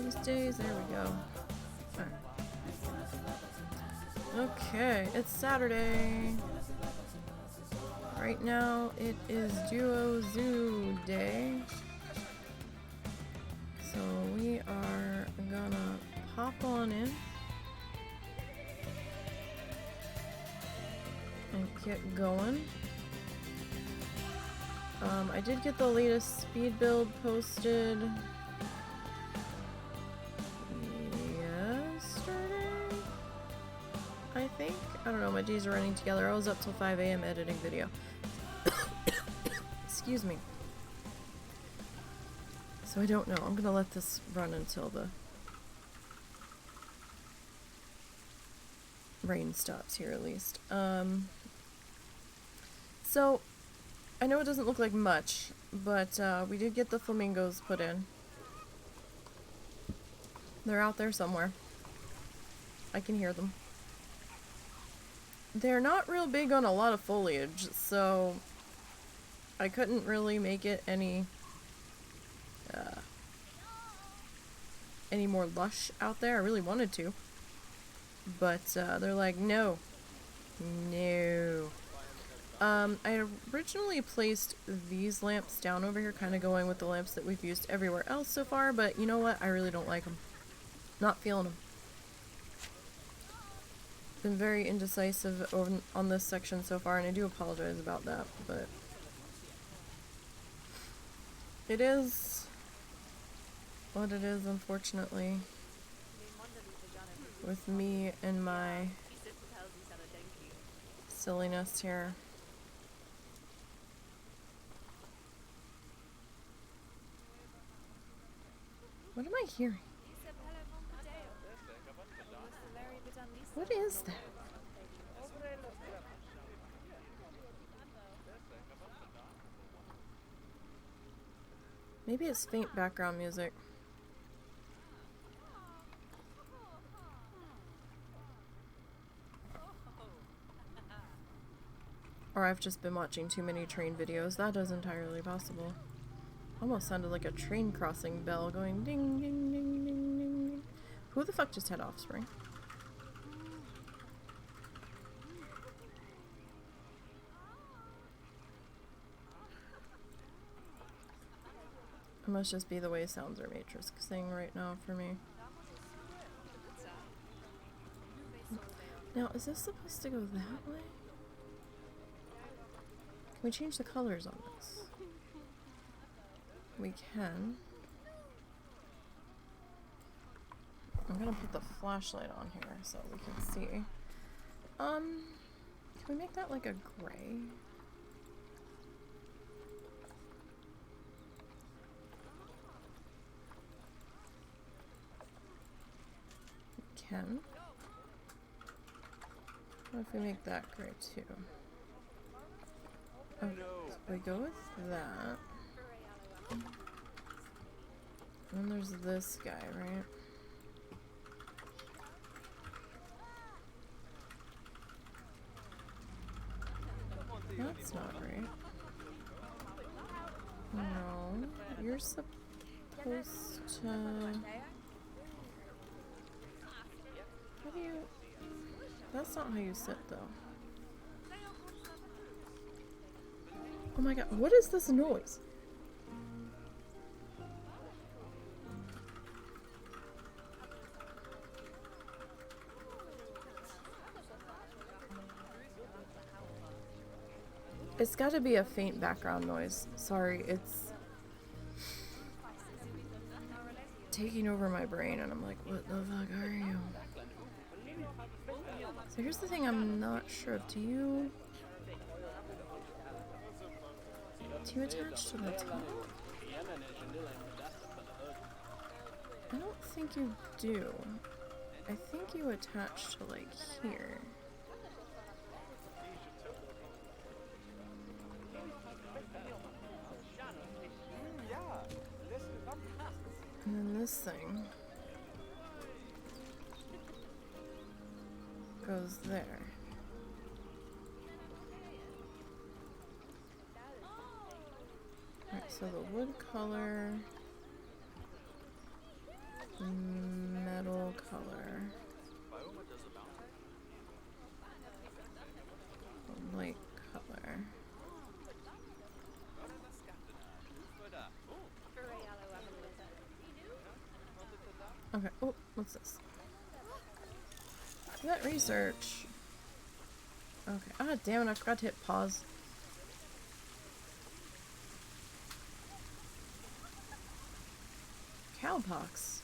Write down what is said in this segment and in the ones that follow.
These days, there we go. Okay, it's Saturday. Right now it is Duo Zoo Day. So we are gonna pop on in and get going. I did get the latest speed build posted yesterday, I think. I don't know, my days are running together. I was up till 5 AM editing video. Excuse me. So I don't know. I'm gonna let this run until the rain stops here at least. So I know it doesn't look like much, but we did get the flamingos put in. They're out there somewhere. I can hear them. They're not real big on a lot of foliage, so I couldn't really make it any more lush out there. I really wanted to, but they're like, no. I originally placed these lamps down over here, kind of going with the lamps that we've used everywhere else so far, but you know what? I really don't like them. Not feeling them. Been very indecisive on this section so far, and I do apologize about that, but it is what it is, unfortunately, with me and my silliness here. What am I hearing? What is that? Maybe it's faint background music. Or I've just been watching too many train videos. That is entirely possible. Almost sounded like a train crossing bell going ding ding ding ding ding. Who the fuck just had offspring? It must just be the way sounds are matrixing right now for me. Now, is this supposed to go that way? Can we change the colors on this? We can. I'm gonna put the flashlight on here so we can see. Can we make that like a gray? We can. What if we make that gray too? Oh, so we go with that. And then there's this guy, right? That's not right. No, you're supposed to... How do you... That's not how you sit, though. Oh my god, what is this noise? It's gotta be a faint background noise. Sorry, it's taking over my brain and I'm like, what the fuck are you? So here's the thing I'm not sure of. Do you attach to the top? I don't think you do. I think you attach to like here. And then this thing goes there. Alright, so the wood color, metal color, light color. Okay, oh, what's this? That research. Okay, ah, damn it, I forgot to hit pause. Cowpox.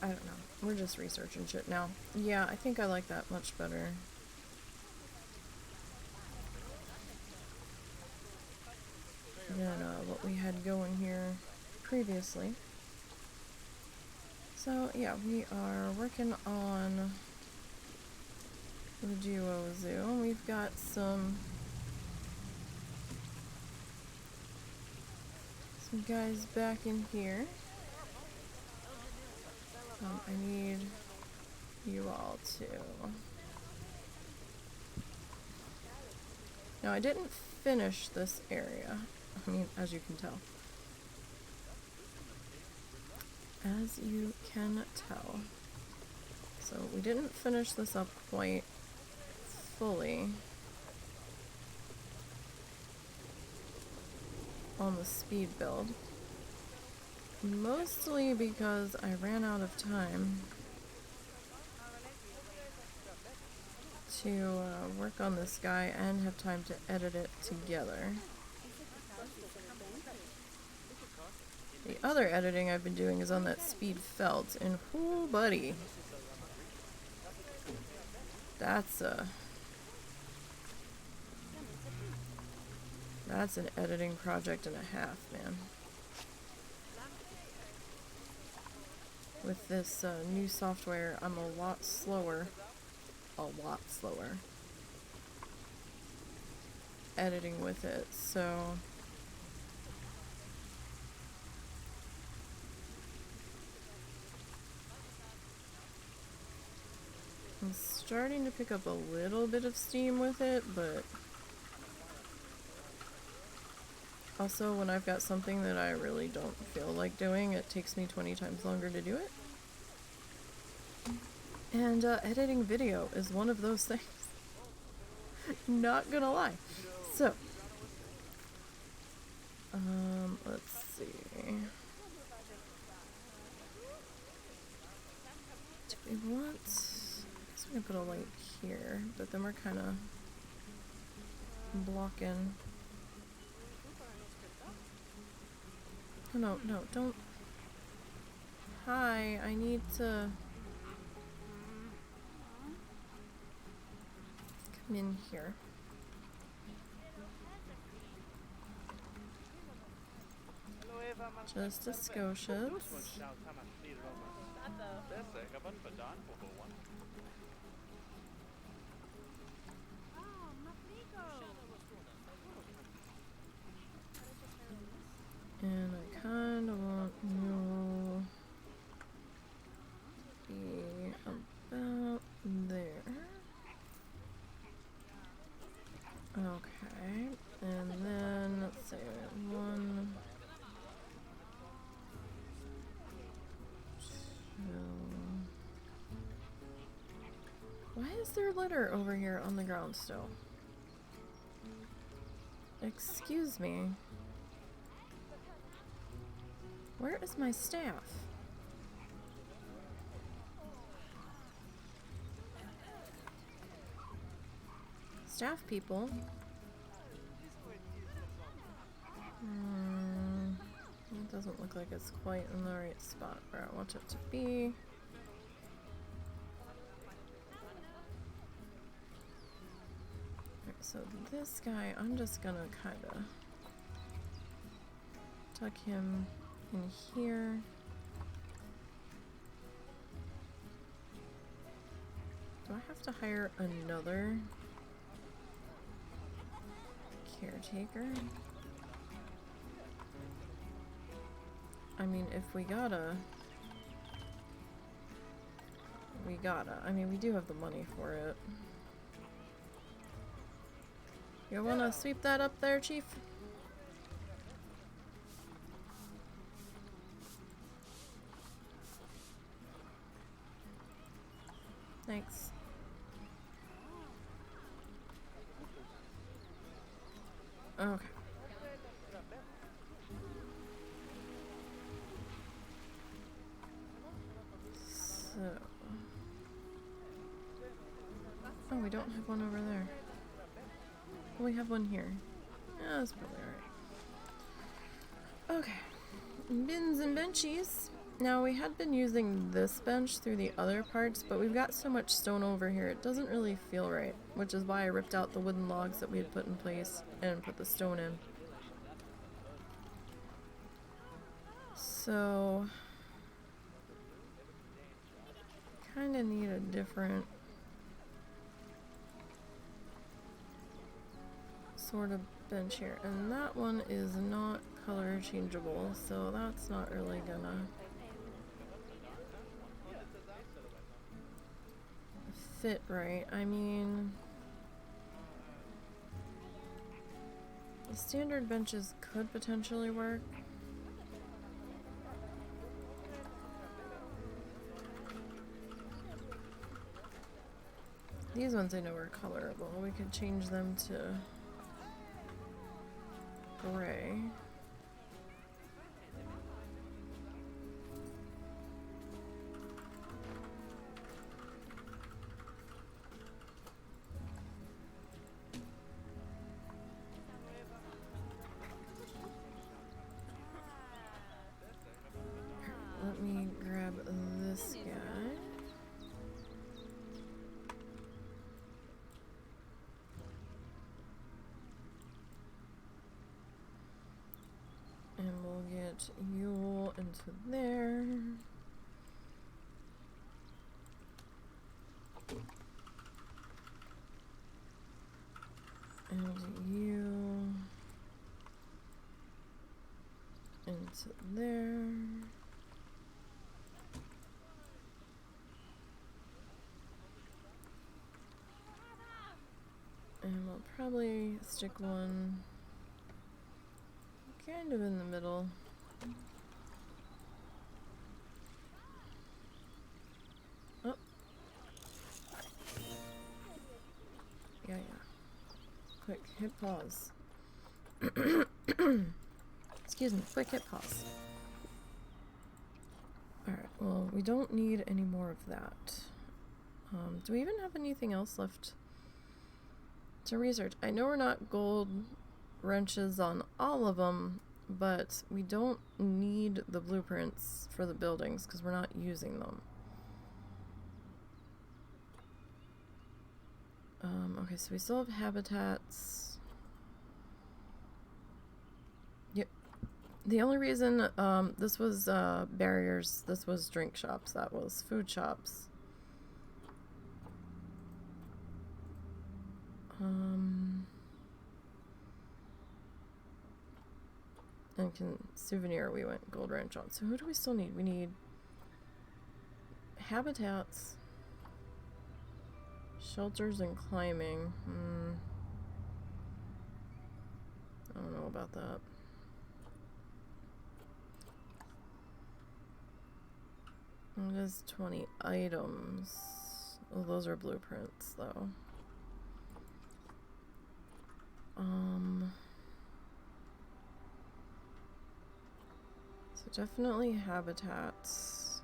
I don't know. We're just researching shit now. Yeah, I think I like that much better. Than what we had going here previously. So yeah, we are working on the duo zoo. We've got some guys back in here. I need you all to. Now I didn't finish this area. I mean, as you can tell. As you can tell. So we didn't finish this up quite fully on the speed build. Mostly because I ran out of time to work on this guy and have time to edit it together. The other editing I've been doing is on that speed felt, and whoo, buddy, that's an editing project and a half, man. With this new software, I'm a lot slower editing with it, so I'm starting to pick up a little bit of steam with it, but also when I've got something that I really don't feel like doing, it takes me 20 times longer to do it. And editing video is one of those things. Not gonna lie. So, let's see. Do we want... I guess we're gonna put a light here, but then we're kind of blocking. Oh, no, no, don't. Hi, I need to come in here. Just a Scotias. And I kind of want you to be about there. Okay, and then let's say one, two. Why is there litter over here on the ground still? Excuse me. Where is my staff? Staff people. It doesn't look like it's quite in the right spot where I want it to be. Alright, so this guy, I'm just gonna kind of tuck him in here. Do I have to hire another caretaker? I mean, if we gotta... We gotta. I mean, we do have the money for it. You wanna sweep that up there, Chief? Thanks. Okay. So... Oh, we don't have one over there. We have one here. Yeah, that's probably alright. Okay. Bins and benchies. Now, we had been using this bench through the other parts, but we've got so much stone over here, it doesn't really feel right, which is why I ripped out the wooden logs that we had put in place and put the stone in. So, kind of need a different sort of bench here, and that one is not color changeable, so that's not really gonna fit right. I mean, the standard benches could potentially work. These ones I know are colorable. We could change them to gray. Let me grab this guy. And we'll get Yule into there. And you into there. And we'll probably stick one kind of in the middle. Oh. Yeah. Quick, hit pause. Excuse me, quick hit pause. Alright, well, we don't need any more of that. Do we even have anything else left to research? I know we're not gold wrenches on all of them, but we don't need the blueprints for the buildings because we're not using them. Okay, so we still have habitats. Yep. The only reason this was barriers, this was drink shops, that was food shops. And souvenir we went gold wrench on. So who do we still need? We need habitats, shelters, and climbing. I don't know about that. It is 20 items. Oh, those are blueprints though. So definitely habitats.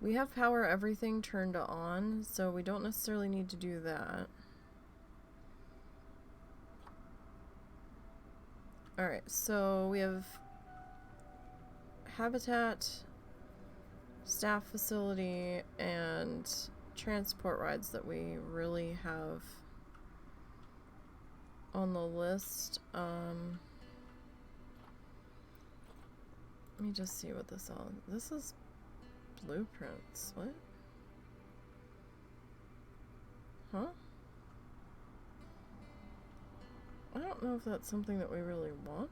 We have power everything turned on, so we don't necessarily need to do that. Alright, so we have habitat, staff facility, and transport rides that we really have on the list. Let me just see what this all... This is blueprints. What? Huh? I don't know if that's something that we really want.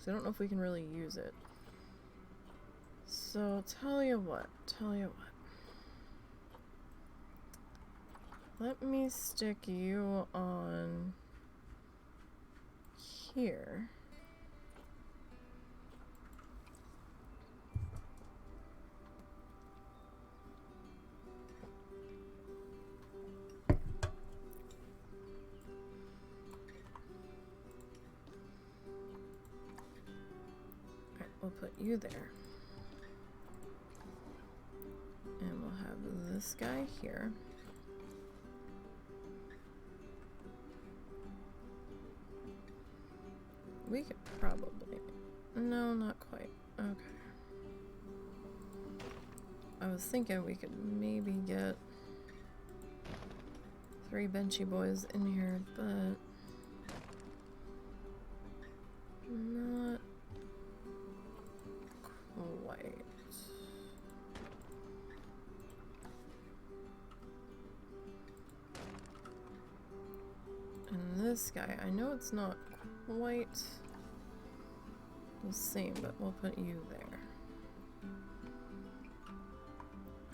Because I don't know if we can really use it. So, tell you what. Let me stick you on here. Alright, we'll put you there. And we'll have this guy here. We could probably... No, not quite. Okay. I was thinking we could maybe get 3 benchy boys in here, but... not quite. And this guy, I know it's not quite the same, but we'll put you there.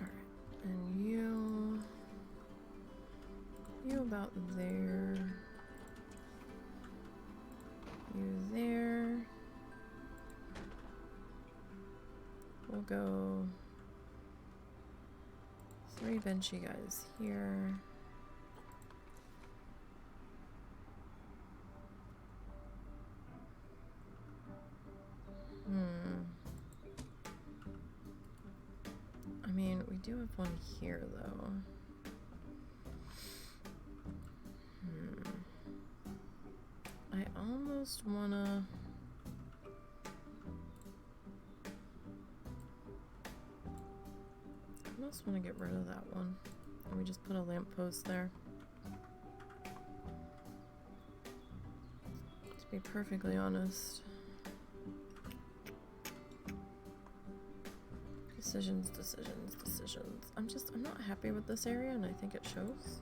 Alright, and you about there. You there. We'll go 3 benchy guys here. I mean, we do have one here, though. I almost wanna... I almost wanna get rid of that one. And we just put a lamppost there. To be perfectly honest. Decisions. I'm not happy with this area, and I think it shows.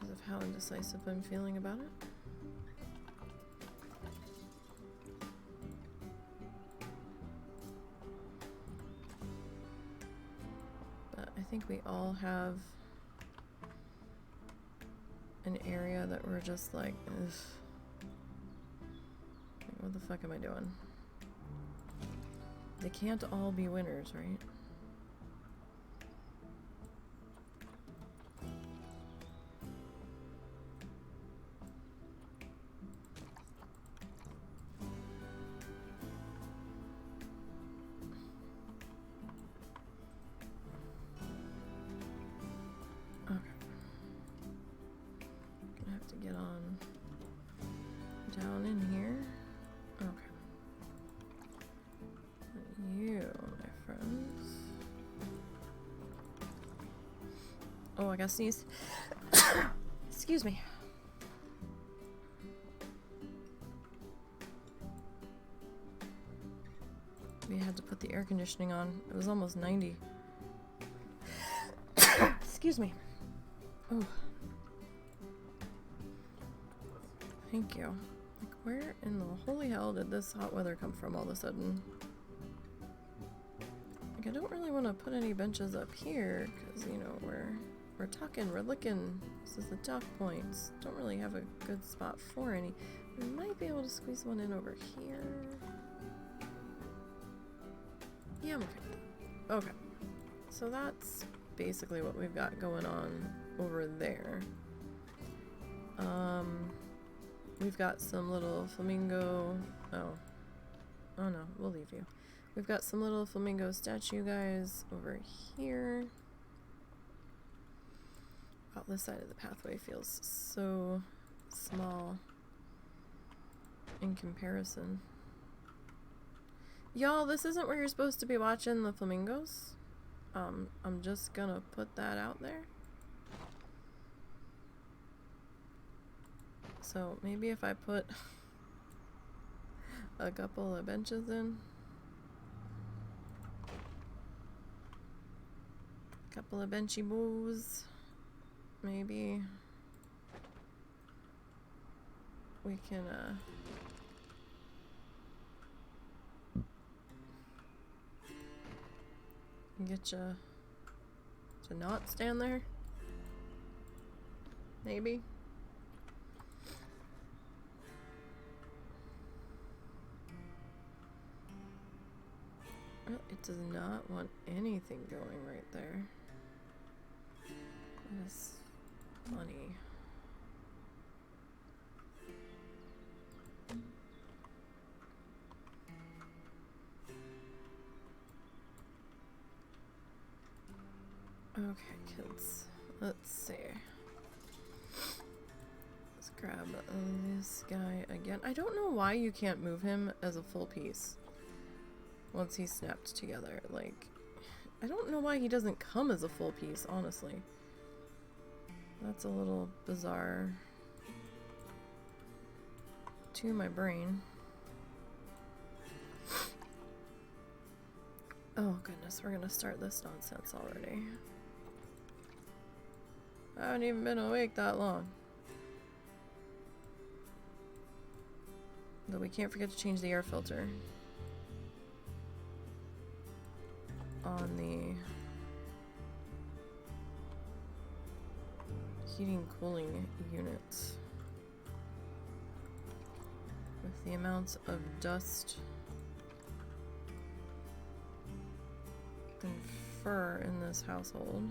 Because of how indecisive I'm feeling about it. But I think we all have an area that we're just like, ugh. What the fuck am I doing? They can't all be winners, right? Okay. Gonna have to get on down in here. Okay. You, my friends. Oh, I gotta sneeze. Excuse me. We had to put the air conditioning on. It was almost 90. Excuse me. Oh. Thank you. Like, where in the holy hell did this hot weather come from all of a sudden? Like, I don't really want to put any benches up here, because, you know, we're talking, we're looking. This is the dock points. Don't really have a good spot for any. We might be able to squeeze one in over here. Yeah, I'm okay with that. Okay. So that's basically what we've got going on over there. We've got some little flamingo. Oh no, we'll leave you. We've got some little flamingo statue guys over here. Wow, this side of the pathway feels so small in comparison. Y'all, this isn't where you're supposed to be watching the flamingos. I'm just gonna put that out there. So maybe if I put a couple of benches in. Couple of benchy boos. Maybe. we can get you to not stand there. Maybe. Oh, it does not want anything going right there. That is funny. Okay, kids. Let's see. Let's grab this guy again. I don't know why you can't move him as a full piece once he's snapped together. Like, I don't know why he doesn't come as a full piece, honestly. That's a little bizarre to my brain. Oh goodness, we're gonna start this nonsense already. I haven't even been awake that long. Though we can't forget to change the air filter on the heating cooling units. With the amounts of dust and fur in this household.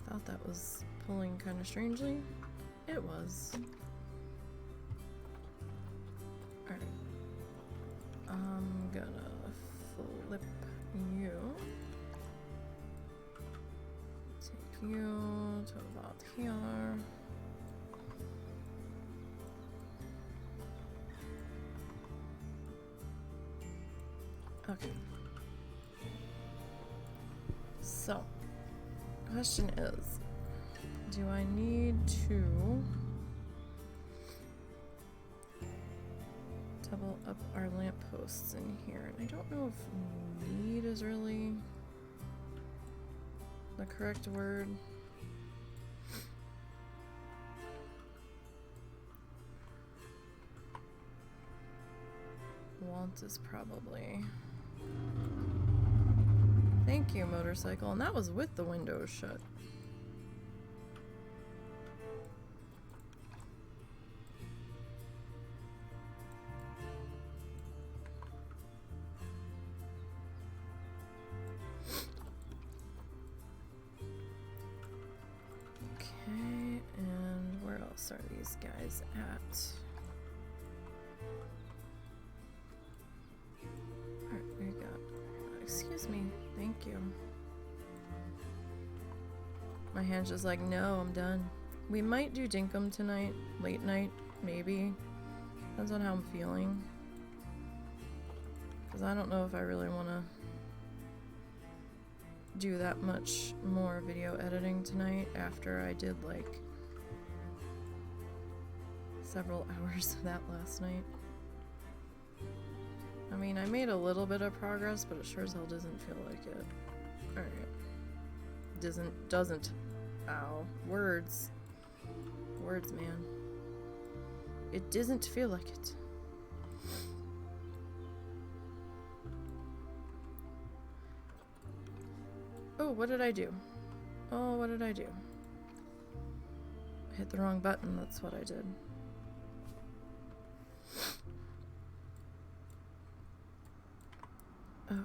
I thought that was pulling kind of strangely. It was. Alright. I'm gonna flip you. Take you to about here. Okay. So, question is, do I need to double up our lampposts in here? And I don't know if need is really the correct word. Want is probably. Thank you, motorcycle. And that was with the windows shut. Okay, and where else are these guys at? Alright, we got. Excuse me. Thank you. My hand's just like, no, I'm done. We might do Dinkum tonight, late night, maybe. Depends on how I'm feeling. Because I don't know if I really want to do that much more video editing tonight after I did like several hours of that last night. I mean, I made a little bit of progress, but it sure as hell doesn't feel like it. Alright. Doesn't. Ow. Words. Words, man. It doesn't feel like it. Oh, what did I do? Oh, what did I do? I hit the wrong button, that's what I did. Okay.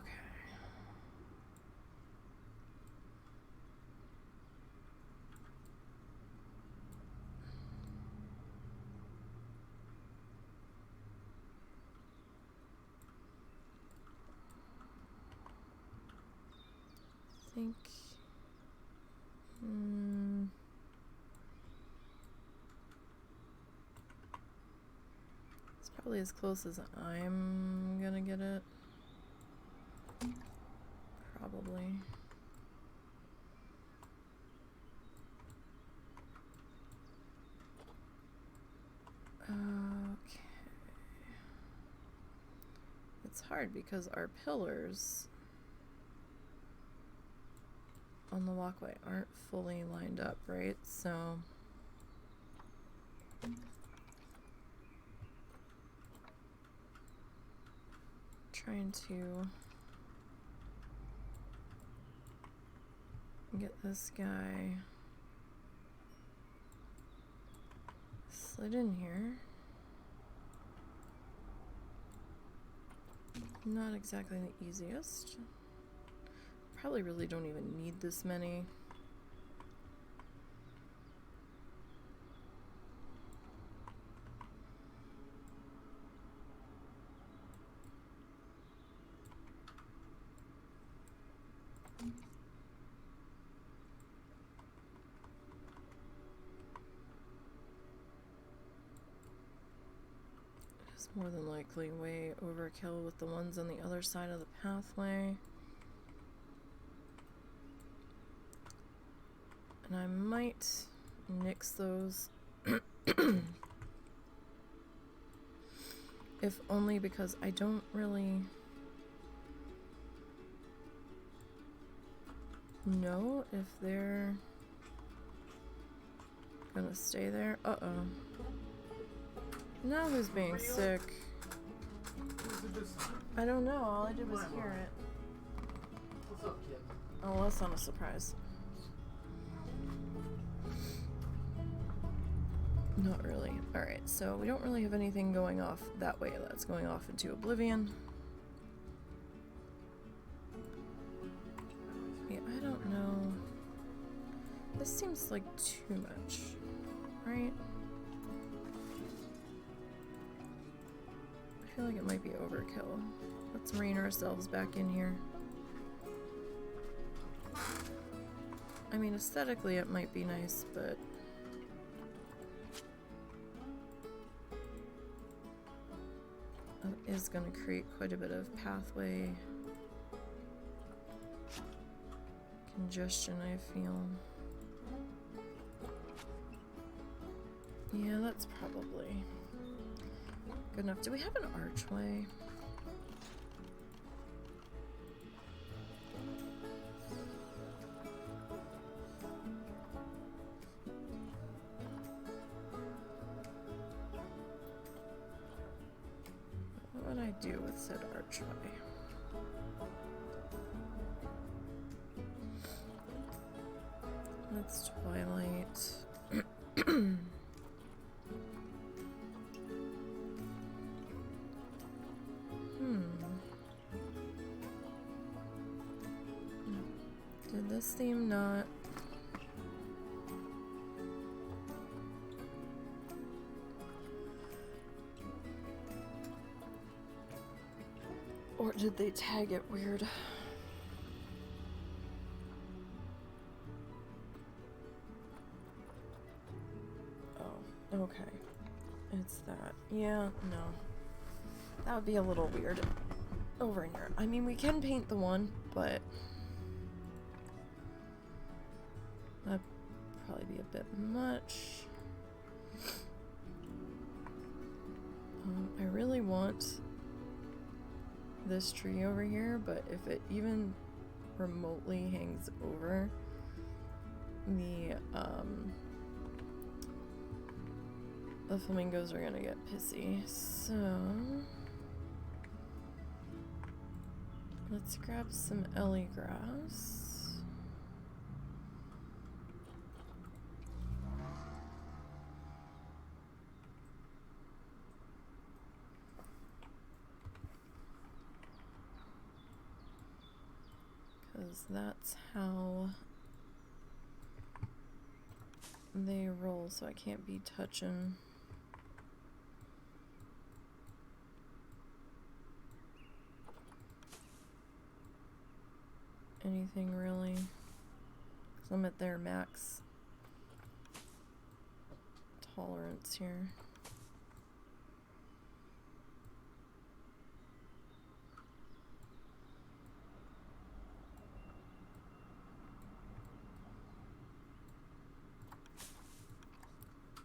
Think. It's probably as close as I'm gonna get it. Probably. Okay. It's hard because our pillars on the walkway aren't fully lined up, right? So trying to get this guy slid in here. Not exactly the easiest. Probably really don't even need this many. It's more than likely way overkill with the ones on the other side of the pathway. And I might nix those. If only because I don't really know if they're gonna stay there. Uh-oh. Now who's being sick? I don't know. All I did was hear it. What's up, kid? Oh, that's not a surprise. Not really. Alright, so we don't really have anything going off that way. That's going off into oblivion. Yeah, I don't know. This seems like too much, right? I feel like it might be overkill. Let's rein ourselves back in here. I mean, aesthetically it might be nice, but that is going to create quite a bit of pathway congestion, I feel. Yeah, that's probably good enough. Do we have an archway? What would I do with said archway? That's Twilight. Did this theme not? Or did they tag it weird? Oh, okay. It's that. Yeah, no. That would be a little weird over in here. I mean, we can paint the one, but that'd probably be a bit much. I really want this tree over here, but if it even remotely hangs over the flamingos are gonna get pissy. So let's grab some ellie grass. Because that's how they roll, so I can't be touching anything really, because I'm at their max tolerance here.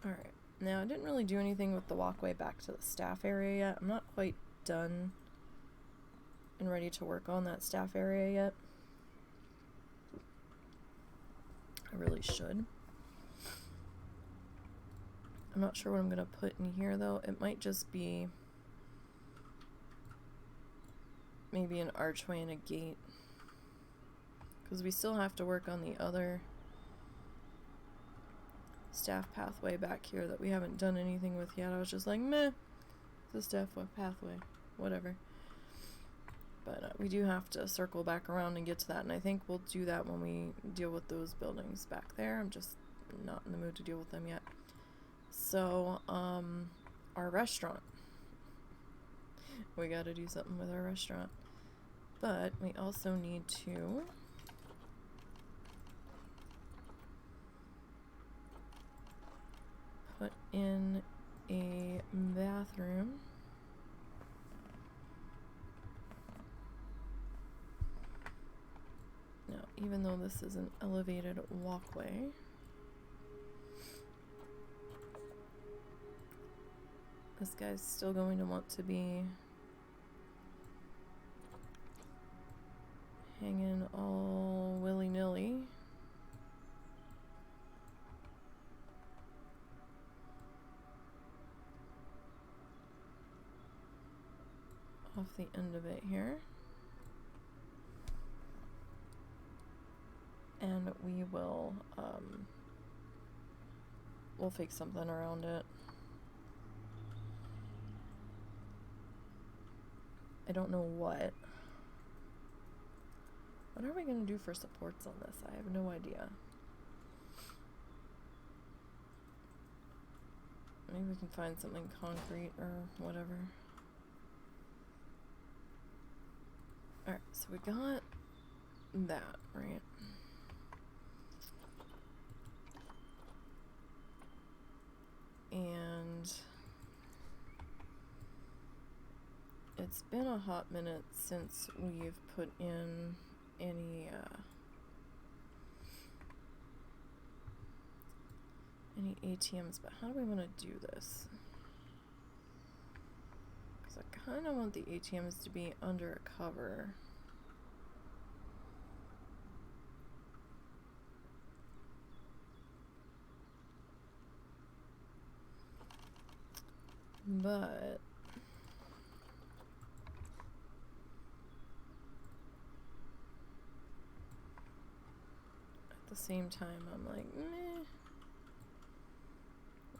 Alright, now I didn't really do anything with the walkway back to the staff area yet. I'm not quite done and ready to work on that staff area yet. I really should. I'm not sure what I'm gonna put in here though. It might just be maybe an archway and a gate, because we still have to work on the other staff pathway back here that we haven't done anything with yet. I was just like, meh, it's a staff pathway, whatever. But we do have to circle back around and get to that, and I think we'll do that when we deal with those buildings back there. I'm just not in the mood to deal with them yet. So, our restaurant. We gotta do something with our restaurant. But we also need to put in a bathroom. Now, even though this is an elevated walkway, this guy's still going to want to be hanging all willy-nilly. Off the end of it here. And we will, we'll fix something around it. I don't know what. What are we going to do for supports on this? I have no idea. Maybe we can find something concrete or whatever. Alright, so we got that, right? And it's been a hot minute since we've put in any ATMs, but how do we want to do this? Because I kind of want the ATMs to be under a cover. But at the same time, I'm like, meh.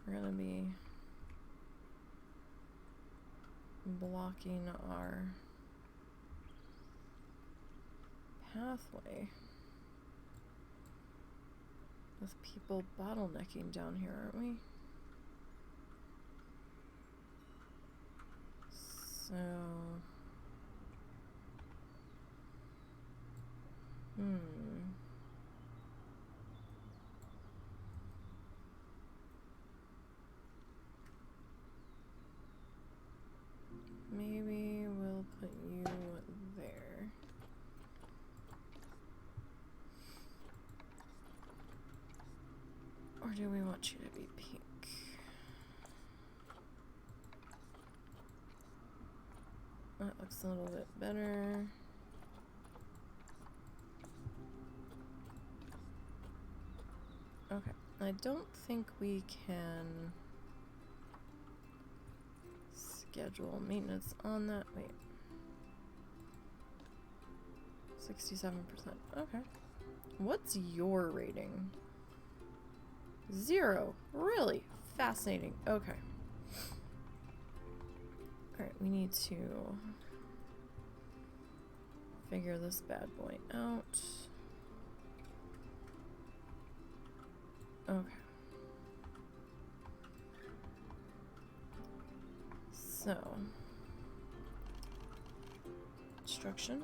We're gonna be blocking our pathway with people bottlenecking down here, aren't we? So, maybe we'll put you there. Or do we want you to be pink? That looks a little bit better. Okay, I don't think we can schedule maintenance on that. Wait. 67%. Okay. What's your rating? 0. Really? Fascinating. Okay. Alright, we need to figure this bad boy out. Okay. So, construction.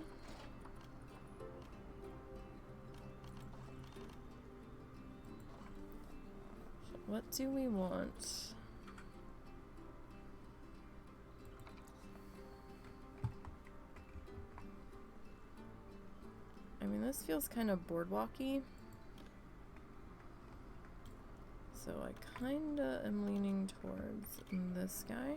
So what do we want? I mean, this feels kind of boardwalky. So I kinda am leaning towards this guy.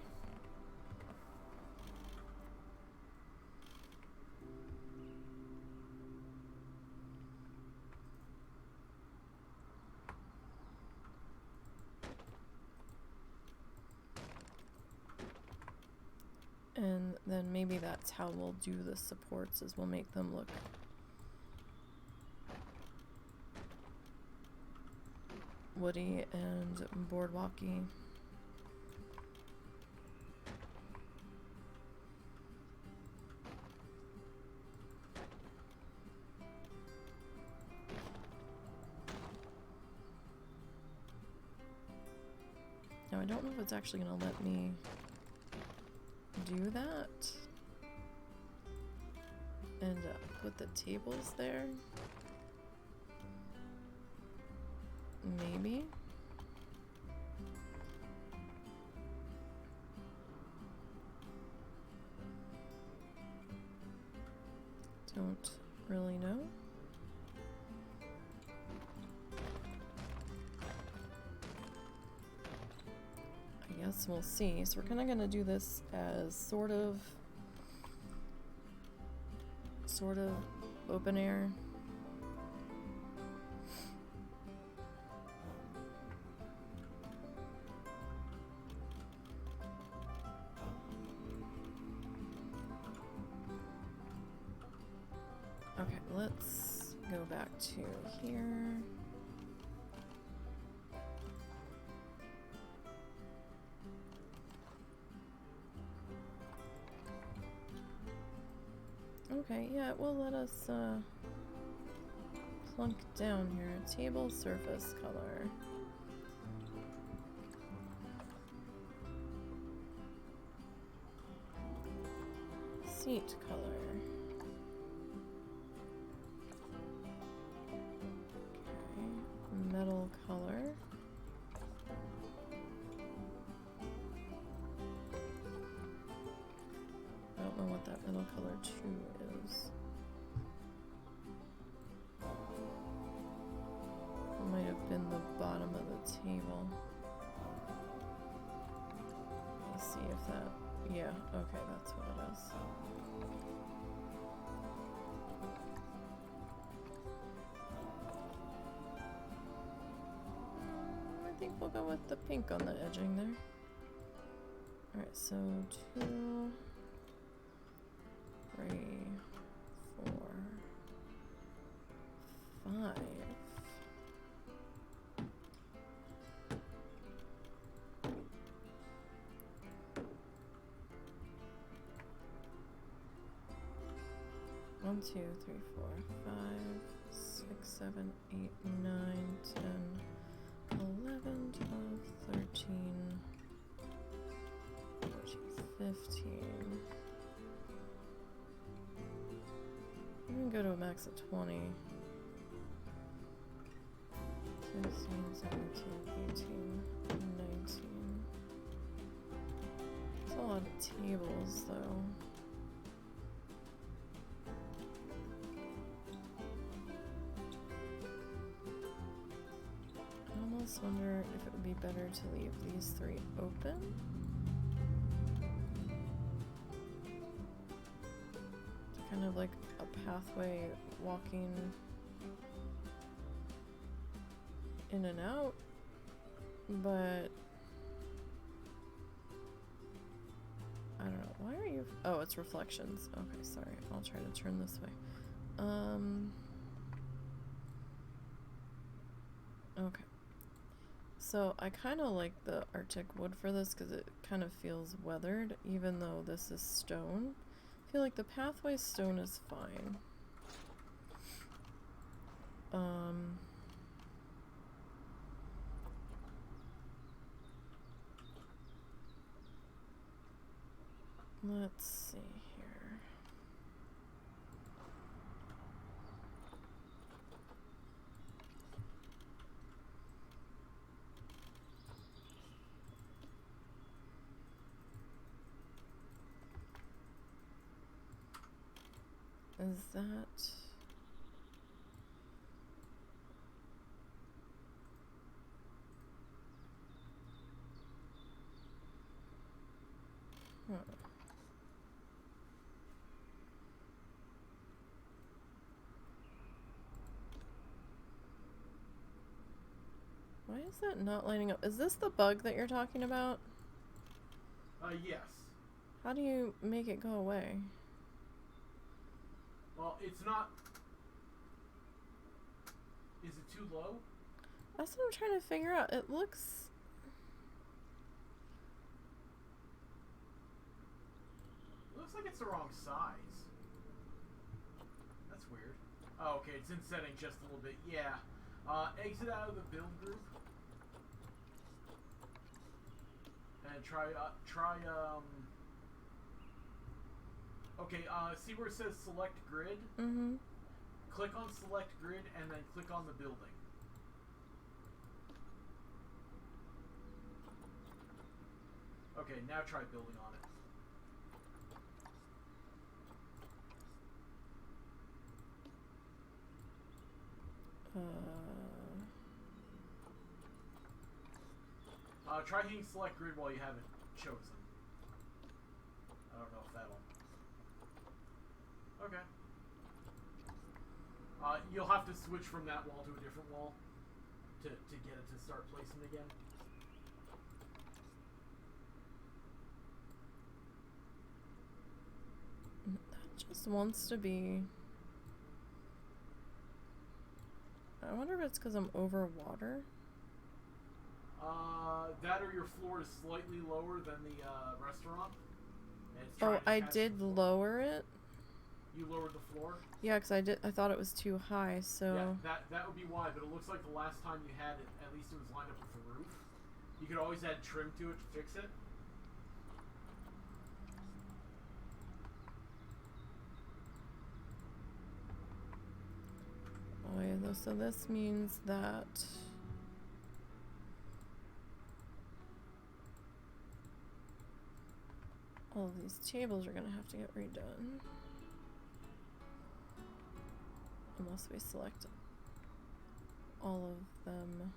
then maybe that's how we'll do the supports, is we'll make them look woody and boardwalky. Now I don't know if it's actually gonna let me do that and put the tables there. Maybe. Don't really know. I guess we'll see. So we're kind of going to do this as sort of open air. Okay, let's go back to here. Okay, yeah, it will let us plunk down here. Table surface color. Seat color. Okay, metal color. I don't know what that metal color 2 is. It might have been the bottom of the table. Let's see if that... Yeah, okay, that's what it is. I think we'll go with the pink on the edging there. Alright, so 2, 3, 4, 5. One, 2, 3, 4, 5, 6, 7, 8, 9, 10, 11, 12, 13, 14, 15. I'm gonna go to a max of 20. 16, 17, 18, 19. It's a lot of tables, though. I almost wonder if it would be better to leave these 3 open. Kind of like a pathway walking in and out, but I don't know. Why are you... Oh, it's reflections. Okay, sorry. I'll try to turn this way. Okay. So I kind of like the Arctic wood for this because it kind of feels weathered, even though this is stone. I feel like the pathway stone is fine. Let's see here. Is that... Huh. Why is that not lining up? Is this the bug that you're talking about? Yes. How do you make it go away? Well, it's not... Is it too low? That's what I'm trying to figure out. It looks... It looks like it's the wrong size. That's weird. Oh, okay, it's in setting just a little bit. Yeah. Exit out of the build group. And try, okay, see where it says select grid? Mm-hmm. Click on select grid and then click on the building. Okay, now try building on it. Try hitting select grid while you haven't chosen. I don't know if that'll... Okay. You'll have to switch from that wall to a different wall to get it to start placing again. That just wants to be... I wonder if it's because I'm over water. That or your floor is slightly lower than the restaurant. And it's Oh, I did lower it. You lowered the floor? Yeah, because I thought it was too high, so... Yeah, that would be why, but it looks like the last time you had it, at least it was lined up with the roof. You could always add trim to it to fix it. Oh yeah, so this means that... all of these tables are gonna have to get redone. Unless we select all of them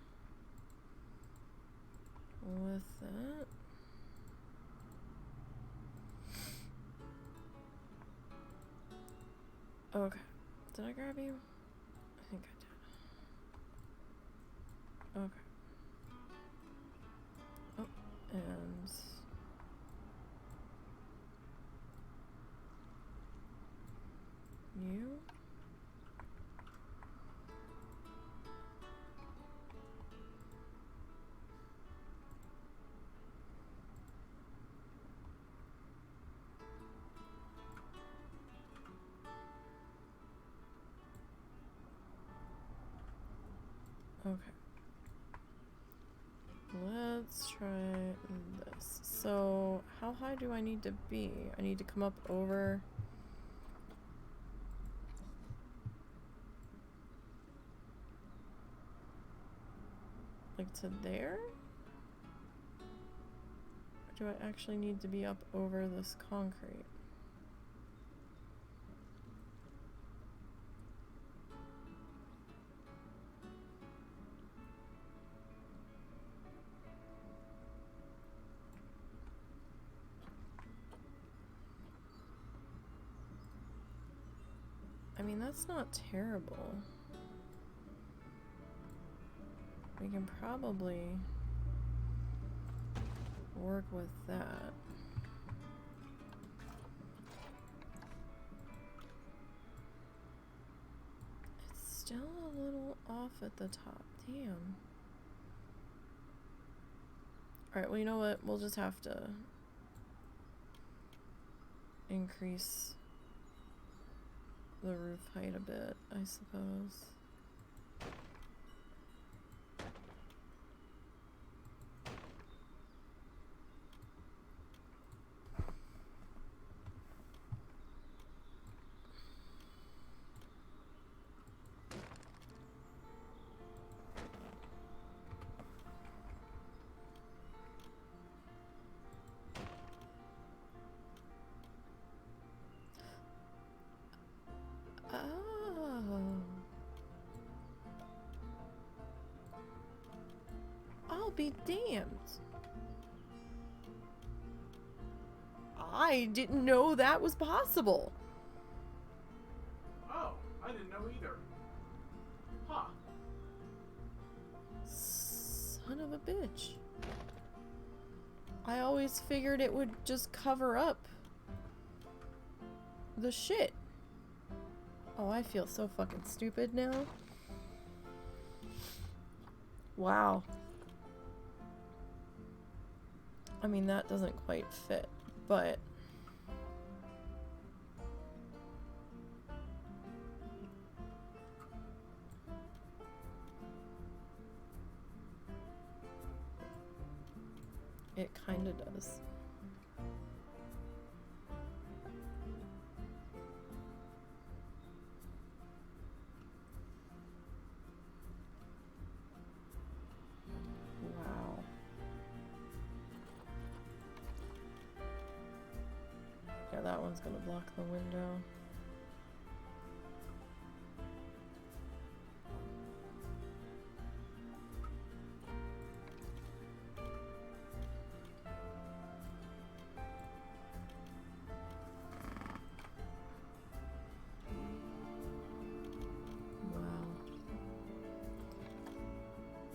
with it. Okay. Did I grab you? I think I did. Okay. Oh, and... you? Okay. Let's try this. So, how high do I need to be? I need to come up over... like to there? Or do I actually need to be up over this concrete? I mean, that's not terrible. We can probably work with that. It's still a little off at the top. Damn. Alright, well, you know what? We'll just have to increase the roof height a bit, I suppose. Be damned. I didn't know that was possible. Oh, I didn't know either. Huh. Son of a bitch. I always figured it would just cover up the shit? Oh, I feel so fucking stupid now. Wow. I mean, that doesn't quite fit, but... it kinda does. Wow. Yeah, that one's gonna block the window.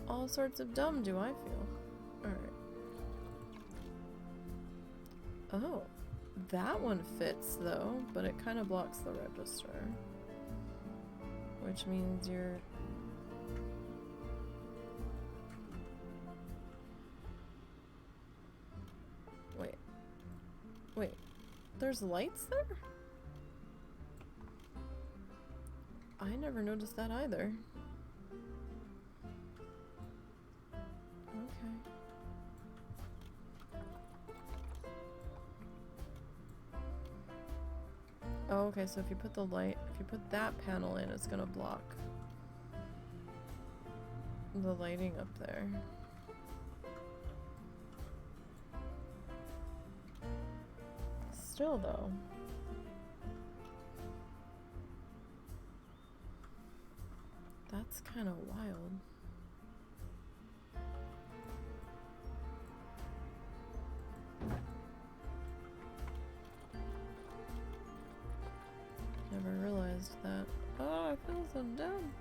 All sorts of dumb, do I feel? Alright. Oh, that one fits though, but it kind of blocks the register. Which means you're... Wait. Wait. There's lights there? I never noticed that either. Okay. Oh, okay, so if you put the light, if you put that panel in, it's gonna block the lighting up there. Still though. That's kind of wild. Never realized that. Oh, I feel so dumb.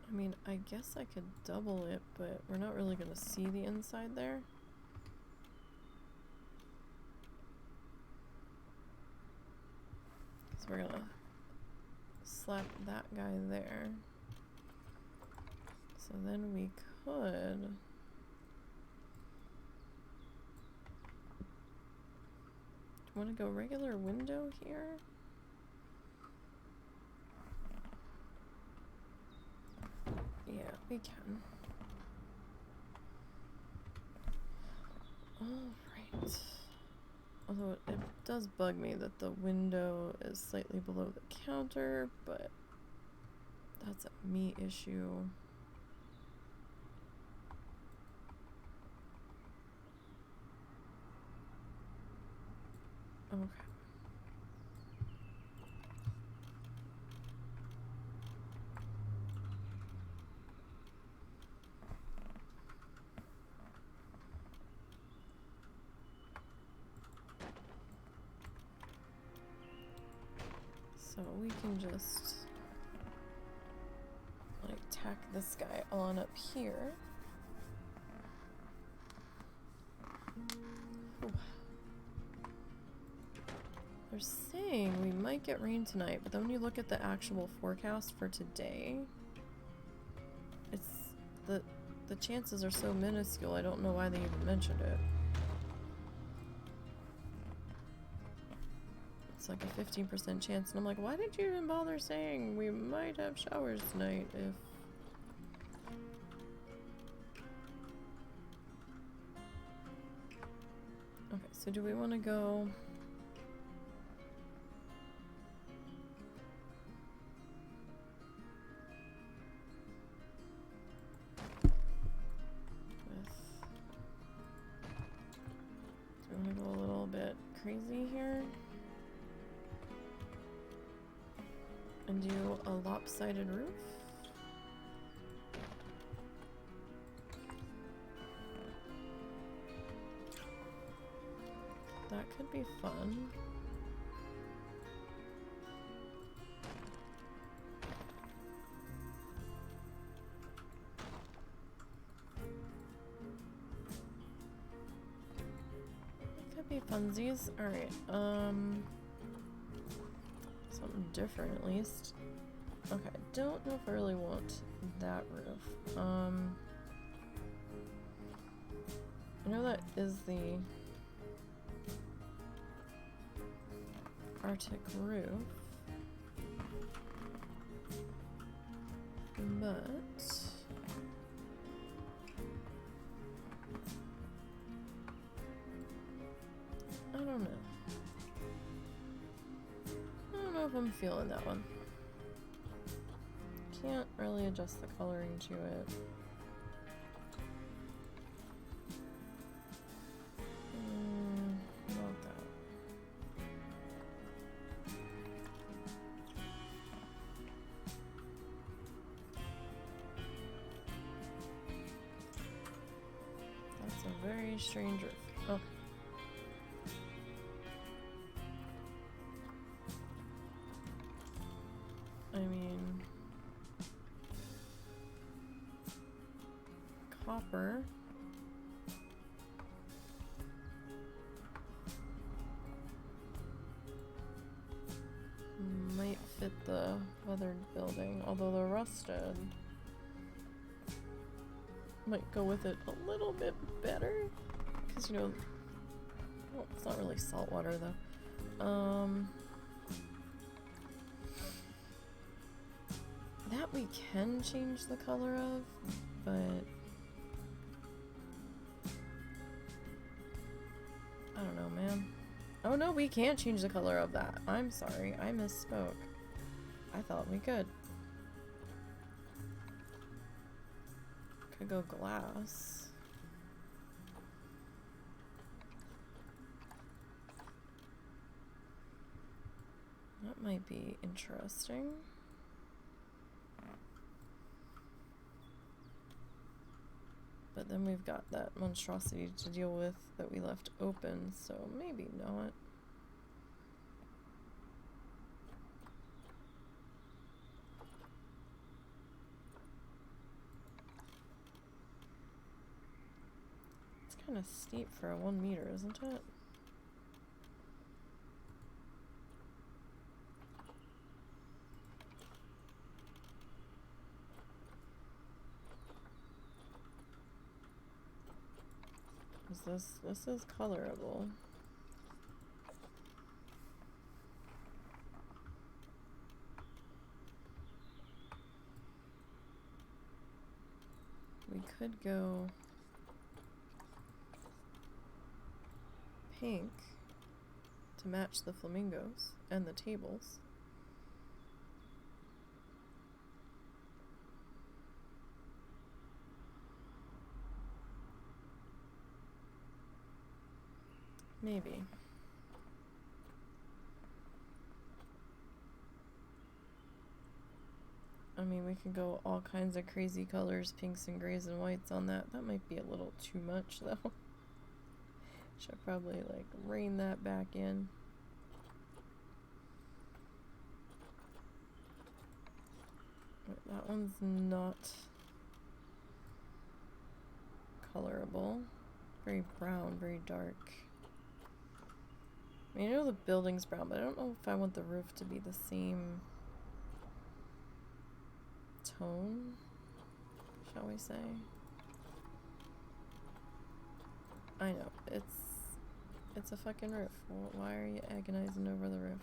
I mean, I guess I could double it, but we're not really gonna see the inside there. So we're gonna slap that guy there. So then we could... Do you want to go regular window here? Yeah, we can. Alright. Although it does bug me that the window is slightly below the counter, but that's a me issue. Okay. So we can just like tack this guy on up here. Ooh. They're saying we might get rain tonight, but then when you look at the actual forecast for today, it's the chances are so minuscule. I don't know why they even mentioned it. It's like a 15% chance, and I'm like, why did you even bother saying we might have showers tonight if... Okay, so do we want to go... Do we want to go a little bit crazy here? And do a lopsided roof? That could be fun. Funsies? Alright, something different at least. Okay, I don't know if I really want that roof. I know that is the Arctic roof, but I don't know. I don't know if I'm feeling that one. Can't really adjust the coloring to it. Not that. That's a very strange roof. Oh. I mean, copper. Might fit the weathered building, although the rusted might go with it a little bit better. Because, you know, well, it's not really salt water though. That we can change the color of, but I don't know, man. Oh no, we can't change the color of that. I'm sorry, I misspoke. I thought we could. Could go glass. That might be interesting. But then we've got that monstrosity to deal with that we left open, so maybe not. It's kind of steep for a 1 meter, isn't it? This is colorable. We could go pink to match the flamingos and the tables. Maybe. I mean, we can go all kinds of crazy colors, pinks and grays and whites on that. That might be a little too much, though. Should probably, like, rein that back in. That one's not colorable. Very brown, very dark. I mean, I know the building's brown, but I don't know if I want the roof to be the same tone, shall we say. I know, it's a fucking roof. Why are you agonizing over the roof?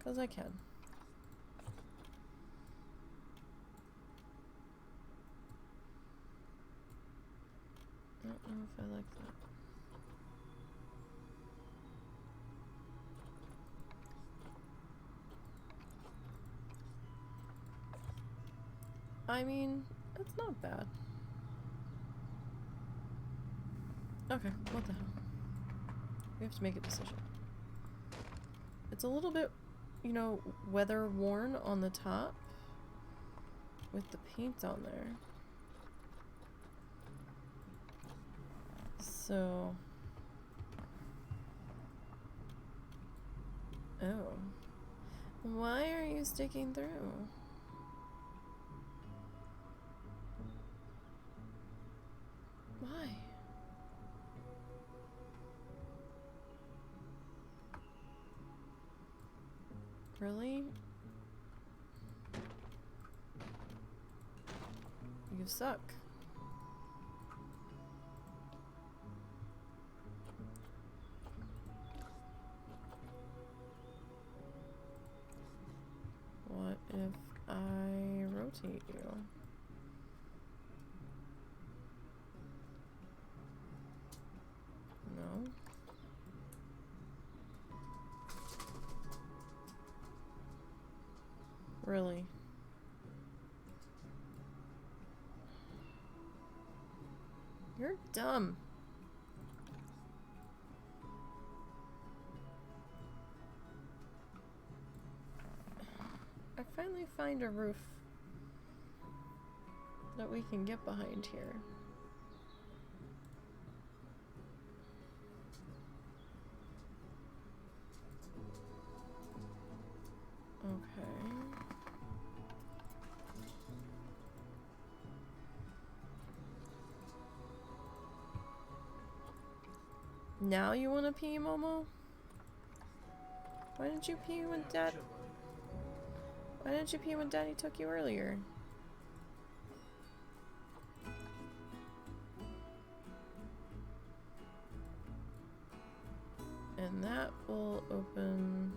'Cause I can. I don't know if I like that. I mean, it's not bad. Okay, what the hell? We have to make a decision. It's a little bit, you know, weather worn on the top with the paint on there. So, oh, why are you sticking through? Why? Really? You suck. What if I rotate you? No. Really? You're dumb. I finally find a roof that we can get behind here. Okay. Now you want to pee, Momo? Why didn't you pee when Dad... Why didn't you pee when Daddy took you earlier? And that will open...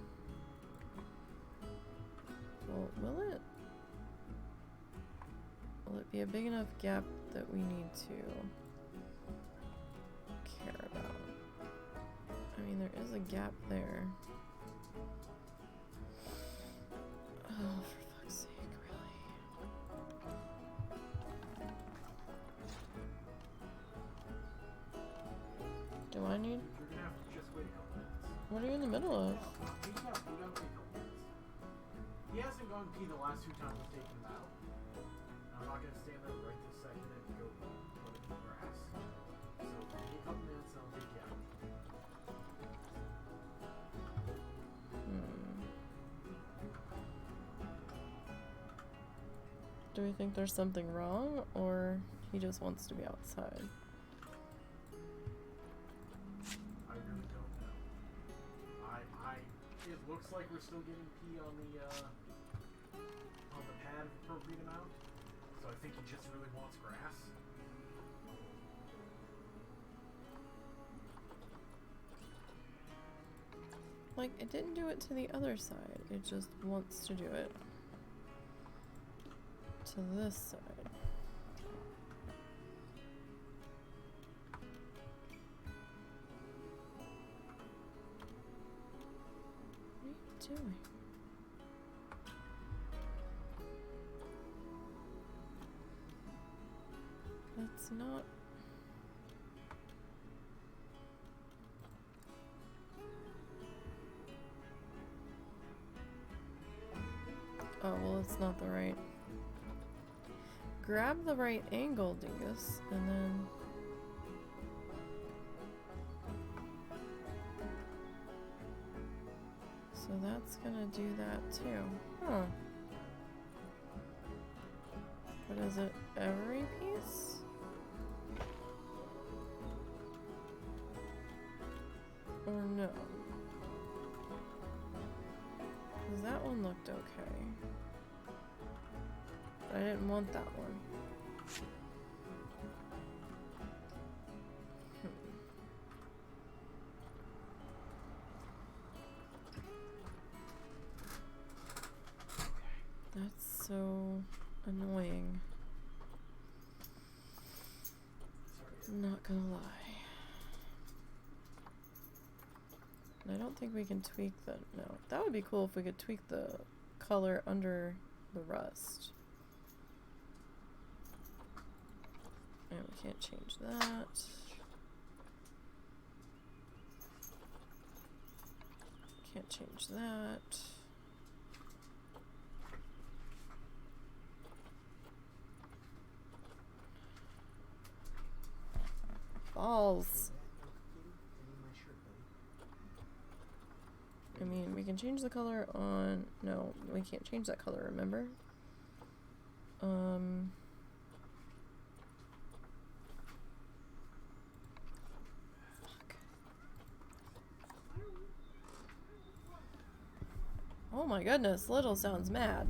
Well, will it? Will it be a big enough gap that we need to care about? I mean, there is a gap there. Oh, for fuck's sake, really? Do I need... You're gonna have to just wait a couple minutes. What are you in the middle of? We gotta wait a couple minutes. He hasn't gone pee the last 2 times we've taken him out. I'm not gonna stand there right this second and go put him in the grass. So give me a couple minutes and I'll take you out. Do we think there's something wrong, or he just wants to be outside? I really don't know. It looks like we're still getting pee on the pad of appropriate amount. So I think he just really wants grass. Like, it didn't do it to the other side. It just wants to do it to this side. What are you doing? That's not... Oh, well, it's not the right... Grab the right angle, dingus, and then... So that's gonna do that too. Huh. But is it every piece? Or no? Because that one looked okay. But I didn't want that one. That's so annoying. I'm not gonna lie. And I don't think we can tweak the... No. That would be cool if we could tweak the color under the rust. And we can't change that. Can't change that. Balls. I mean, we can change the color on... No, we can't change that color, remember? Fuck. Oh my my goodness, little sounds mad.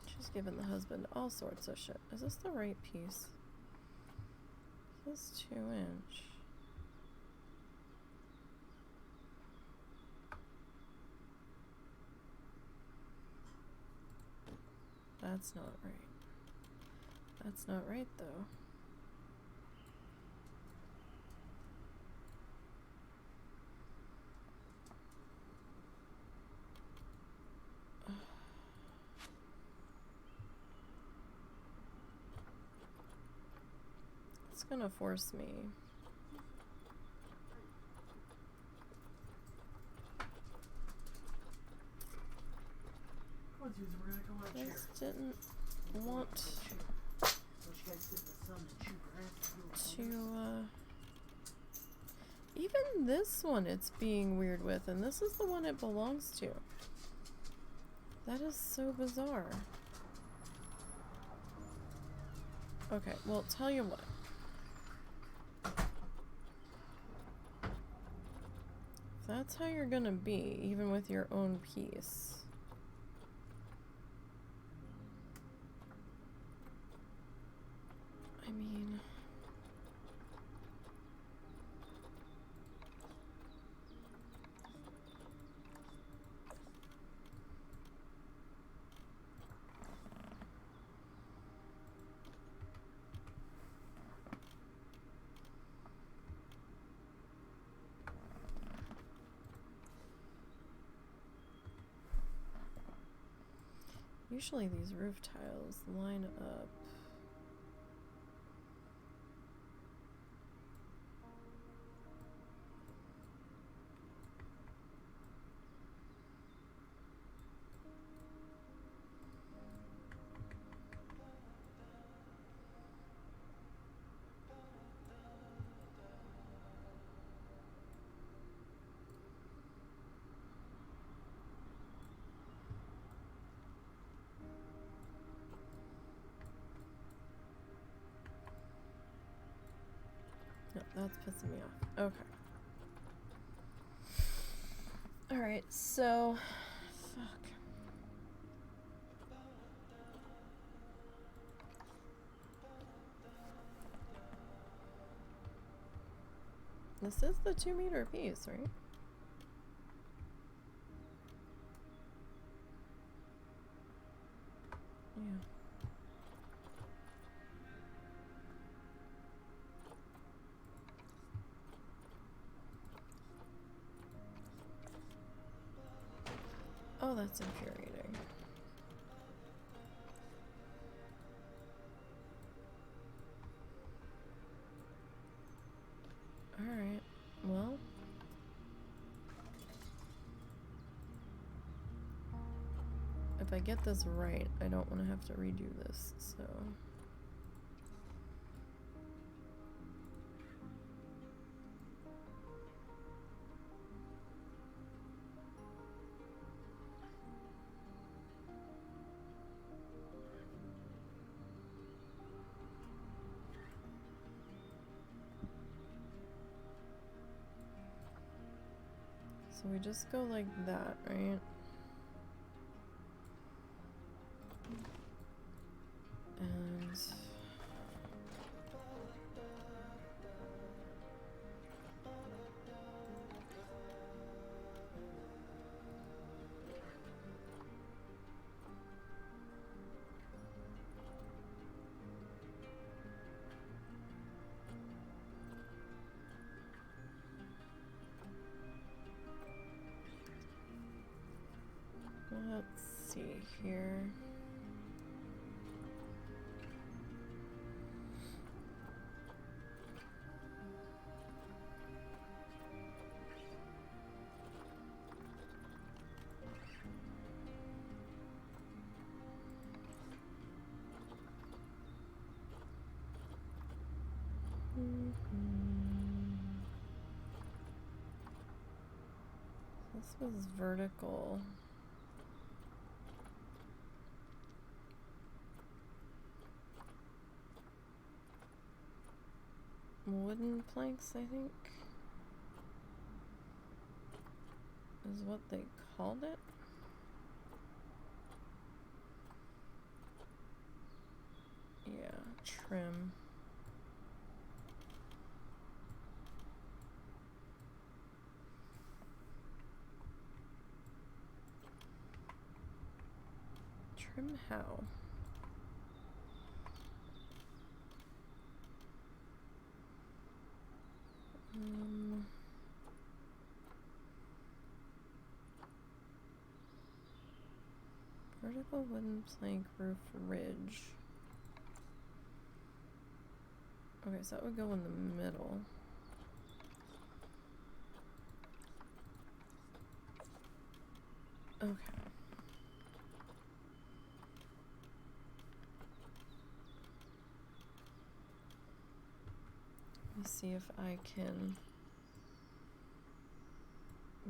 She's giving the husband all sorts of shit. Is this the right piece? This is 2-inch. That's not right. That's not right, though. It's gonna force me. This didn't want to, even this one it's being weird with, and this is the one it belongs to. That is so bizarre. Okay, well, tell you what. If that's how you're gonna be, even with your own piece. I mean... Usually these roof tiles line up. No, that's pissing me off. Okay. Alright, so... Fuck. This is the 2-meter piece, right? Yeah. Oh, that's infuriating. Alright, well. If I get this right, I don't want to have to redo this, so... So we just go like that, right? And... let's see here. This was vertical. Wooden planks, I think. is what they called it. Yeah, trim. Trim how? Vertical wooden plank roof ridge. Okay, so that would go in the middle. Okay. Let me see if I can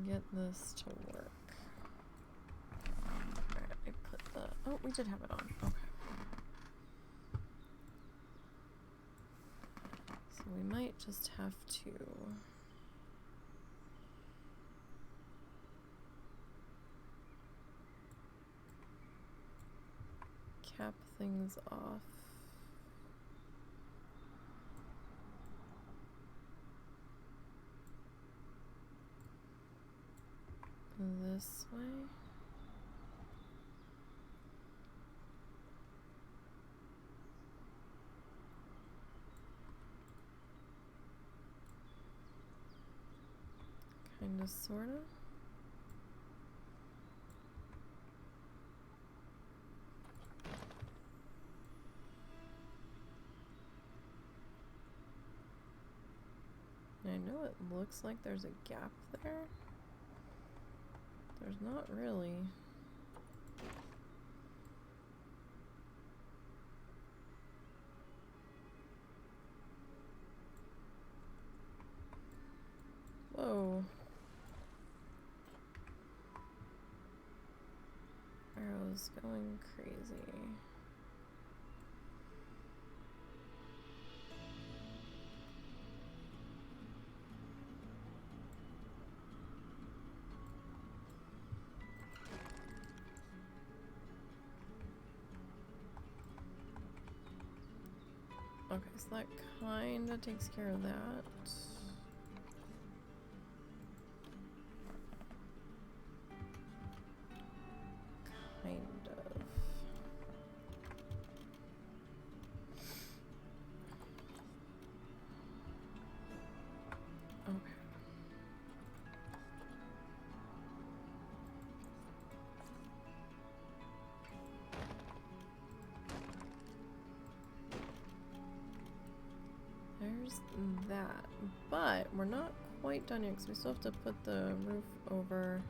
get this to work. Alright, I put the... Oh, we did have it on. Okay. So we might just have to... cap things off. This way. Kinda, sorta. I know it looks like there's a gap there. There's not really. Whoa. Arrow's going crazy. Okay, so that kinda takes care of that. Kind of. Okay. There's that, but we're not quite done yet because we still have to put the roof over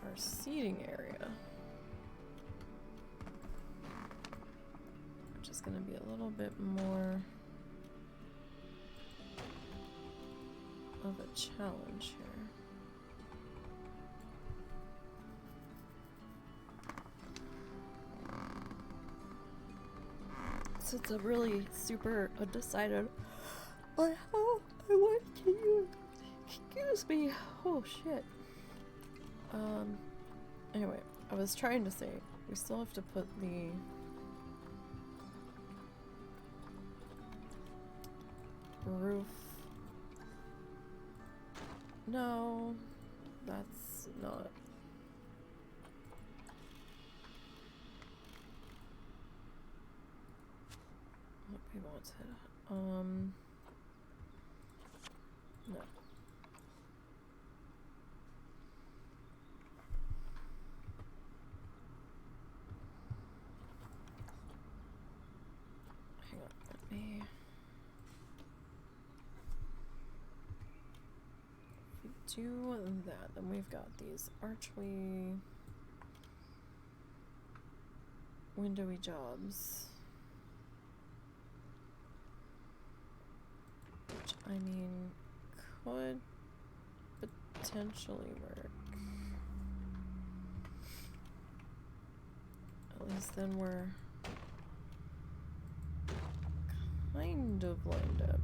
our seating area, which is going to be a little bit more of a challenge here. So it's a really super undecided on how I want to use. Excuse me. Oh shit. Anyway, I was trying to say we still have to put the roof. No, that's not. What we wanted. No. Hang on, let me. If we do that, then we've got these archway windowy jobs. Which, I mean, could potentially work. At least then we're kind of lined up.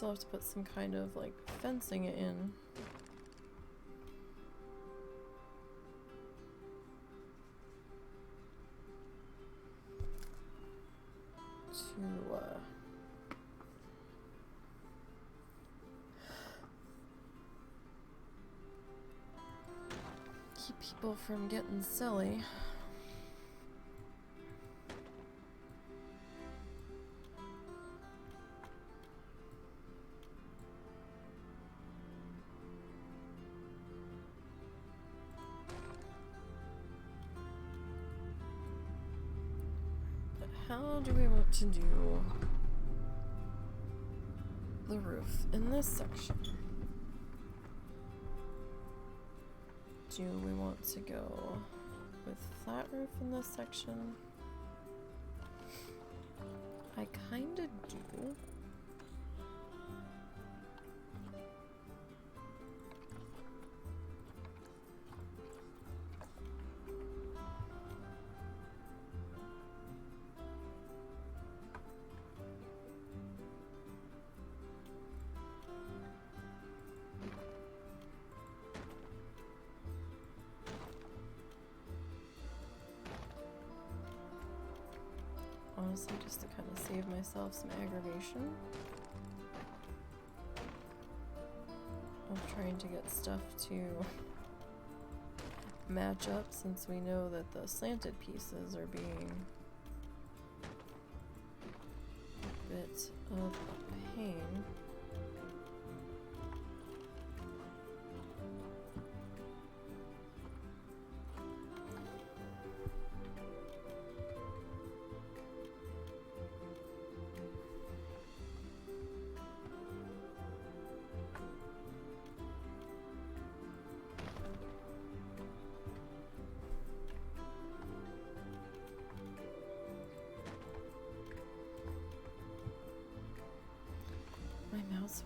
still have to put some kind of like fencing in. To keep people from getting silly. How do we want to do the roof in this section? Do we want to go with flat roof in this section? I kinda do. Honestly, just to kind of save myself some aggravation of trying to get stuff to match up, since we know that the slanted pieces are being a bit of a pain.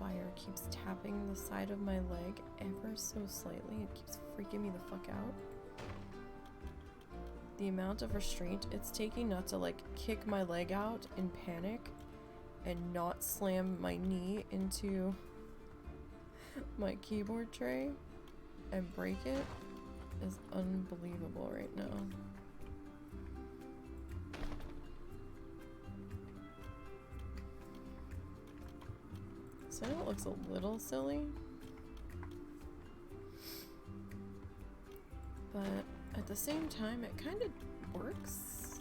Wire keeps tapping the side of my leg ever so slightly. It keeps freaking me the fuck out. The amount of restraint it's taking not to like kick my leg out in panic and not slam my knee into my keyboard tray and break it is unbelievable right now. So I know it looks a little silly, but at the same time it kind of works.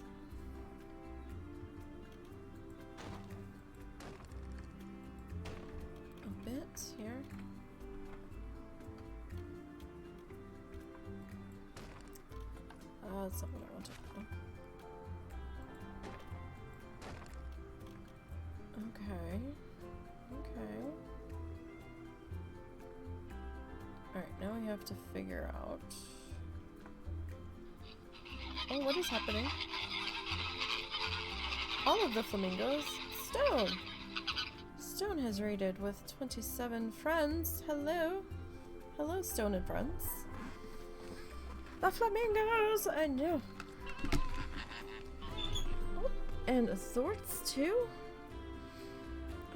A bit here. That's not what I wanted to do. Okay. Okay. Alright, now we have to figure out... Oh, what is happening? All of the flamingos. Stone! Stone has raided with 27 friends. Hello? Hello, Stone and friends. The flamingos! I know. Oh, and Azorts too?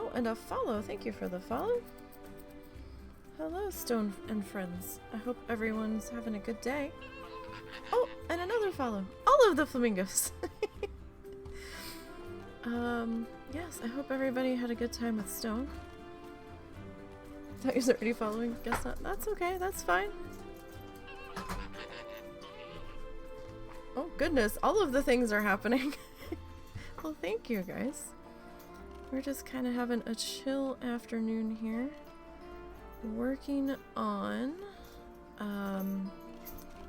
Oh, and a follow. Thank you for the follow. Hello, Stone and friends. I hope everyone's having a good day. Oh, and another follow. All of the flamingos. Yes, I hope everybody had a good time with Stone. Thought you was already following. Guess not. That's okay. That's fine. Oh, goodness. All of the things are happening. Well, thank you, guys. We're just kind of having a chill afternoon here. Working on,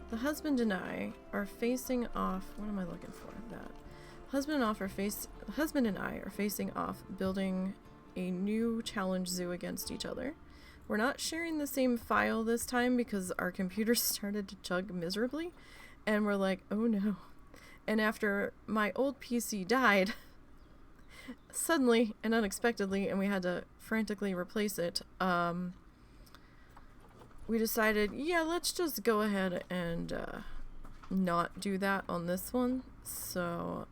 the husband and I are facing off. What am I looking for? That husband and I are facing off building a new challenge zoo against each other. We're not sharing the same file this time because our computers started to chug miserably, and we're like, oh no. And after my old PC died suddenly and unexpectedly, and we had to frantically replace it, we decided, yeah, let's just go ahead and not do that on this one. So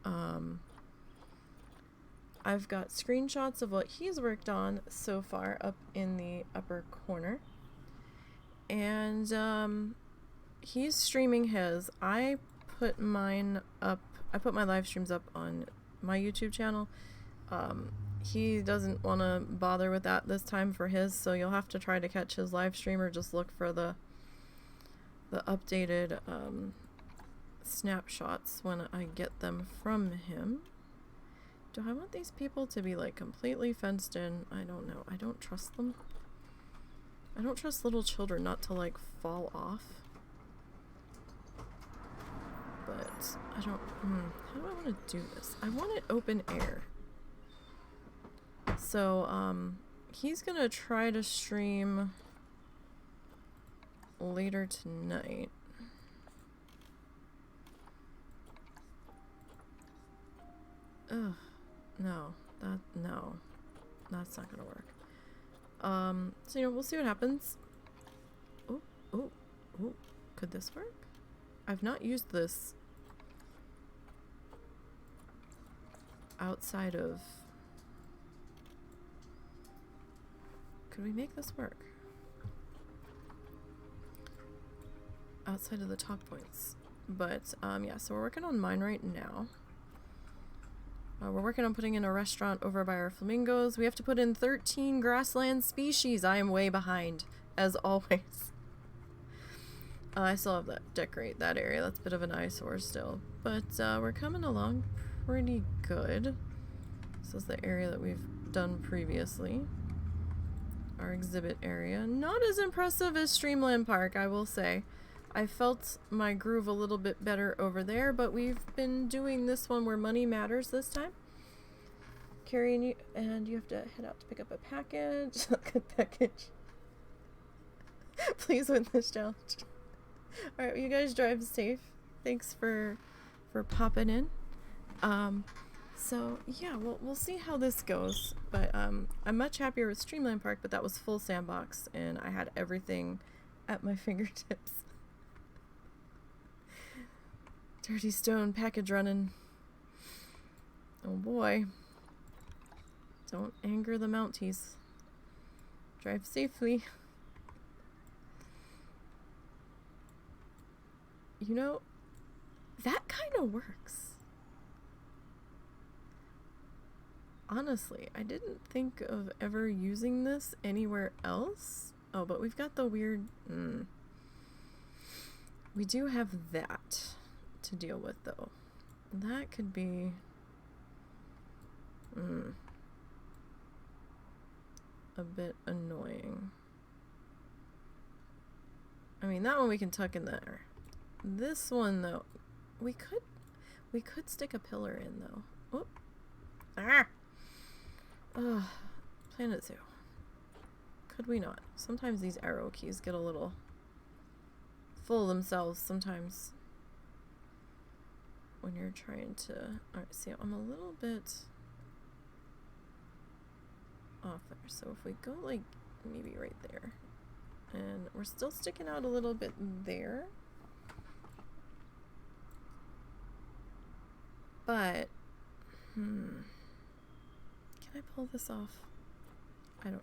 I've got screenshots of what he's worked on so far up in the upper corner. And he's streaming his. I put mine up. I put my live streams up on my YouTube channel. He doesn't want to bother with that this time for his, so you'll have to try to catch his live stream or just look for the updated snapshots when I get them from him. Do I want these people to be like completely fenced in? I don't know. I don't trust them. I don't trust little children not to like fall off. But I don't, how do I want to do this? I want it open air. So, he's gonna try to stream later tonight. Ugh, no, that's not gonna work. So, you know, we'll see what happens. Oh, could this work? I've not used this outside of... Could we make this work? Outside of the talk points. But, yeah, so we're working on mine right now. We're working on putting in a restaurant over by our flamingos. We have to put in 13 grassland species. I am way behind, as always. I still have to decorate that area. That's a bit of an eyesore still. But we're coming along pretty good. This is the area that we've done previously. Our exhibit area. Not as impressive as Streamland Park, I will say. I felt my groove a little bit better over there, but we've been doing this one where money matters this time. Carrying you, and you have to head out to pick up a package. Good package. Please win this challenge. Alright, well, you guys drive safe. Thanks for popping in. So yeah, we'll see how this goes. But I'm much happier with Streamland Park, but that was full sandbox and I had everything at my fingertips. Dirty stone package running. Oh boy. Don't anger the Mounties. Drive safely. You know, that kind of works. Honestly, I didn't think of ever using this anywhere else. Oh, but we've got the weird... We do have that to deal with, though. That could be... a bit annoying. I mean, that one we can tuck in there. This one, though, we could stick a pillar in, though. Oh. Ah! Ugh. Planet Zoo. Could we not? Sometimes these arrow keys get a little full of themselves sometimes when you're trying to... Alright, see, I'm a little bit off there. So if we go, like, maybe right there. And we're still sticking out a little bit there. But, can I pull this off? I don't know.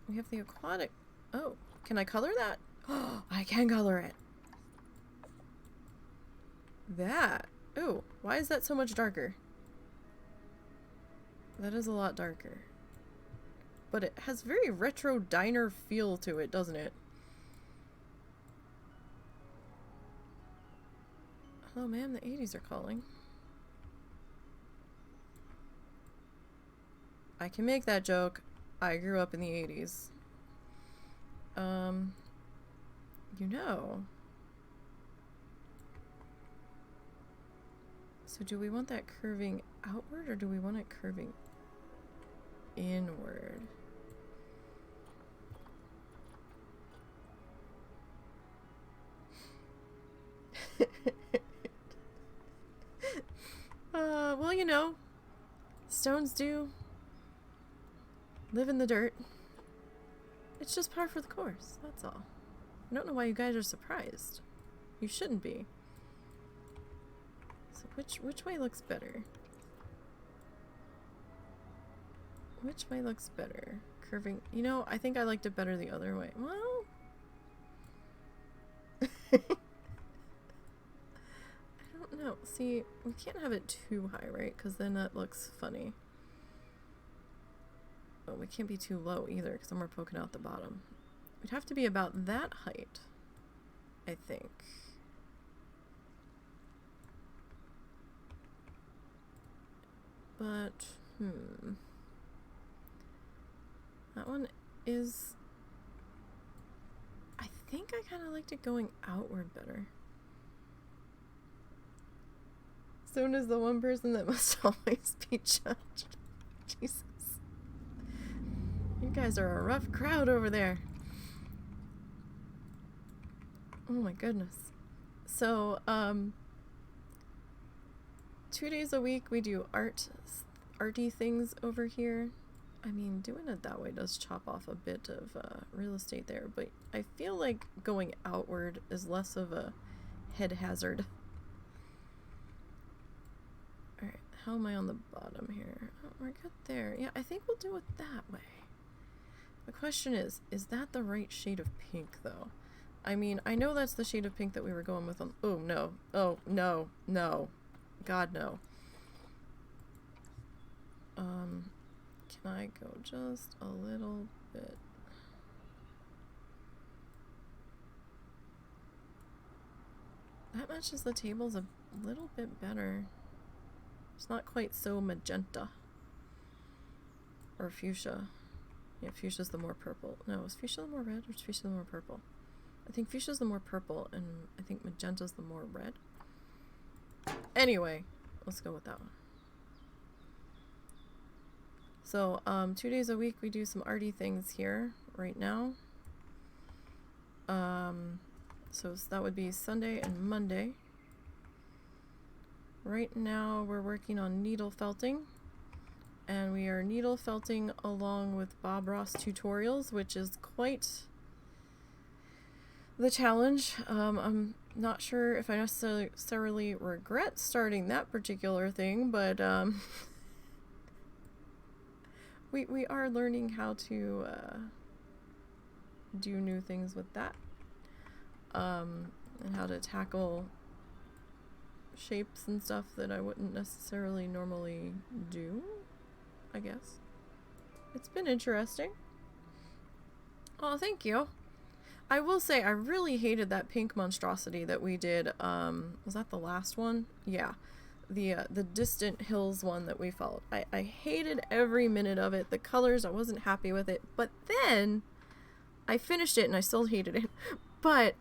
We have the aquatic. Oh, can I color that? Oh, I can color it. That. Ooh, why is that so much darker? That is a lot darker. But it has very retro diner feel to it, doesn't it? Hello, ma'am, the 80s are calling. I can make that joke. I grew up in the 80s. You know. So do we want that curving outward or do we want it curving inward? Well, you know, stones do live in the dirt. It's just par for the course, that's all. I don't know why you guys are surprised. You shouldn't be. So which way looks better? Which way looks better? Curving. You know, I think I liked it better the other way. Well, I don't know. See, we can't have it too high, right? Because then that looks funny. But we can't be too low either, because then we're poking out the bottom. We'd have to be about that height, I think. But, that one is... I think I kind of liked it going outward better. Soon as the one person that must always be judged. Jesus. You guys are a rough crowd over there. Oh my goodness. So, 2 days a week we do arty things over here. I mean, doing it that way does chop off a bit of real estate there, but I feel like going outward is less of a head hazard. Alright, how am I on the bottom here? Oh, we're good there. Yeah, I think we'll do it that way. The question is that the right shade of pink, though? I mean, I know that's the shade of pink that we were going with on... Oh, no. Oh, no. No. God, no. Can I go just a little bit? That matches the tables a little bit better. It's not quite so magenta. Or fuchsia. Yeah, fuchsia's the more purple. No, is fuchsia the more red or is fuchsia the more purple? I think fuchsia's the more purple and I think magenta's the more red. Anyway, let's go with that one. So, 2 days a week we do some arty things here right now. So that would be Sunday and Monday. Right now we're working on needle felting. And we are needle felting along with Bob Ross tutorials, which is quite the challenge. I'm not sure if I necessarily regret starting that particular thing, but we are learning how to do new things with that, and how to tackle shapes and stuff that I wouldn't necessarily normally do, I guess. It's been interesting. Oh, thank you. I will say I really hated that pink monstrosity that we did. Was that the last one? Yeah. The distant hills one that we followed. I hated every minute of it. The colors, I wasn't happy with it. But then I finished it and I still hated it. But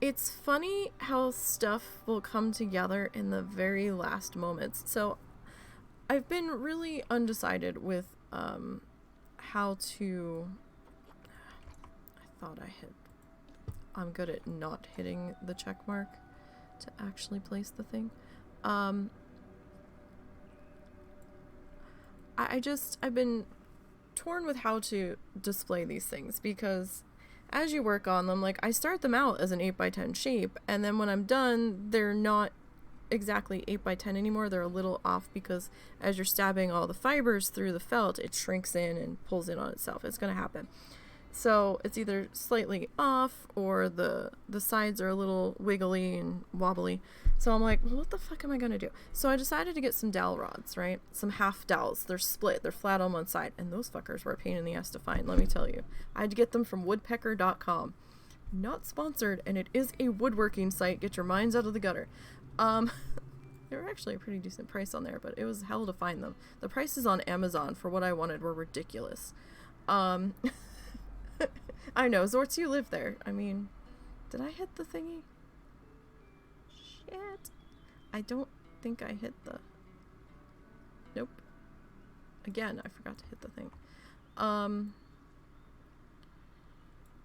it's funny how stuff will come together in the very last moments. So I've been really undecided with how to... I thought I hit... I'm good at not hitting the check mark to actually place the thing. I've been torn with how to display these things, because as you work on them, like, I start them out as an 8x10 shape, and then when I'm done, they're not exactly 8x10 anymore. They're a little off, because as you're stabbing all the fibers through the felt, it shrinks in and pulls in on itself. It's gonna happen. So it's either slightly off or the sides are a little wiggly and wobbly. So I'm like, well, what the fuck am I gonna do? So I decided to get some dowel rods, right? Some half dowels. They're split. They're flat on one side. And those fuckers were a pain in the ass to find, let me tell you. I had to get them from woodpecker.com. Not sponsored, and it is a woodworking site. Get your minds out of the gutter. They were actually a pretty decent price on there, but it was hell to find them. The prices on Amazon for what I wanted were ridiculous. I know, Zortz, you live there. I mean, did I hit the thingy? Shit. I don't think I hit the... Nope. Again, I forgot to hit the thing.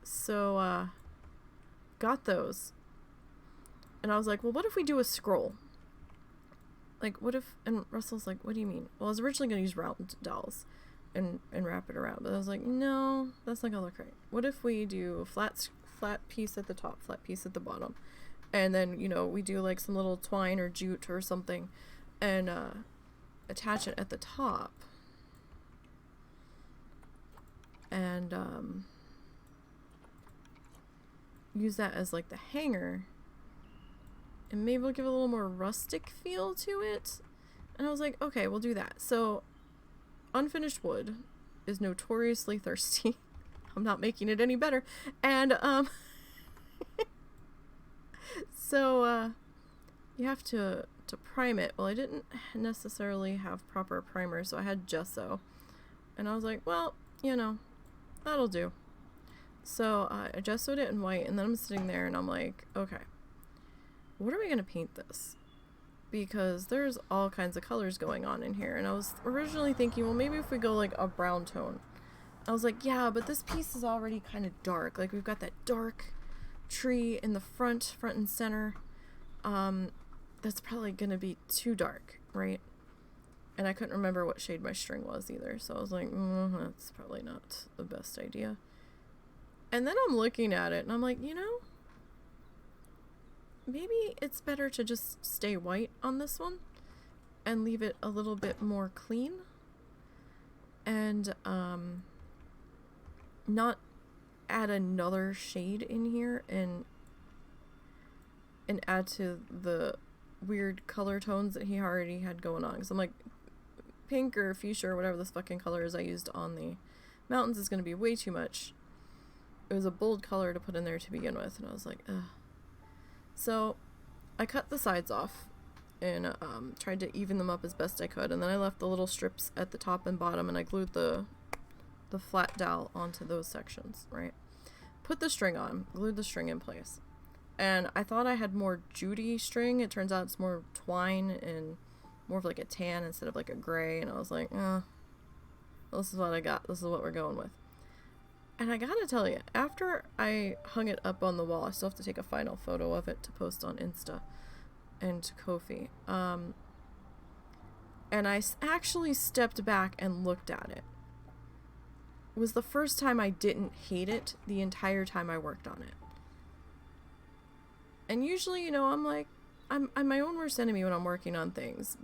So, got those. And I was like, well, what if we do a scroll? Like, what if... And Russell's like, what do you mean? Well, I was originally going to use round dowels and wrap it around. But I was like, no, that's not going to look right. What if we do a flat piece at the top, flat piece at the bottom? And then, you know, we do like some little twine or jute or something. And attach it at the top. And use that as like the hanger. And maybe we'll give it a little more rustic feel to it. And I was like, okay, we'll do that. So, unfinished wood is notoriously thirsty. I'm not making it any better. And, so, you have to prime it. Well, I didn't necessarily have proper primer, so I had gesso. And I was like, well, you know, that'll do. So, I gessoed it in white, and then I'm sitting there, and I'm like, okay, what are we going to paint this? Because there's all kinds of colors going on in here. And I was originally thinking, well, maybe if we go like a brown tone. I was like, yeah, but this piece is already kind of dark. Like, we've got that dark tree in the front and center. That's probably going to be too dark, right? And I couldn't remember what shade my string was either. So I was like, that's probably not the best idea. And then I'm looking at it and I'm like, you know, maybe it's better to just stay white on this one and leave it a little bit more clean and not add another shade in here and add to the weird color tones that he already had going on. Because I'm like, pink or fuchsia or whatever this fucking color is I used on the mountains is going to be way too much. It was a bold color to put in there to begin with, and I was like, ugh. So I cut the sides off and tried to even them up as best I could, and then I left the little strips at the top and bottom, and I glued the flat dowel onto those sections, right? Put the string on, glued the string in place. And I thought I had more Judy string. It turns out it's more twine and more of like a tan instead of like a gray, and I was like, this is what I got. This is what we're going with. And I gotta tell you, after I hung it up on the wall, I still have to take a final photo of it to post on Insta and to Ko-fi. And I actually stepped back and looked at it. It was the first time I didn't hate it the entire time I worked on it. And usually, you know, I'm like, I'm my own worst enemy when I'm working on things.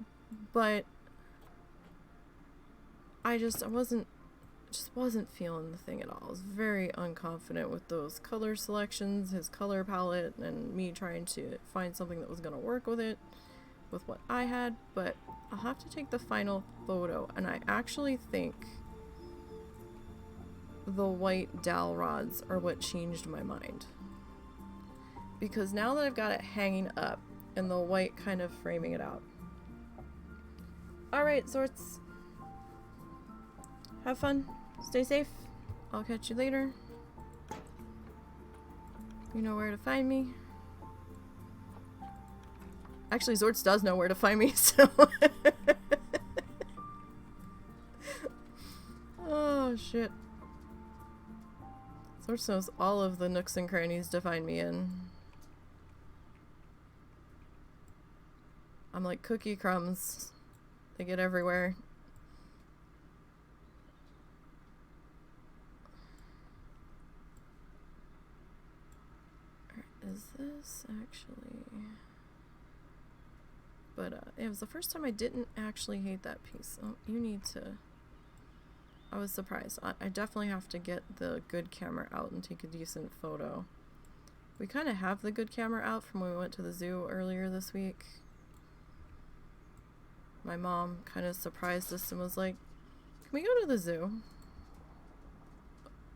But I wasn't feeling the thing at all. I was very unconfident with those color selections, his color palette, and me trying to find something that was going to work with it, with what I had. But I'll have to take the final photo, and I actually think the white dowel rods are what changed my mind. Because now that I've got it hanging up, and the white kind of framing it out. Alright, sorts. Have fun. Stay safe. I'll catch you later. You know where to find me. Actually, Zorts does know where to find me, so... Oh, shit. Zorts knows all of the nooks and crannies to find me in. I'm like cookie crumbs. They get everywhere. Is this actually... But it was the first time I didn't actually hate that piece. Oh, you need to... I was surprised. I definitely have to get the good camera out and take a decent photo. We kind of have the good camera out from when we went to the zoo earlier this week. My mom kind of surprised us and was like, can we go to the zoo?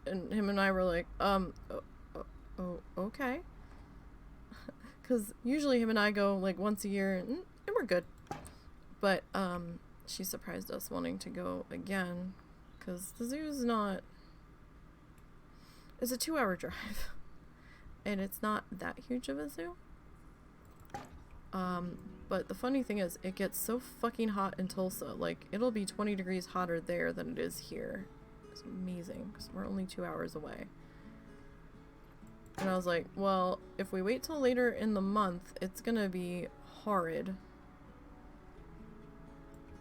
And him and I were like, okay. Because usually him and I go like once a year and we're good. But she surprised us wanting to go again because the zoo's not... It's a 2-hour drive. And it's not that huge of a zoo. But the funny thing is, it gets so fucking hot in Tulsa. Like, it'll be 20 degrees hotter there than it is here. It's amazing, because we're only 2 hours away. And I was like, well, if we wait till later in the month, it's gonna be horrid.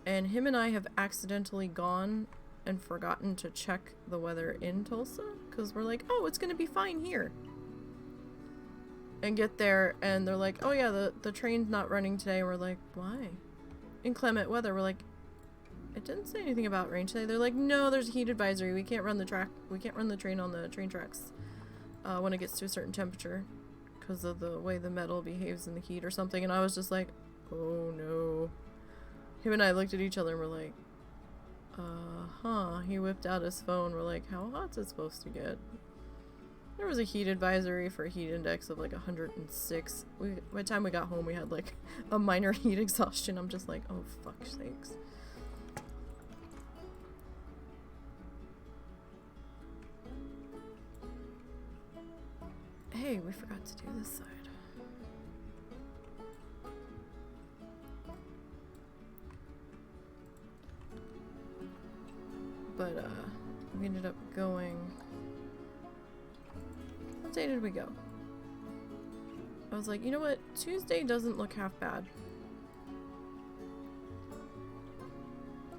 And him and I have accidentally gone and forgotten to check the weather in Tulsa, because we're like, oh, it's gonna be fine here. And get there, and they're like, oh yeah, the train's not running today. We're like, why? Inclement weather. We're like, it didn't say anything about rain today. They're like, no, there's a heat advisory. We can't run the train on the train tracks when it gets to a certain temperature because of the way the metal behaves in the heat or something. And I was just like, oh no. Him and I looked at each other and we're like, he whipped out his phone. We're like, how hot's it supposed to get? There was a heat advisory for a heat index of like 106. By the time we got home, we had like a minor heat exhaustion. I'm just like, oh fuck's sakes. Hey, we forgot to do this side. But we ended up going. What day did we go? I was like, you know what? Tuesday doesn't look half bad.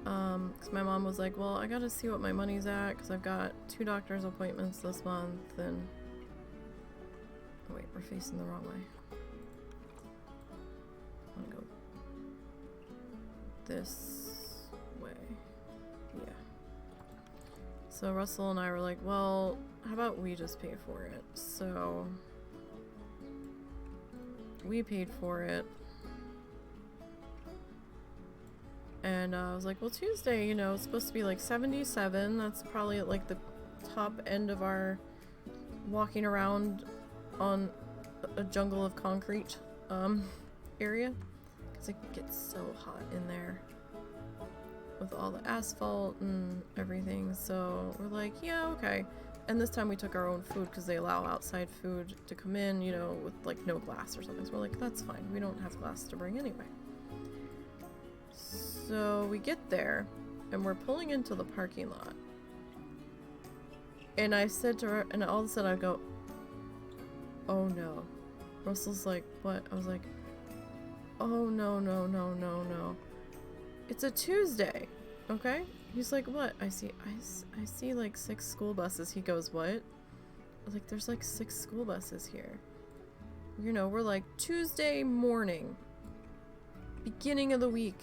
Because my mom was like, well, I gotta see what my money's at because I've got 2 doctor's appointments this month and... Oh wait, we're facing the wrong way. I wanna go this way. Yeah. So Russell and I were like, well, how about we just pay for it? So we paid for it. And I was like, well, Tuesday, you know, it's supposed to be like 77. That's probably at like the top end of our walking around on a jungle of concrete area. Because it gets so hot in there with all the asphalt and everything. So we're like, yeah, okay. And this time we took our own food because they allow outside food to come in, you know, with like no glass or something. So we're like, that's fine. We don't have glass to bring anyway. So we get there and we're pulling into the parking lot. And I said to her, and all of a sudden I go, oh no. Russell's like, what? I was like, oh no, no, no, no, no. It's a Tuesday, okay? He's like, what? I see like 6 school buses. He goes, what? I was like, there's like 6 school buses here. You know, we're like Tuesday morning, beginning of the week.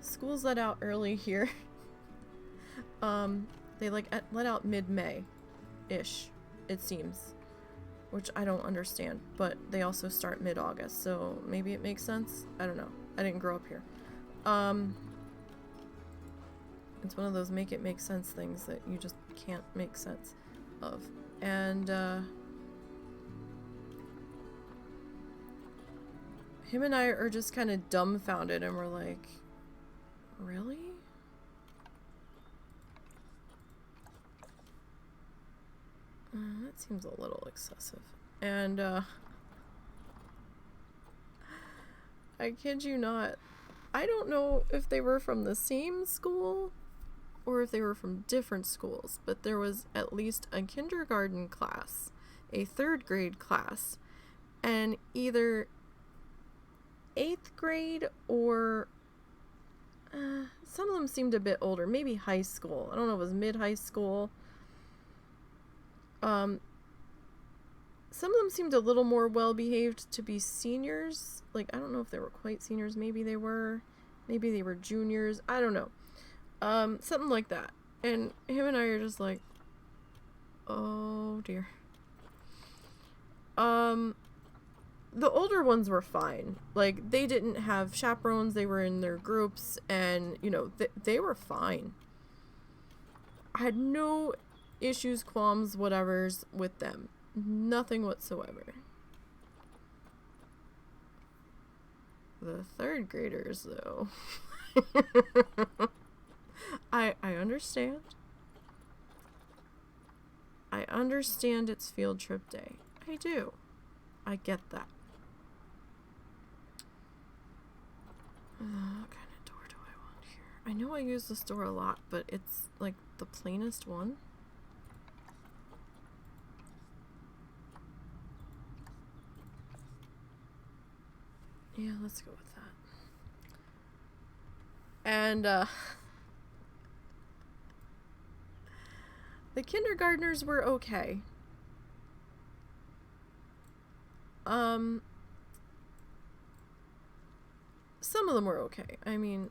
School's let out early here. They like let out mid-May-ish, it seems. Which I don't understand, but they also start mid-August, so maybe it makes sense? I don't know. I didn't grow up here. It's one of those make it make sense things that you just can't make sense of. And, him and I are just kind of dumbfounded, and we're like, really? That seems a little excessive. And, I kid you not, I don't know if they were from the same school or if they were from different schools, but there was at least a kindergarten class, a 3rd grade class, and either 8th grade or some of them seemed a bit older, maybe high school. I don't know if it was mid-high school. Some of them seemed a little more well-behaved to be seniors. Like, I don't know if they were quite seniors. Maybe they were. Maybe they were juniors. I don't know. Something like that. And him and I are just like, oh dear. The older ones were fine. Like, they didn't have chaperones. They were in their groups. And, you know, they were fine. I had no issues, qualms, whatevers with them. Nothing whatsoever. The 3rd graders, though. I understand. I understand it's field trip day. I do. I get that. What kind of door do I want here? I know I use this door a lot, but it's like the plainest one. Yeah, let's go with that. And, the kindergartners were okay. Some of them were okay. I mean,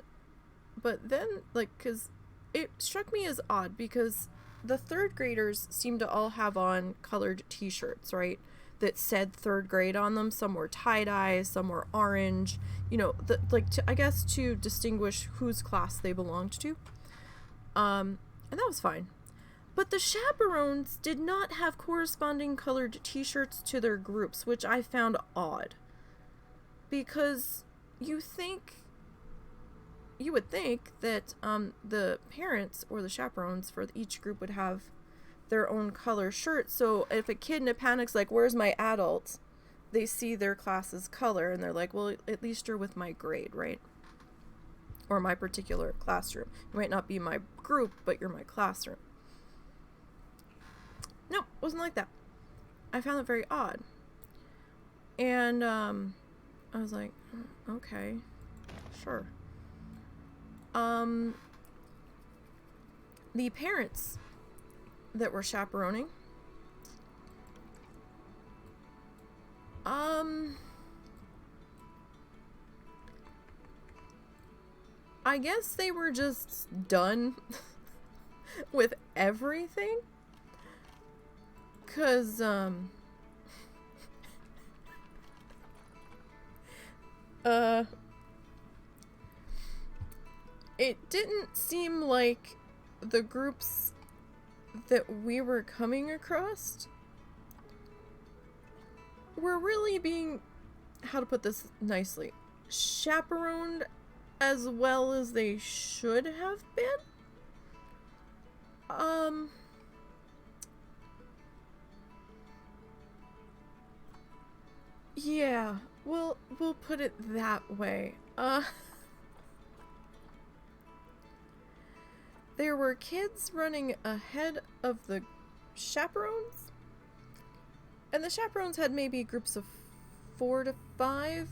but then, like, because it struck me as odd because the third graders seem to all have on colored t-shirts, right? That said third grade on them. Some were tie-dye, some were orange, you know, I guess to distinguish whose class they belonged to. And that was fine. But the chaperones did not have corresponding colored t-shirts to their groups, which I found odd. Because you would think that the parents or the chaperones for each group would have their own color shirt. So if a kid in a panic's like, where's my adult? They see their class's color and they're like, well, at least you're with my grade, right? Or my particular classroom. You might not be my group, but you're my classroom. Nope, wasn't like that. I found it very odd. And I was like, okay, sure. The parents that were chaperoning, I guess they were just done with everything. 'Cause, it didn't seem like the groups that we were coming across were really being, how to put this nicely, chaperoned as well as they should have been. Yeah, we'll put it that way. There were kids running ahead of the chaperones, and the chaperones had maybe groups of 4 to 5.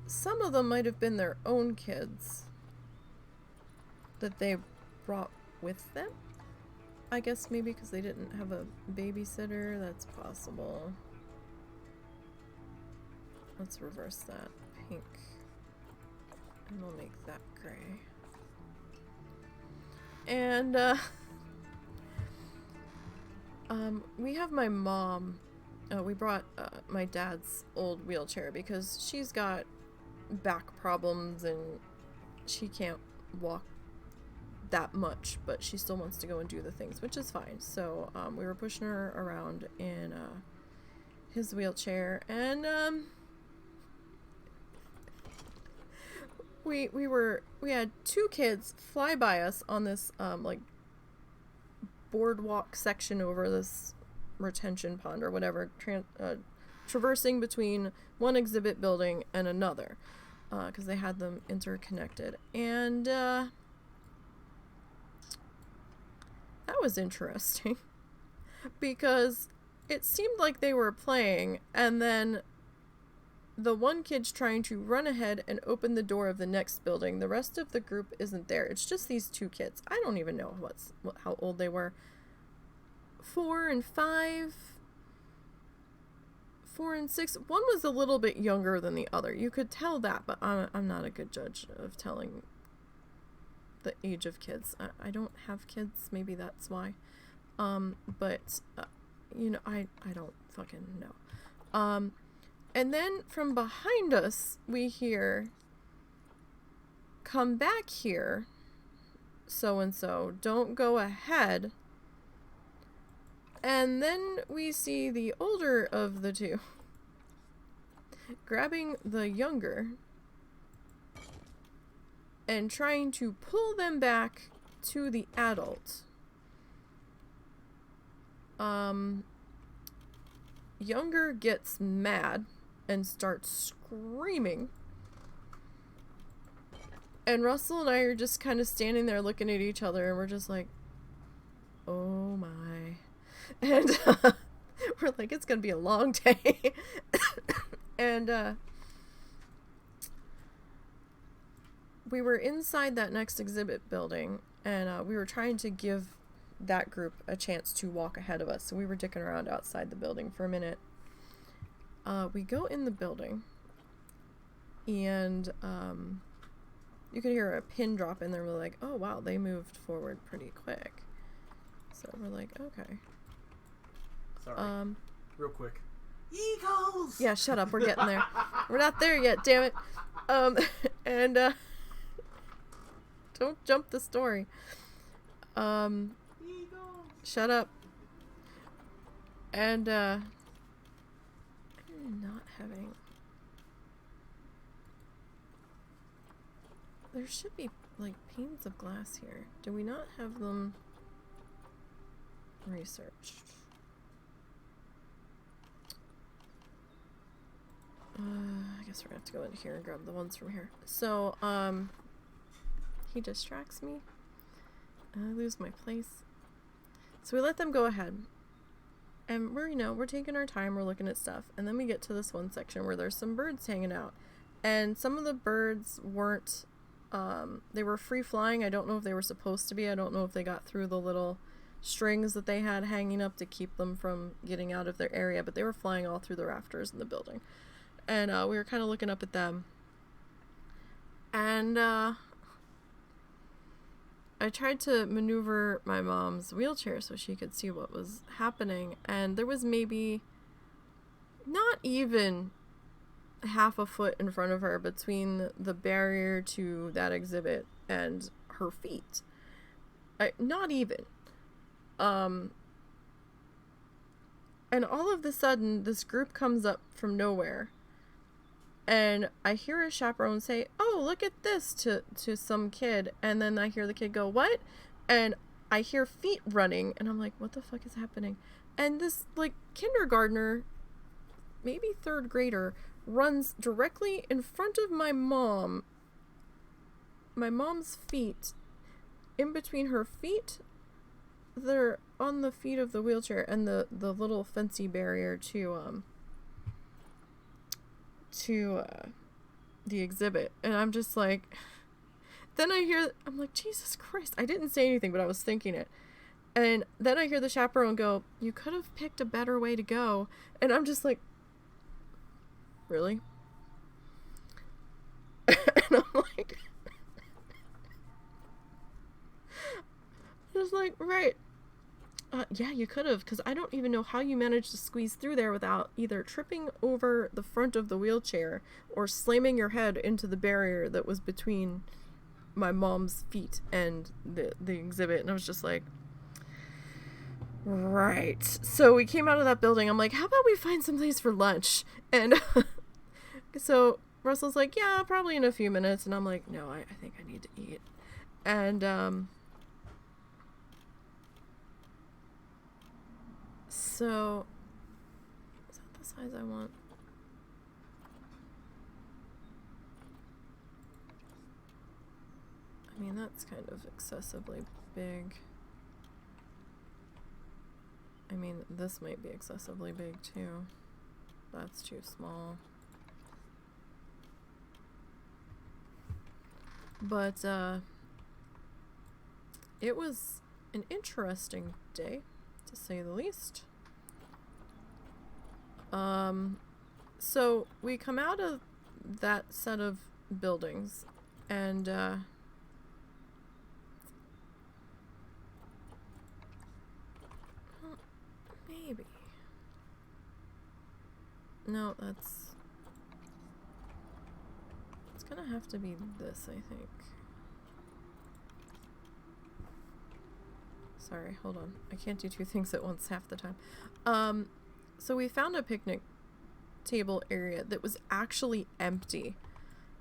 Some of them might have been their own kids that they brought with them. I guess maybe because they didn't have a babysitter. That's possible. Let's reverse that pink, and we'll make that gray. And we have my mom. We brought my dad's old wheelchair because she's got back problems and she can't walk that much, but she still wants to go and do the things, which is fine. So we were pushing her around in his wheelchair, and we had 2 kids fly by us on this like boardwalk section over this retention pond or whatever, traversing between one exhibit building and another, because they had them interconnected. And that was interesting because it seemed like they were playing, and then the one kid's trying to run ahead and open the door of the next building. The rest of the group isn't there. It's just these 2 kids. I don't even know how old they were. 4 and 5. 4 and 6. One was a little bit younger than the other. You could tell that, but I'm not a good judge of telling the age of kids. I don't have kids. Maybe that's why. But you know, I don't fucking know. And then from behind us, we hear, come back here, so-and-so, don't go ahead. And then we see the older of the 2 grabbing the younger and trying to pull them back to the adult. Younger gets mad and starts screaming. And Russell and I are just kind of standing there looking at each other, and we're just like, oh my. And we're like, it's gonna be a long day. And we were inside that next exhibit building, and we were trying to give that group a chance to walk ahead of us. So we were dicking around outside the building for a minute. We go in the building, and you could hear a pin drop in there. We're like, oh wow, they moved forward pretty quick. So we're like, okay. Sorry. Real quick. Eagles! Yeah, shut up. We're getting there. We're not there yet, damn it. And don't jump the story. Eagles! Shut up. And I'm not having. There should be like panes of glass here. Do we not have them researched? I guess we're gonna have to go in here and grab the ones from here. So, he distracts me. I lose my place. So we let them go ahead. And we're taking our time, we're looking at stuff. And then we get to this one section where there's some birds hanging out. And some of the birds weren't, they were free flying. I don't know if they were supposed to be. I don't know if they got through the little strings that they had hanging up to keep them from getting out of their area. But they were flying all through the rafters in the building. And we were kind of looking up at them. And I tried to maneuver my mom's wheelchair so she could see what was happening. And there was maybe not even half a foot in front of her between the barrier to that exhibit and her feet. Not even. And all of a sudden, this group comes up from nowhere. And I hear a chaperone say, oh, look at this to some kid. And then I hear the kid go, what? And I hear feet running. And I'm like, what the fuck is happening? And this, like, kindergartner, maybe third grader, runs directly in front of my mom. My mom's feet. In between her feet. They're on the feet of the wheelchair. And the little fancy barrier to the exhibit. And I'm just like, then I'm like, Jesus Christ, I didn't say anything, but I was thinking it. And then I hear the chaperone go, you could have picked a better way to go. And I'm just like, really? And I'm like, just like, right. Yeah, you could have, because I don't even know how you managed to squeeze through there without either tripping over the front of the wheelchair or slamming your head into the barrier that was between my mom's feet and the exhibit. And I was just like, right. So we came out of that building. I'm like, how about we find some place for lunch? And so Russell's like, yeah, probably in a few minutes. And I'm like, no, I think I need to eat. And so, is that the size I want? I mean, that's kind of excessively big. I mean, this might be excessively big too. That's too small. But, it was an interesting day, to say the least. So we come out of that set of buildings and maybe. No, it's gonna have to be this, I think. Sorry, hold on. I can't do two things at once half the time. So we found a picnic table area that was actually empty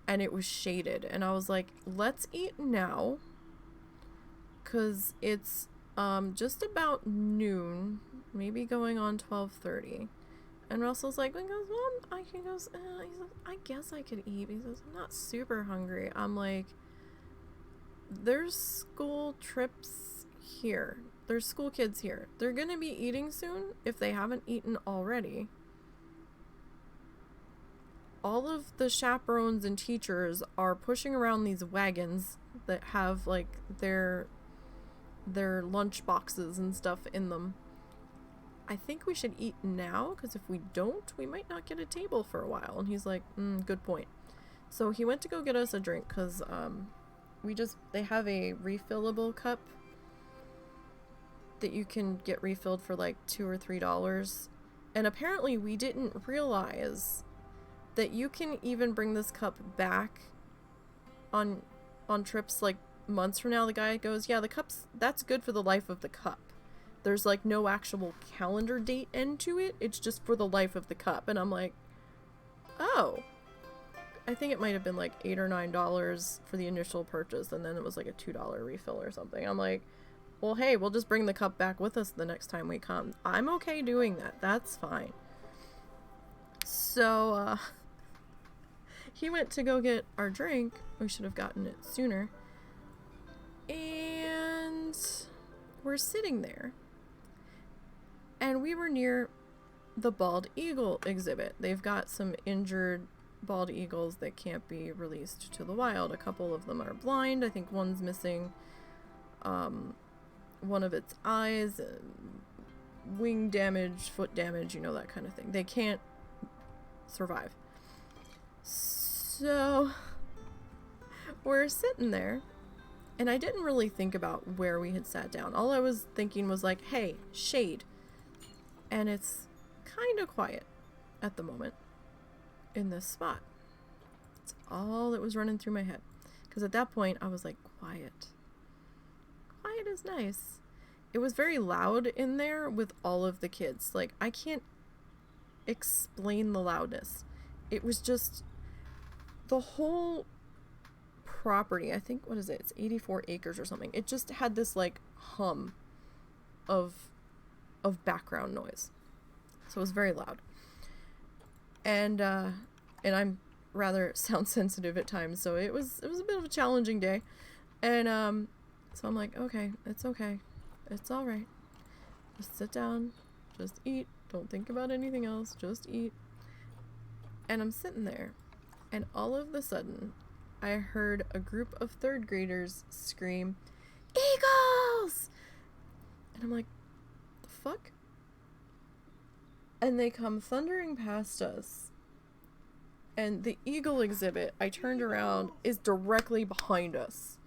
and it was shaded. And I was like, let's eat now. 'Cause it's just about noon, maybe going on 12:30. And Russell's like, he goes, Mom, he says, I guess I could eat. He says, I'm not super hungry. I'm like, there's school trips here. There's school kids here. They're gonna be eating soon if they haven't eaten already. All of the chaperones and teachers are pushing around these wagons that have like their lunch boxes and stuff in them. I think we should eat now, because if we don't, we might not get a table for a while. And he's like, good point. So he went to go get us a drink, because they have a refillable cup that you can get refilled for like $2 or $3. And apparently we didn't realize that you can even bring this cup back on trips like months from now. The guy goes, yeah, the cup's, that's good for the life of the cup. There's like no actual calendar date end to it. It's just for the life of the cup. And I'm like, oh. I think it might have been like $8 or $9 for the initial purchase, and then it was like a $2 refill or something. I'm like, well, hey, we'll just bring the cup back with us the next time we come. I'm okay doing that. That's fine. So, he went to go get our drink. We should have gotten it sooner. And we're sitting there. And we were near the bald eagle exhibit. They've got some injured bald eagles that can't be released to the wild. A couple of them are blind. I think one's missing one of its eyes, wing damage, foot damage, you know, that kind of thing. They can't survive. So we're sitting there, and I didn't really think about where we had sat down. All I was thinking was like, hey, shade. And it's kind of quiet at the moment in this spot. It's all that was running through my head. Because at that point, I was like, quiet. Quiet is nice. It was very loud in there with all of the kids. Like, I can't explain the loudness. It was just the whole property. I think, what is it? It's 84 acres or something. It just had this, like, hum of background noise. So it was very loud. And I'm rather sound sensitive at times, so it was a bit of a challenging day. And so I'm like, okay, it's okay. It's all right. Just sit down, just eat. Don't think about anything else. Just eat. And I'm sitting there, and all of a sudden, I heard a group of third graders scream, "Eagles!" And I'm like, the fuck? And they come thundering past us. And the eagle exhibit, I turned around, is directly behind us.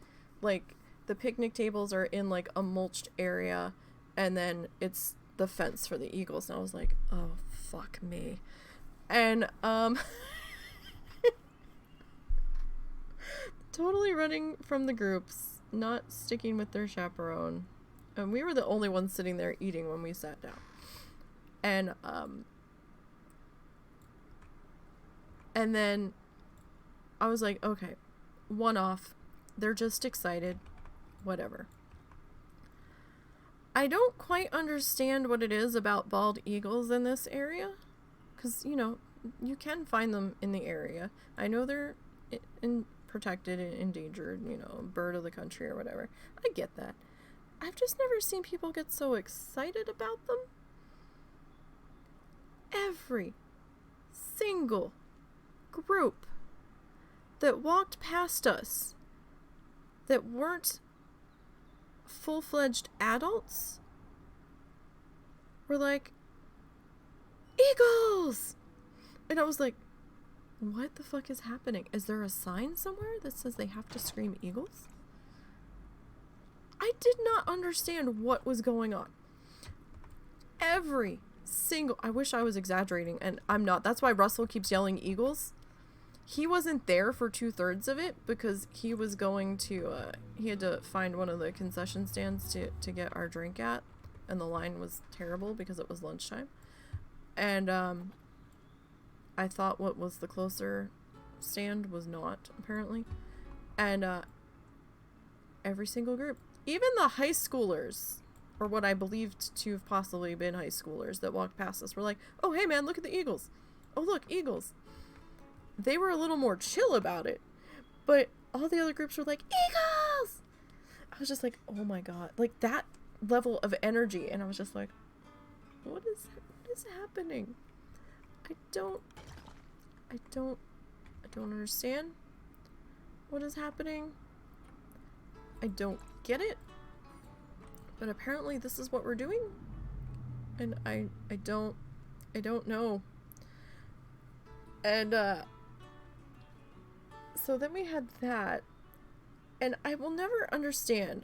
Like, the picnic tables are in, like, a mulched area, and then it's the fence for the eagles. And I was like, oh, fuck me. And, totally running from the groups, not sticking with their chaperone. And we were the only ones sitting there eating when we sat down. And then I was like, okay, one off. They're just excited. Whatever. I don't quite understand what it is about bald eagles in this area. Because, you know, you can find them in the area. I know they're protected and endangered, you know, bird of the country or whatever. I get that. I've just never seen people get so excited about them. Every single group that walked past us that weren't full-fledged adults were like, "Eagles!" And I was like, what the fuck is happening? Is there a sign somewhere that says they have to scream eagles? I did not understand what was going on. Every single... I wish I was exaggerating, and I'm not. That's why Russell keeps yelling eagles. He wasn't there for 2/3 of it because he was going to... he had to find one of the concession stands to get our drink at, and the line was terrible because it was lunchtime. And I thought what was the closer stand was not, apparently. And every single group, even the high schoolers, or what I believed to have possibly been high schoolers that walked past us, were like, "Oh, hey man, look at the eagles. Oh, look, eagles." They were a little more chill about it, but all the other groups were like, "Eagles!" I was just like, oh my god, like that level of energy. And I was just like, what is happening? I don't understand what is happening. I don't get it. But apparently this is what we're doing. And I don't know. And so then we had that. And I will never understand.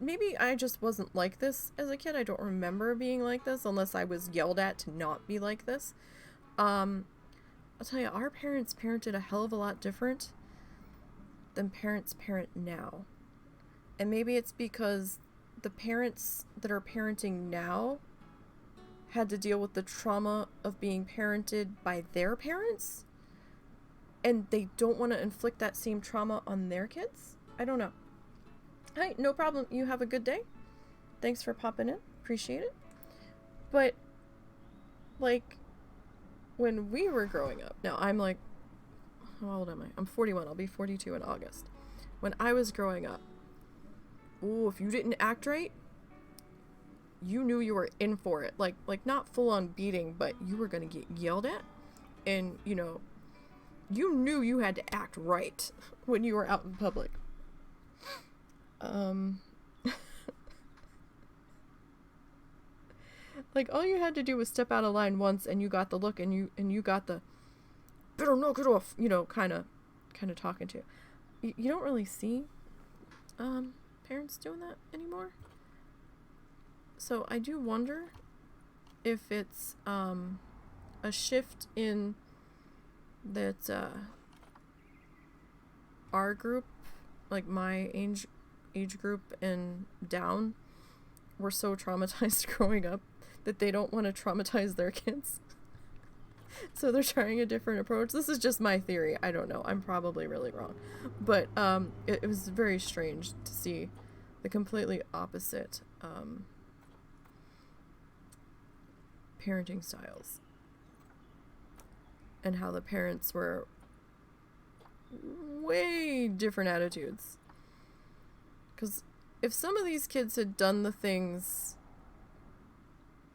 Maybe I just wasn't like this as a kid. I don't remember being like this unless I was yelled at to not be like this. I'll tell you, our parents parented a hell of a lot different than parents parent now. And maybe it's because the parents that are parenting now had to deal with the trauma of being parented by their parents, and they don't want to inflict that same trauma on their kids. I don't know. Hi, no problem. You have a good day. Thanks for popping in. Appreciate it. But, like, when we were growing up, now I'm like, how old am I? I'm 41. I'll be 42 in August. When I was growing up, ooh, if you didn't act right, you knew you were in for it. Like not full on beating, but you were gonna get yelled at. And, you know, you knew you had to act right when you were out in public. Like, all you had to do was step out of line once and you got the look, and you got the better knock it off, you know, kind of talking to you. You don't really see parents doing that anymore. So I do wonder if it's a shift in that our group, like my age group and down, were so traumatized growing up that they don't want to traumatize their kids. So they're trying a different approach. This is just my theory. I don't know. I'm probably really wrong. But it was very strange to see the completely opposite parenting styles. And how the parents were way different attitudes. Because if some of these kids had done the things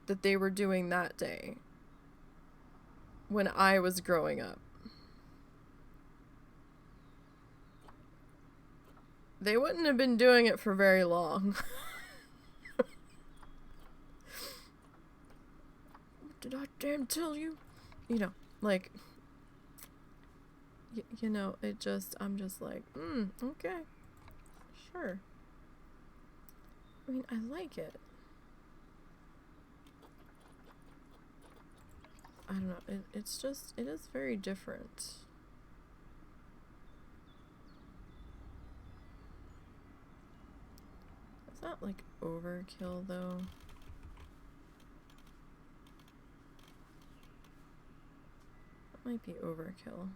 that they were doing that day when I was growing up, they wouldn't have been doing it for very long. What did I damn tell you? You know, like, you know, I'm just like, okay, sure. I mean, I like it. I don't know, it is very different. It's not like overkill though. That might be overkill.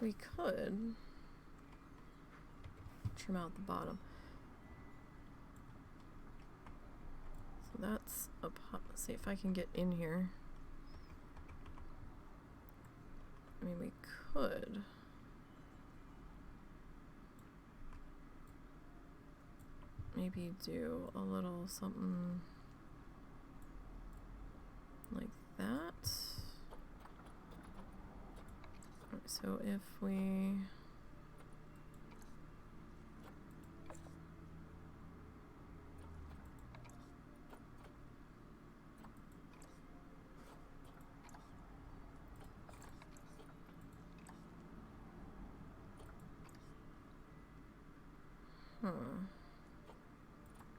We could trim out the bottom. So that's a pot. Let's see if I can get in here. I mean, we could. Maybe do a little something like that. So if we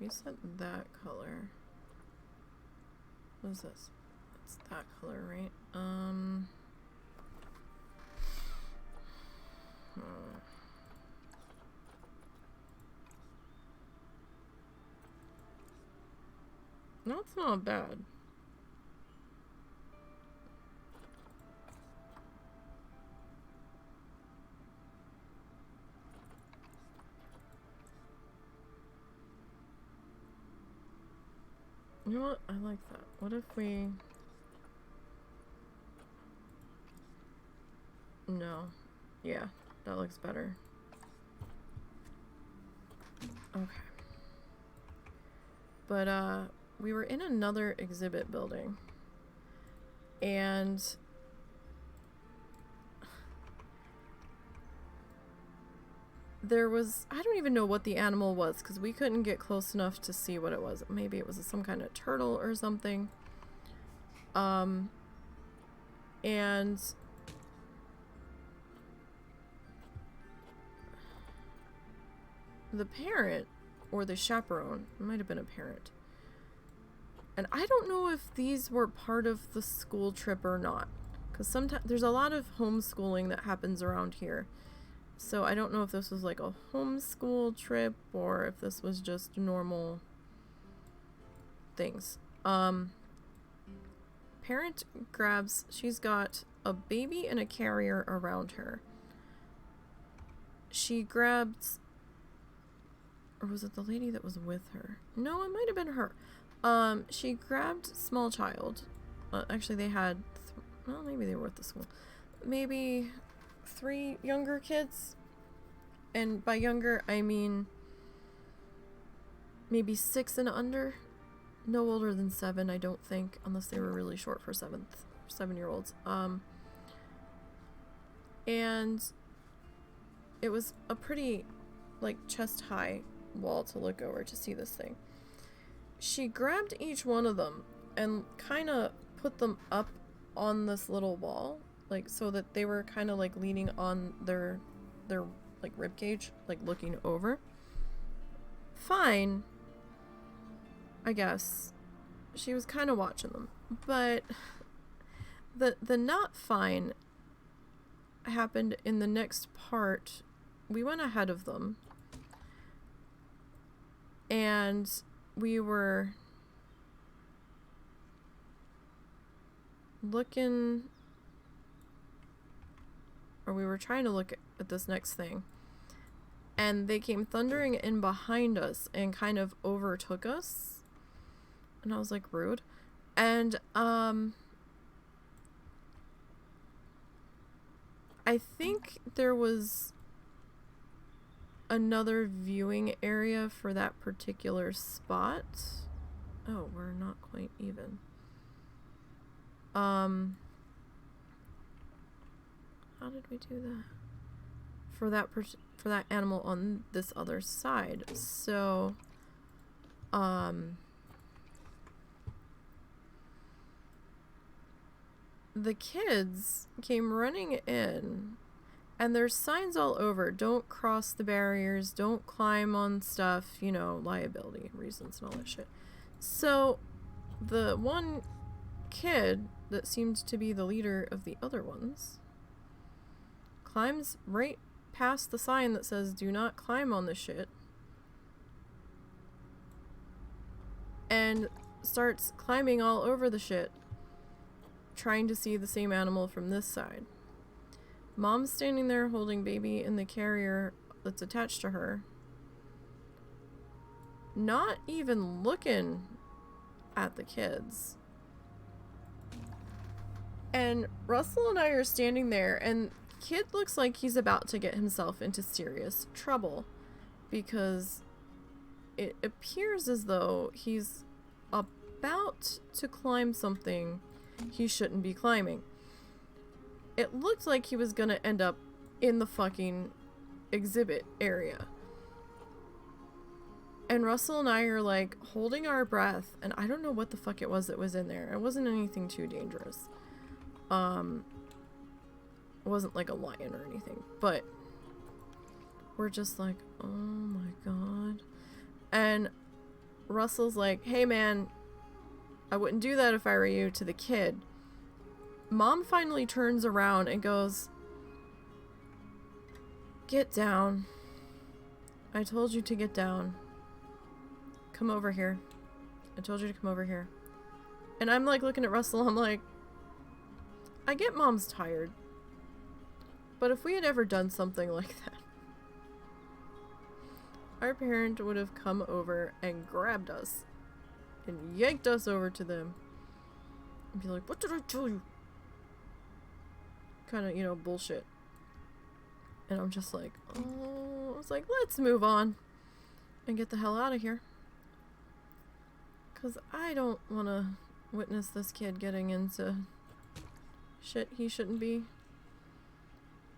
we set that color. What is this? It's that color, right? No, it's not bad. You know what? I like that. What if we... No. Yeah, that looks better. Okay. But, we were in another exhibit building. And... there was, I don't even know what the animal was because we couldn't get close enough to see what it was. Maybe it was some kind of turtle or something. And the parent, or the chaperone, it might have been a parent. And I don't know if these were part of the school trip or not. Because sometimes there's a lot of homeschooling that happens around here. So I don't know if this was like a homeschool trip or if this was just normal things. Parent grabs, she's got a baby and a carrier around her. She grabs, or was it the lady that was with her? No, it might have been her. She grabbed small child. Actually, they had, well, maybe they were at the school. Maybe 3 younger kids. And by younger, I mean maybe 6 and under. No older than 7, I don't think, unless they were really short for 7-year-olds. And it was a pretty, like, chest-high wall to look over to see this thing. She grabbed each one of them and kind of put them up on this little wall, like, so that they were kind of, like, leaning on their like, rib cage, like, looking over. Fine, I guess. She was kind of watching them. But the not fine happened in the next part. We went ahead of them. And we were looking, or we were trying to look at this next thing. And they came thundering in behind us and kind of overtook us. And I was like, rude. And I think there was another viewing area for that particular spot. Oh, we're not quite even. How did we do that? For that animal on this other side. So, the kids came running in, and there's signs all over. Don't cross the barriers. Don't climb on stuff. You know, liability reasons and all that shit. So, the one kid that seemed to be the leader of the other ones climbs right past the sign that says, do not climb on this shit. And starts climbing all over the shit, trying to see the same animal from this side. Mom's standing there holding baby in the carrier that's attached to her. Not even looking at the kids. And Russell and I are standing there, and kid looks like he's about to get himself into serious trouble because it appears as though he's about to climb something he shouldn't be climbing. It looked like he was gonna end up in the fucking exhibit area. And Russell and I are like holding our breath, and I don't know what the fuck it was that was in there. It wasn't anything too dangerous. It wasn't like a lion or anything, but we're just like, oh my god. And Russell's like, hey man, I wouldn't do that if I were you, to the kid. Mom finally turns around and goes, get down. I told you to get down. Come over here. I told you to come over here. And I'm like looking at Russell, I'm like, I get Mom's tired. But if we had ever done something like that, our parent would have come over and grabbed us and yanked us over to them and be like, what did I tell you? Kind of, you know, bullshit. And I'm just like, oh, I was like, let's move on and get the hell out of here. Because I don't want to witness this kid getting into shit he shouldn't be.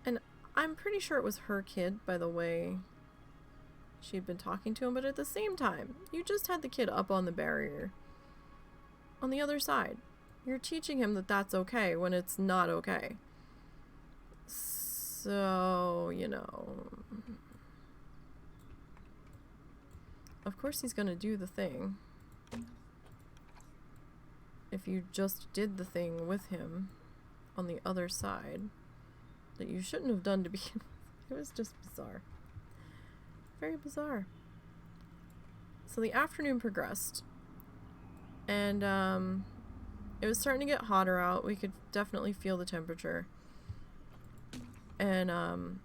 And I'm pretty sure it was her kid, by the way she'd been talking to him, but at the same time, you just had the kid up on the barrier on the other side. You're teaching him that that's okay when it's not okay. So, you know, of course he's gonna do the thing. If you just did the thing with him on the other side that you shouldn't have done to begin with. It was just bizarre. Very bizarre. So the afternoon progressed, and it was starting to get hotter out. We could definitely feel the temperature. And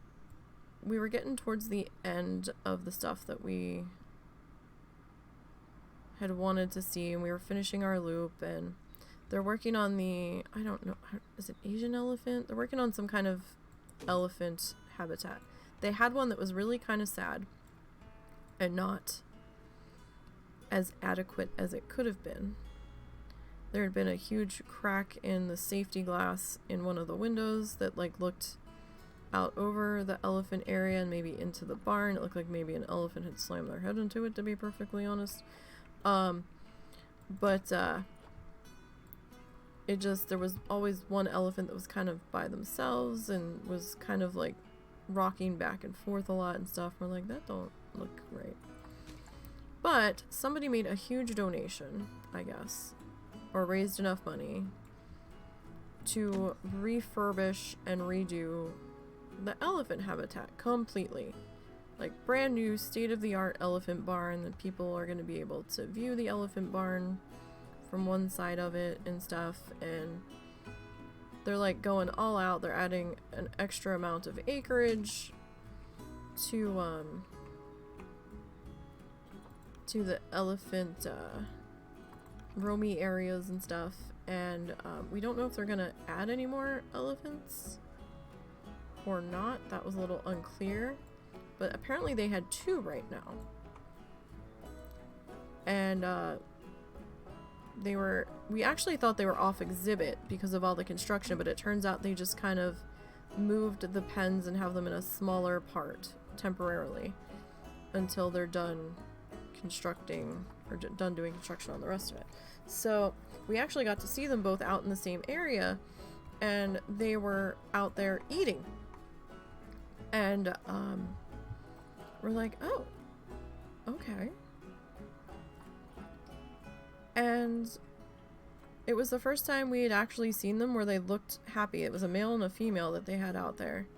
we were getting towards the end of the stuff that we had wanted to see, and we were finishing our loop, and they're working on the, I don't know, is it Asian elephant? They're working on some kind of elephant habitat. They had one that was really kind of sad and not as adequate as it could have been. There had been a huge crack in the safety glass in one of the windows that like looked out over the elephant area and maybe into the barn. It looked like maybe an elephant had slammed their head into it, to be perfectly honest. It just, there was always one elephant that was kind of by themselves and was kind of like rocking back and forth a lot and stuff. We're like, that don't look right. But somebody made a huge donation, I guess, or raised enough money to refurbish and redo the elephant habitat completely. Like brand new state-of-the-art elephant barn that people are going to be able to view the elephant barn from one side of it and stuff, and they're like going all out. They're adding an extra amount of acreage to the elephant roamy areas and stuff, and we don't know if they're gonna add any more elephants or not. That was a little unclear, but apparently they had 2 right now, and we actually thought they were off exhibit because of all the construction, but it turns out they just kind of moved the pens and have them in a smaller part temporarily until they're done constructing or done doing construction on the rest of it. So we actually got to see them both out in the same area, and they were out there eating, and we're like, oh, okay. And it was the first time we had actually seen them where they looked happy. It was a male and a female that they had out there,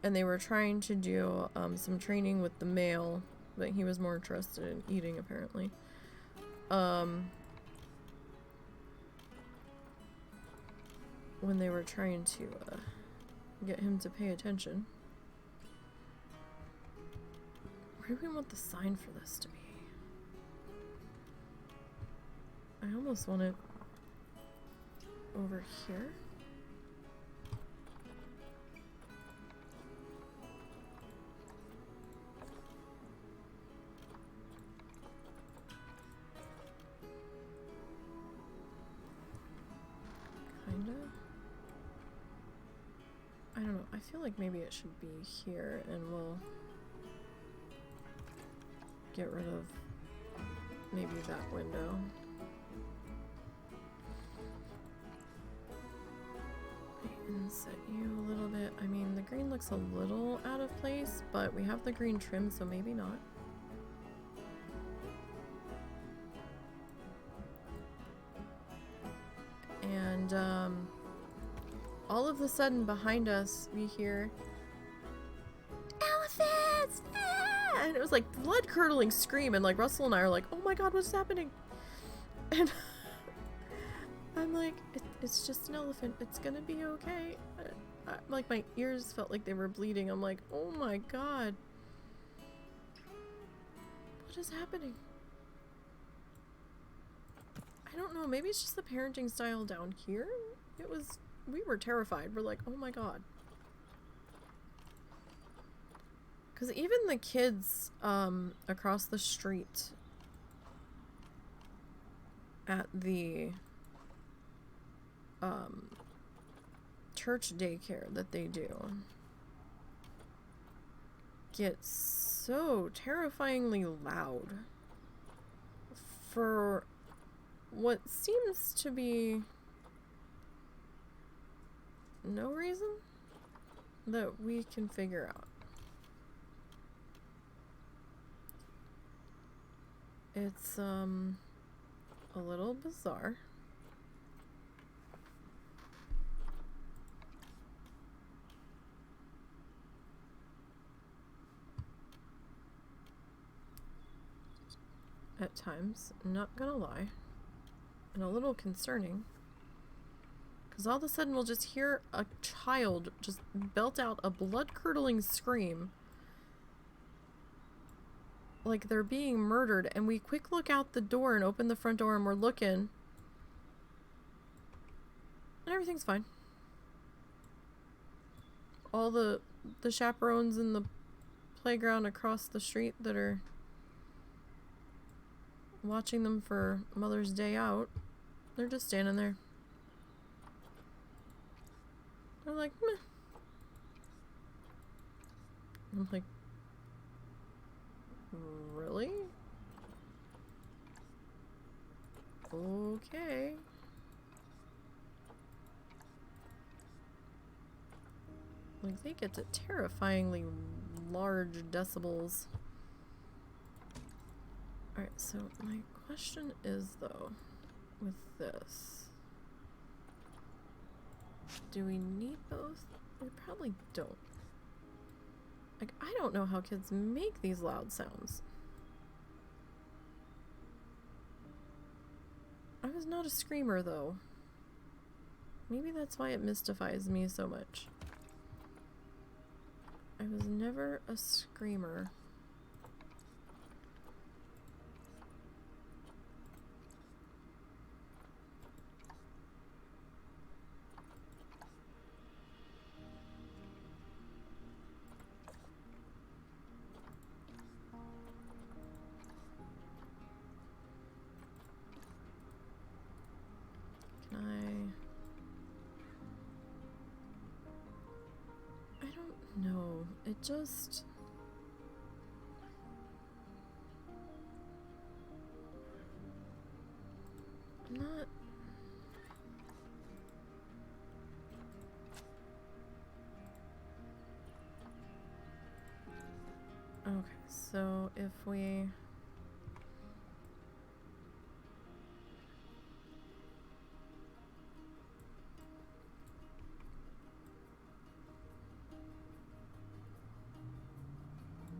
and they were trying to do some training with the male, but he was more interested in eating apparently. When they were trying to get him to pay attention. Where do we want the sign for this to be? I almost want it over here. Kinda. I don't know. I feel like maybe it should be here, and we'll get rid of maybe that window. And set you a little bit. I mean, the green looks a little out of place, but we have the green trim, so maybe not. And all of a sudden behind us we hear elephants! Ah! And it was like blood curdling scream, and like Russell and I are like, oh my god, what's happening? And I'm like, it's just an elephant. It's gonna be okay. Like my ears felt like they were bleeding. I'm like, oh my god. What is happening? I don't know. Maybe it's just the parenting style down here. We were terrified. We're like, oh my god. Because even the kids across the street at the church daycare that they do get so terrifyingly loud for what seems to be no reason that we can figure out. It's a little bizarre. At times, not gonna lie, and a little concerning, because all of a sudden we'll just hear a child just belt out a blood-curdling scream like they're being murdered, and we quick look out the door and open the front door and we're looking, and everything's fine. All the chaperones in the playground across the street that are watching them for Mother's Day out, they're just standing there. They're like, meh. I'm like, really? Okay. Like, they get to terrifyingly large decibels. Alright, so my question is, though, with this, do we need both? We probably don't. Like, I don't know how kids make these loud sounds. I was not a screamer, though. Maybe that's why it mystifies me so much. I was never a screamer. No, it just... I'm not... Okay, so if we...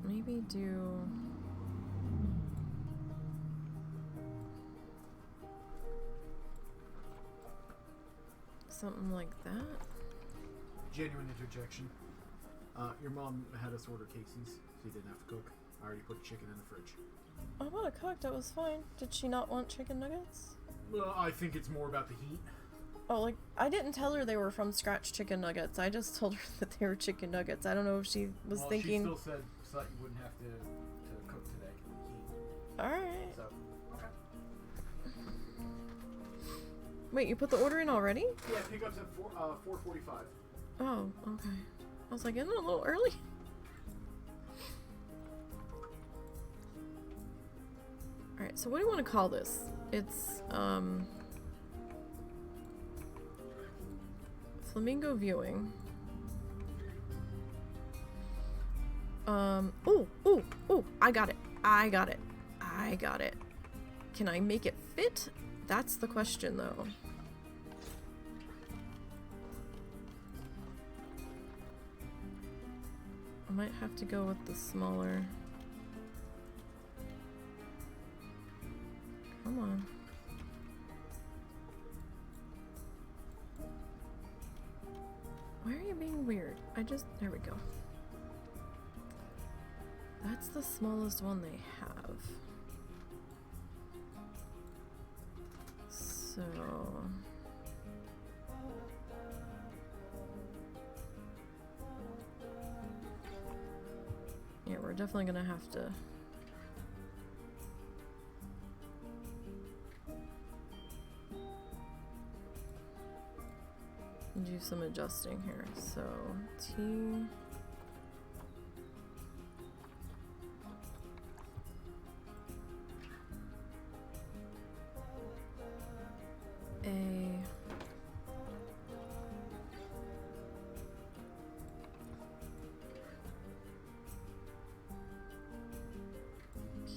maybe do something like that. Genuine interjection. Your mom had us order Casey's, so you didn't have to cook. I already put chicken in the fridge. I would have cooked, that was fine. Did she not want chicken nuggets? Well, I think it's more about the heat. Oh, like, I didn't tell her they were from scratch chicken nuggets. I just told her that they were chicken nuggets. I don't know if she was thinking... She still said so that you wouldn't have to cook today. Alright. So, okay. Wait, you put the order in already? Yeah, pickup's at 4:45. Oh, okay. I was like, isn't it a little early? Alright, so what do you want to call this? It's, flamingo viewing. Oh, I got it. I got it. Can I make it fit? That's the question, though. I might have to go with the smaller. Come on. Why are you being weird? There we go. That's the smallest one they have. So... yeah, we're definitely gonna have to... do some adjusting here. So, T...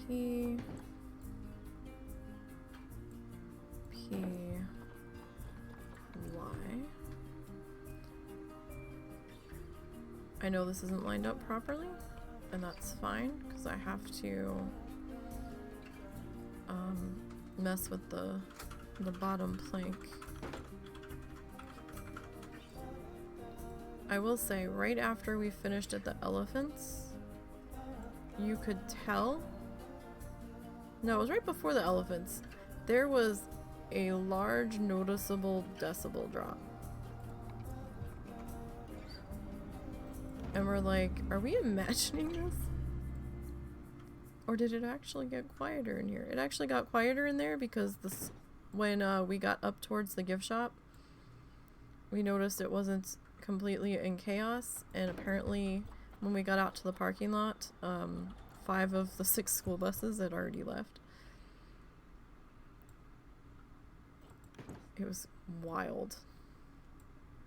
T P Y. I know this isn't lined up properly, and that's fine because I have to mess with the bottom plank. I will say, right after we finished at the elephants, you could tell. No, it was right before the elephants. There was a large noticeable decibel drop. And we're like, are we imagining this? Or did it actually get quieter in here? It actually got quieter in there because this, when we got up towards the gift shop, we noticed it wasn't completely in chaos, and apparently when we got out to the parking lot, 5 of the 6 school buses had already left. It was wild.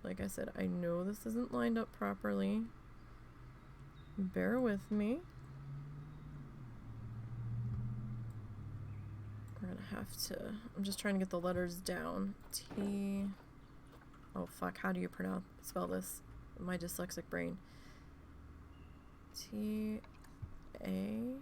Like I said, I know this isn't lined up properly. Bear with me. We're gonna have to, I'm just trying to get the letters down. T, oh fuck, how do you spell this? My dyslexic brain. T, A.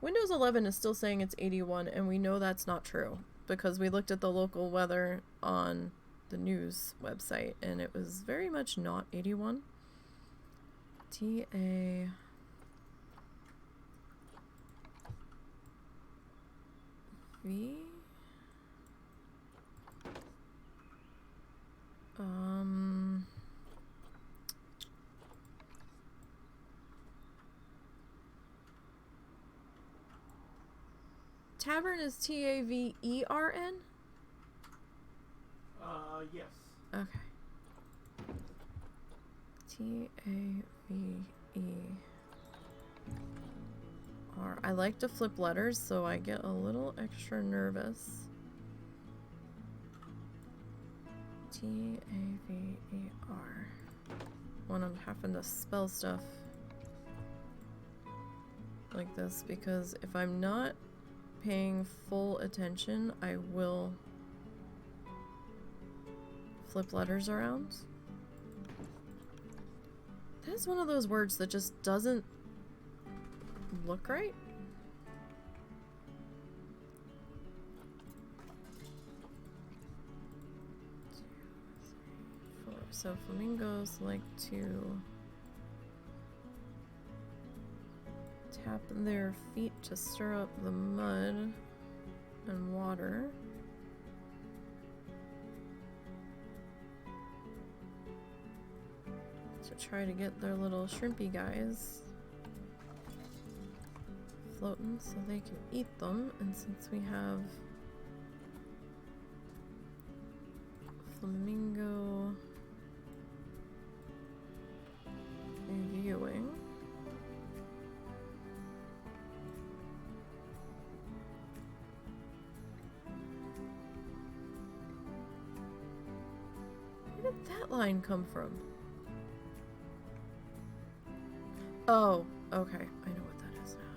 Windows 11 is still saying it's 81, and we know that's not true because we looked at the local weather on the news website and it was very much not 81. T-A... V? Tavern is T-A-V-E-R-N? Yes. Okay. T-A-V-E-R. I like to flip letters, so I get a little extra nervous. T-A-V-E-R. When I'm having to spell stuff like this, because if I'm not paying full attention, I will flip letters around. That is one of those words that just doesn't look right. So flamingos like to tap their feet to stir up the mud and water. To try to get their little shrimpy guys floating so they can eat them. And since we have flamingo viewing, where did that line come from? Oh, okay. I know what that is now.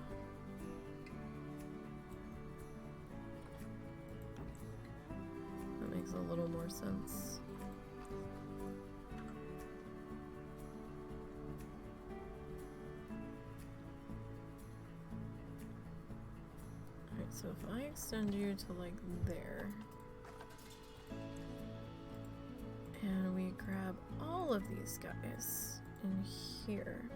That makes a little more sense. Alright, so if I extend you to like there, and we grab all of these guys in here.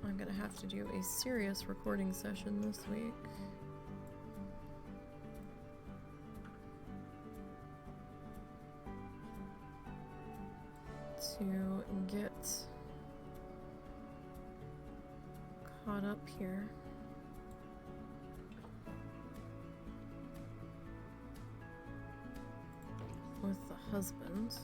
I'm gonna have to do a serious recording session this week. To get caught up here. With the husband.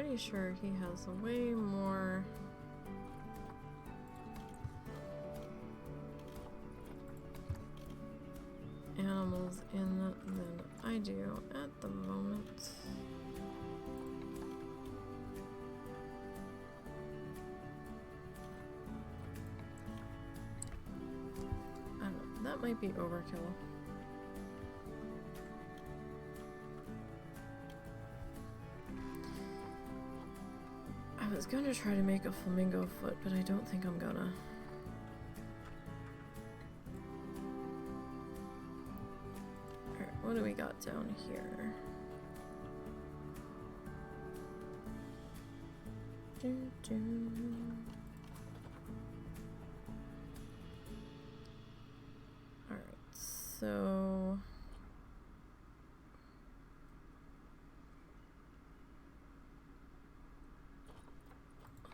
pretty sure he has way more animals in than I do at the moment. I don't know, that might be overkill. I was gonna try to make a flamingo foot, but I don't think I'm gonna. Alright, what do we got down here? Alright, so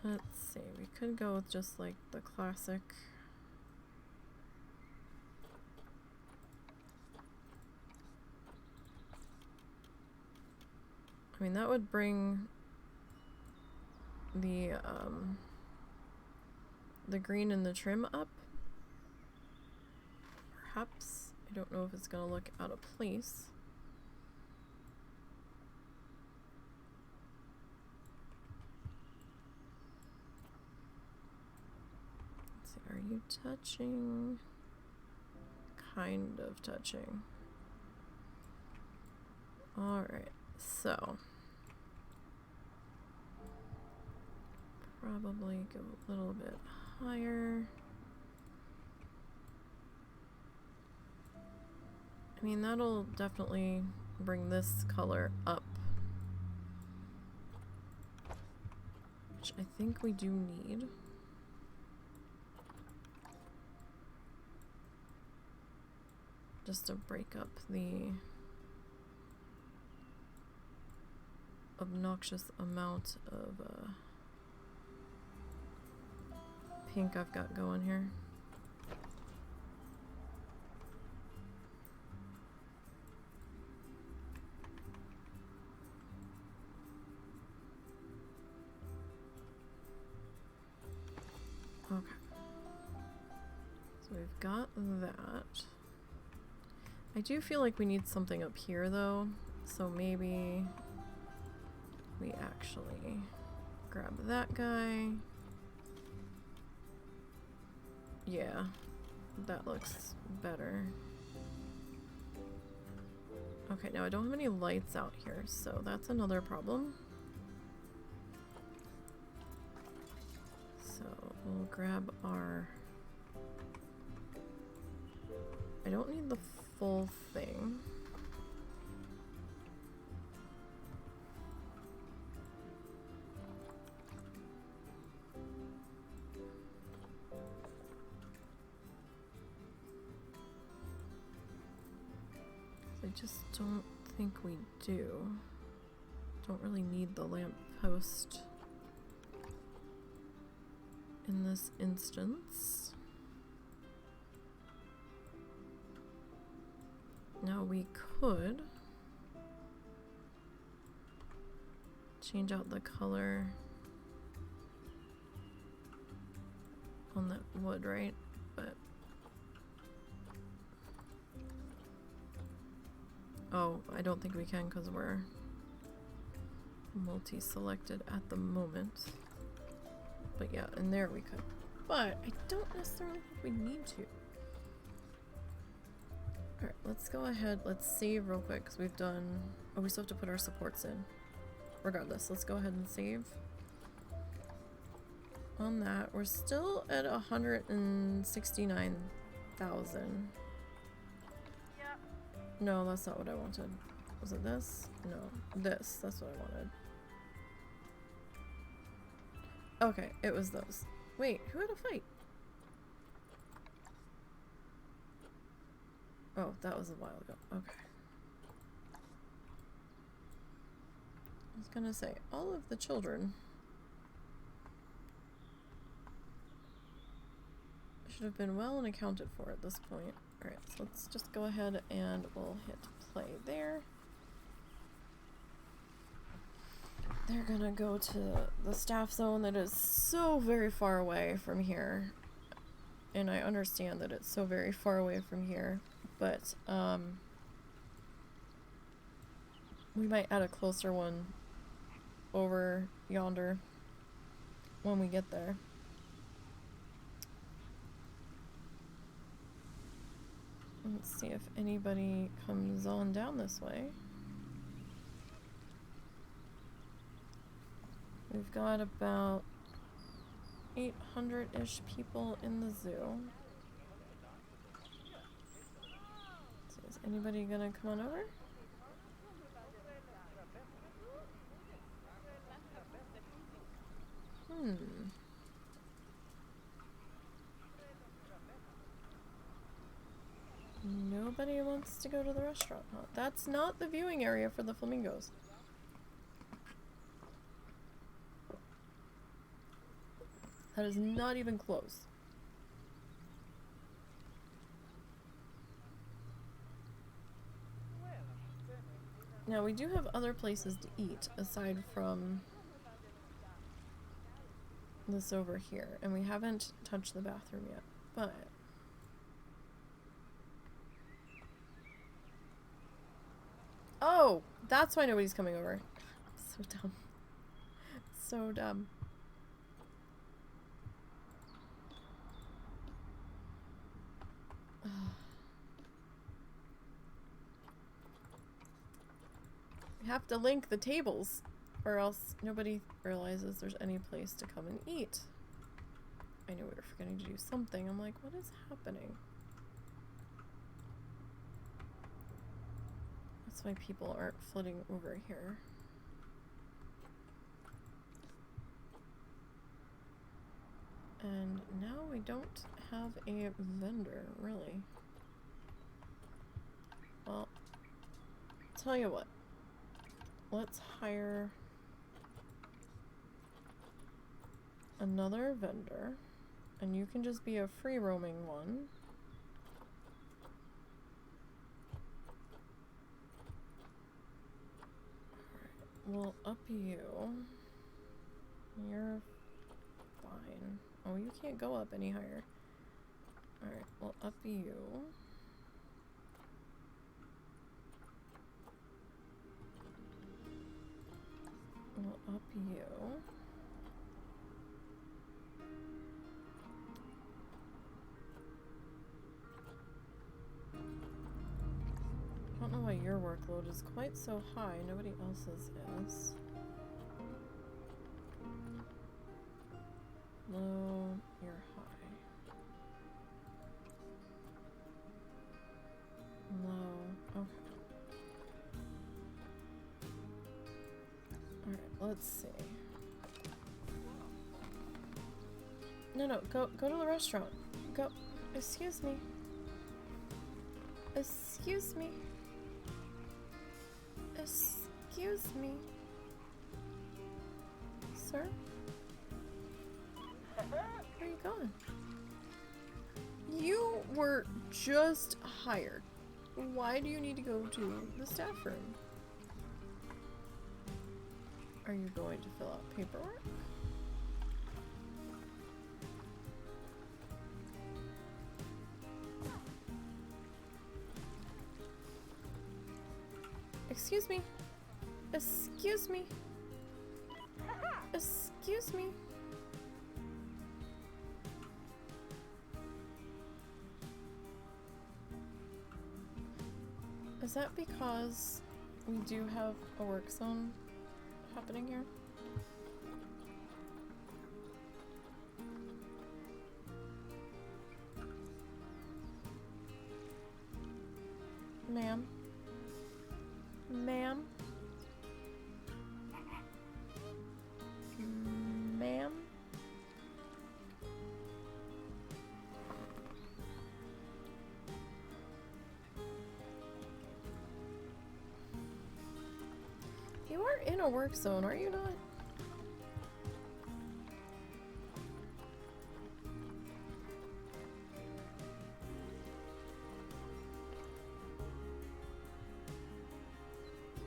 let's see, we could go with just like the classic. I mean, that would bring the green and the trim up. Perhaps. I don't know if it's gonna look out of place. Let's see, are you touching? Kind of touching. Alright, so probably go a little bit higher. I mean, that'll definitely bring this color up, which I think we do need. Just to break up the obnoxious amount of pink I've got going here. Okay. So we've got that. I do feel like we need something up here though, so maybe we actually grab that guy. Yeah, that looks better. Okay, now I don't have any lights out here, so that's another problem. So we'll grab our... I don't need the full thing. I just don't think we do. Don't really need the lamppost in this instance. Now we could change out the color on that wood, right? But oh, I don't think we can because we're multi-selected at the moment. But yeah, in there we could. But I don't necessarily think we need to. Alright, let's go ahead. Let's save real quick because we've done... Oh, we still have to put our supports in. Regardless, let's go ahead and save. On that, we're still at 169,000. No, that's not what I wanted. Was it this? No, this. That's what I wanted. Okay, it was those. Wait, who had a fight? Oh, that was a while ago. Okay. I was gonna say, all of the children should have been well and accounted for at this point. Alright, so let's just go ahead and we'll hit play there. they're gonna go to the staff zone that is so very far away from here. And I understand that it's so very far away from here, but we might add a closer one over yonder when we get there. Let's see if anybody comes on down this way. We've got about 800-ish people in the zoo. So is anybody gonna come on over? Nobody wants to go to the restaurant, huh? That's not the viewing area for the flamingos. That is not even close. Now, we do have other places to eat aside from this over here, and we haven't touched the bathroom yet, but oh, that's why nobody's coming over. So dumb. So dumb. We have to link the tables, or else nobody realizes there's any place to come and eat. I knew we were forgetting to do something. I'm like, what is happening? That's why people aren't flooding over here. And now we don't have a vendor, really. Well, tell you what. Let's hire another vendor, and you can just be a free roaming one. Alright, we'll up you. You're fine. Oh, you can't go up any higher. Alright, we'll up you. We'll up you. I don't know why your workload is quite so high. Nobody else's is. Low, you're high. Low, okay. Alright, let's see. No, go to the restaurant. Go. Excuse me. Excuse me. Excuse me. Sir? Where are you going? You were just hired. Why do you need to go to the staff room? Are you going to fill out paperwork? Excuse me. Excuse me. Excuse me. Is that because we do have a work zone happening here? Ma'am? Ma'am? Ma'am? You are in a work zone, are you not?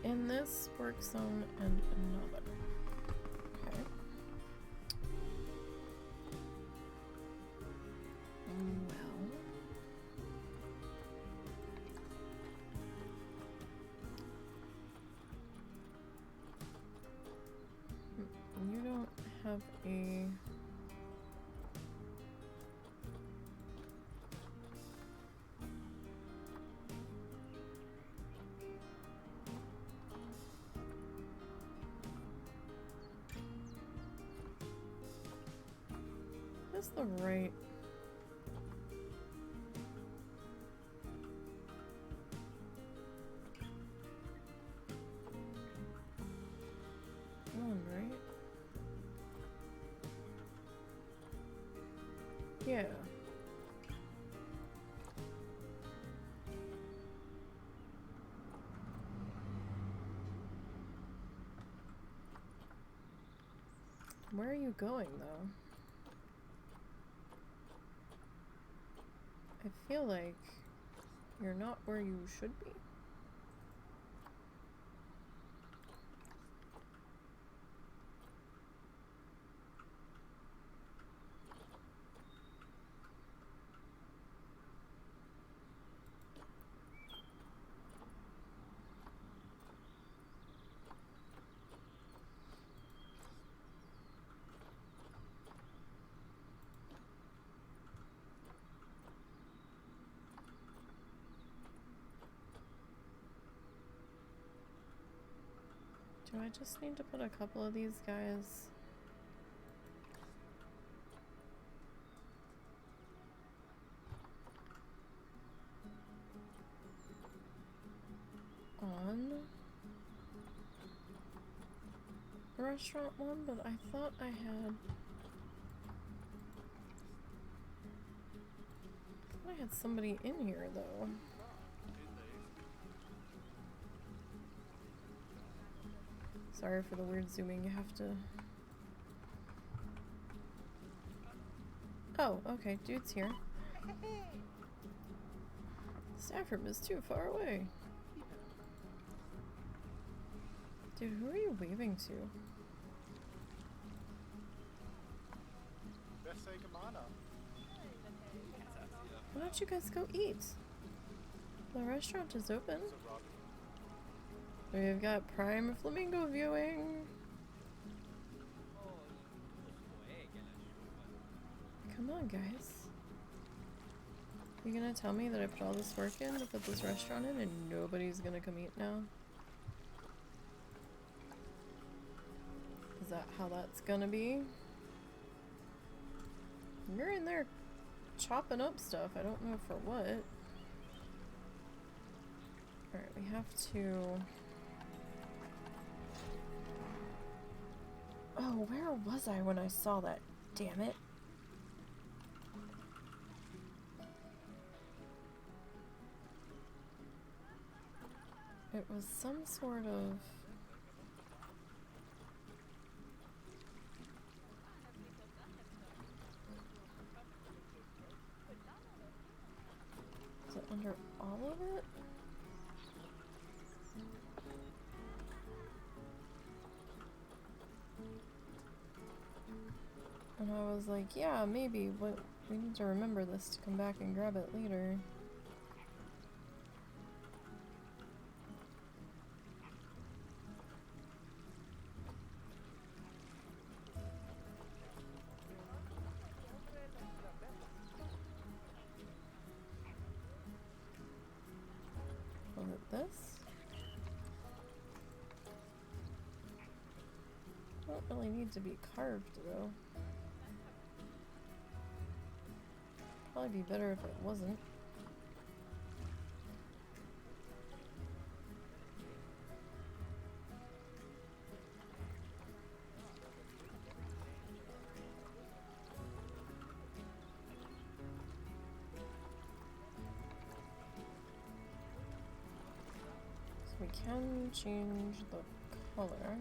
In this work zone and another. have a... What's the right... one, right? Yeah. Where are you going, though? I feel like you're not where you should be. Do I just need to put a couple of these guys on the restaurant one? But I thought I had somebody in here though. Sorry for the weird zooming, you have to... Oh, okay, dude's here. Staff room is too far away. Dude, who are you waving to? Why don't you guys go eat? The restaurant is open. We've got prime flamingo viewing. Come on, guys. You gonna tell me that I put all this work in to put this restaurant in and nobody's gonna come eat now? Is that how that's gonna be? You're in there chopping up stuff. I don't know for what. Alright, we have to... Oh, where was I when I saw that? Damn it. It was some sort of... Is it under all of it? And I was like, yeah, maybe, but we need to remember this to come back and grab it later. Was it this? Don't really need to be carved though. Probably be better if it wasn't. So we can change the color.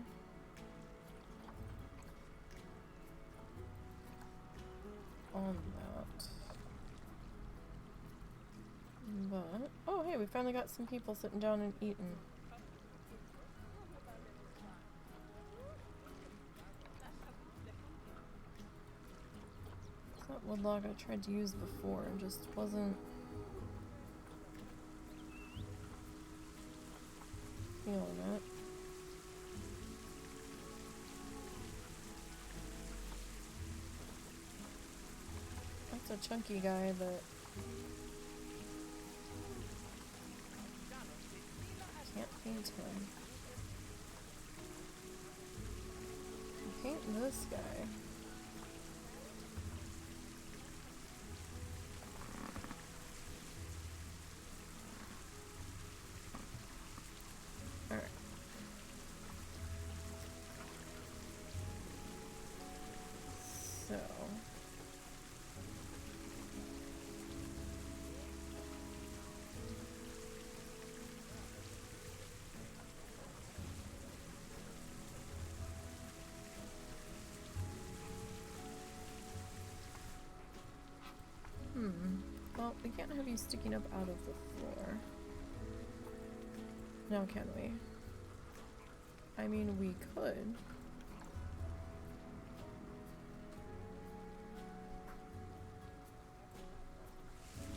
On that. But, oh hey, we finally got some people sitting down and eating. It's that wood log I tried to use before and just wasn't feeling it. a chunky guy that can't paint him. Paint this guy. Alright. So well, we can't have you sticking up out of the floor. Now can we? I mean, we could.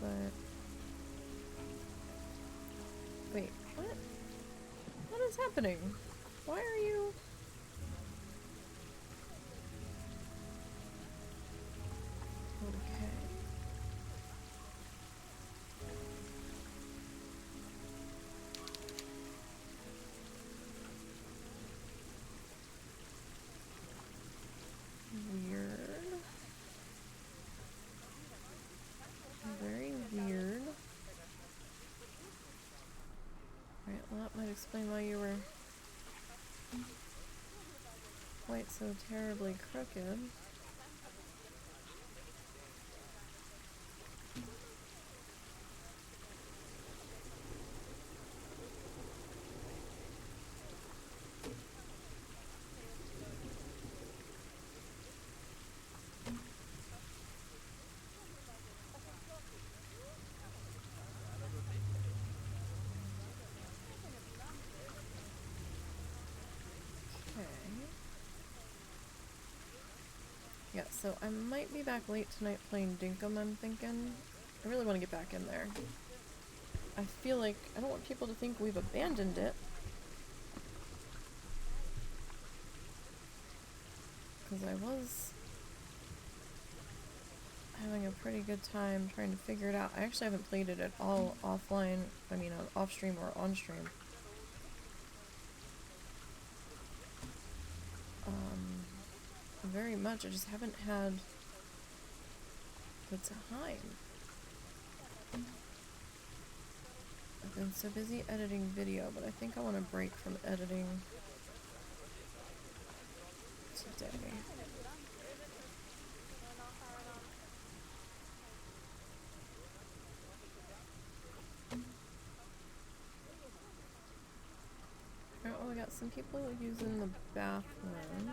But wait, what? What is happening? Why are you? Okay. Weird. Very weird. Right, well that might explain why you were quite so terribly crooked. Yeah, so I might be back late tonight playing Dinkum, I'm thinking. I really want to get back in there. I feel like I don't want people to think we've abandoned it. Because I was having a pretty good time trying to figure it out. I actually haven't played it at all offline, I mean off stream or on stream. Very much, I just haven't had the time. I've been so busy editing video, but I think I want to break from editing today. Alright, well, we got some people using the bathroom.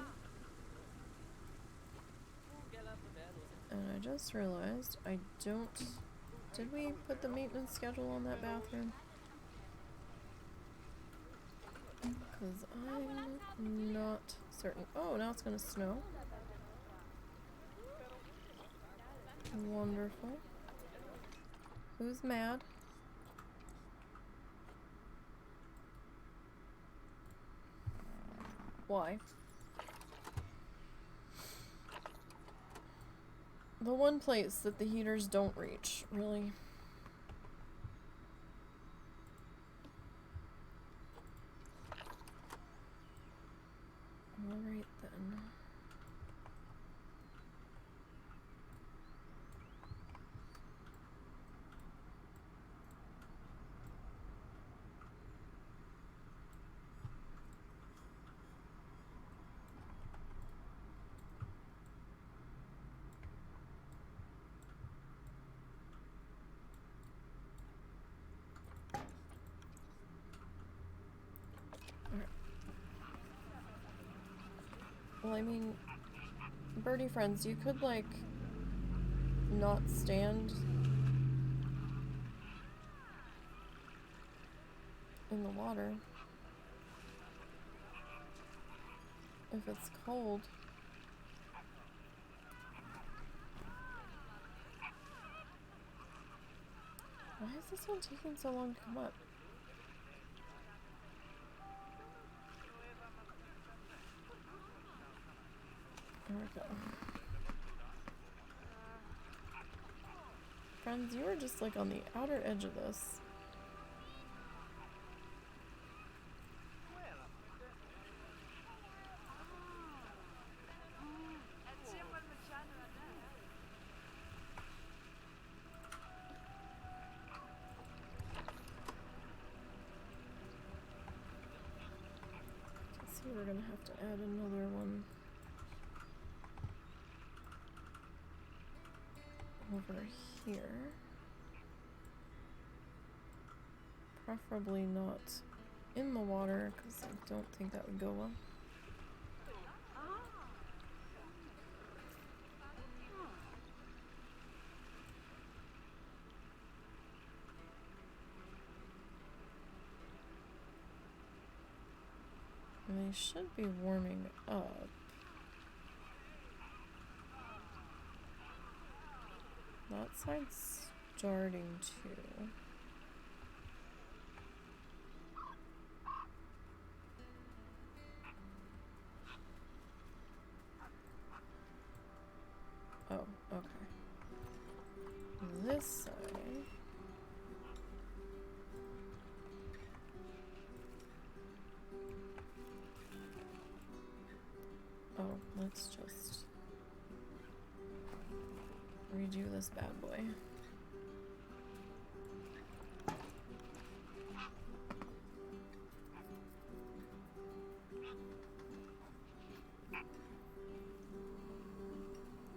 And I just realized I don't... Did we put the maintenance schedule on that bathroom? Because I'm not certain. Oh, now it's gonna snow. Wonderful. Who's mad? Why? The one place that the heaters don't reach, really. Alright then. Well, I mean, birdie friends, you could, like, not stand in the water if it's cold. Why is this one taking so long to come up? There we go. Friends, you are just like on the outer edge of this. So we're gonna have to add another one over here. Preferably not in the water, because I don't think that would go well. And they should be warming up. That side's starting to. Oh, okay. This side. Oh, let's just redo this bad boy.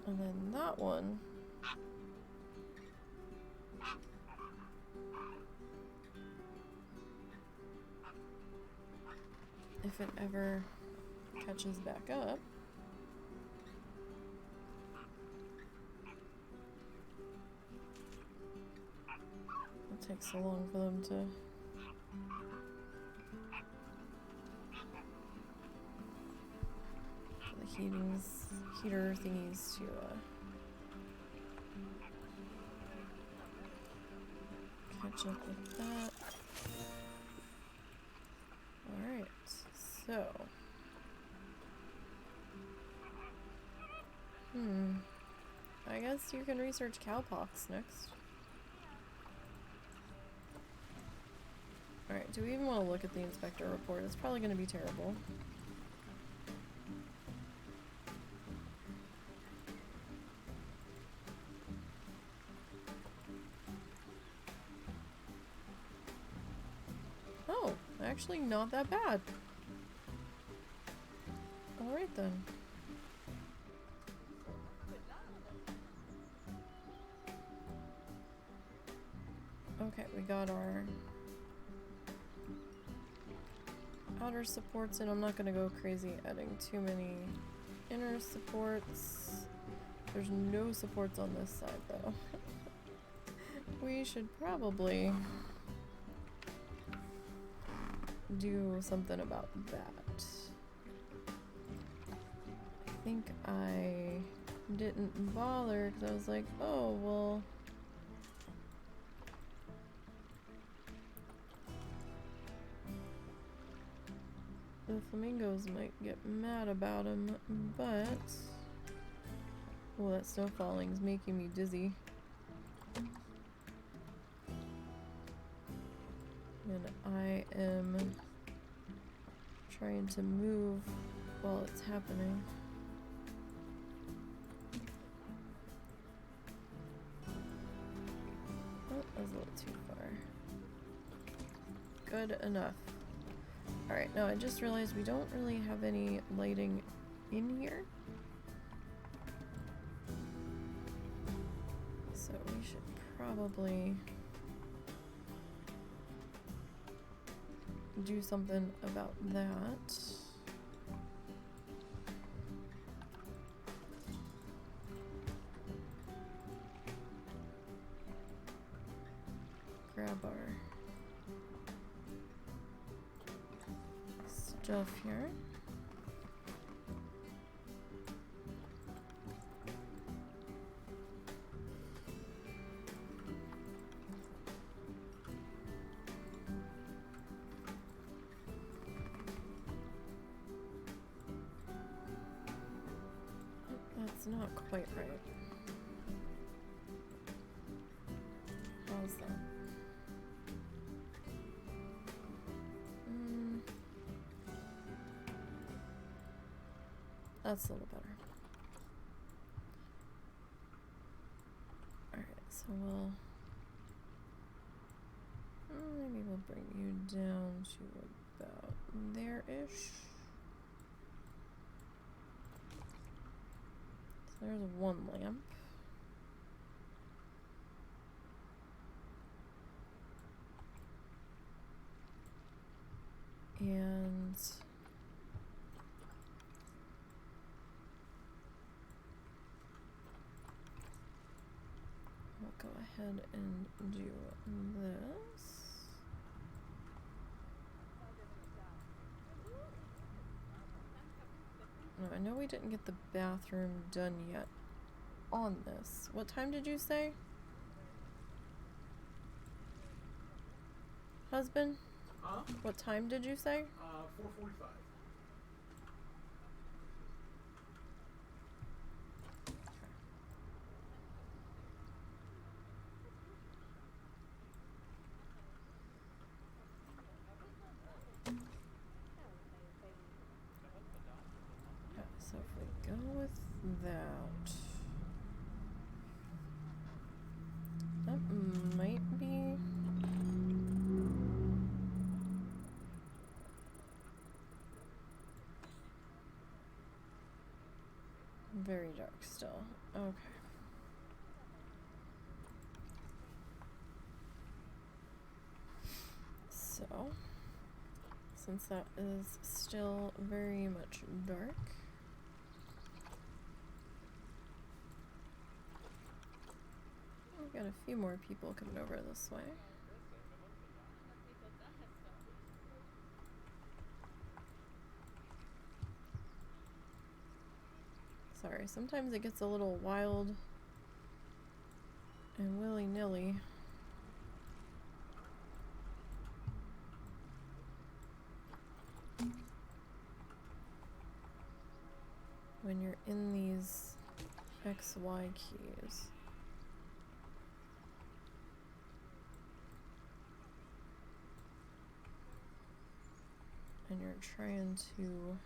And then that one. If it ever catches back up. It takes so long for them to heater thingies to catch up with that. Alright, so I guess you can research cowpox next. Alright, do we even want to look at the inspector report? It's probably going to be terrible. Oh, actually not that bad. Alright then. Okay, we got our outer supports, and I'm not gonna go crazy adding too many inner supports. There's no supports on this side though. We should probably do something about that. I think I didn't bother because I was like, oh, well, the flamingos might get mad about him, but oh, that snow falling is making me dizzy. And I am trying to move while it's happening. Oh, that was a little too far. Good enough. Alright, now I just realized we don't really have any lighting in here. So we should probably do something about that. Grab our stuff here. That's not quite right. That's a little better. Alright, so we'll... maybe we'll bring you down to about there-ish. So there's one lamp. And we'll go ahead and do this. No, I know we didn't get the bathroom done yet on this. What time did you say? Husband? Huh? What time did you say? 4:45. So if we go with that, that might be very dark still. Okay. So, since that is still very much dark, we've got a few more people coming over this way. Sorry, sometimes it gets a little wild and willy-nilly. When you're in these XY keys. And you're trying to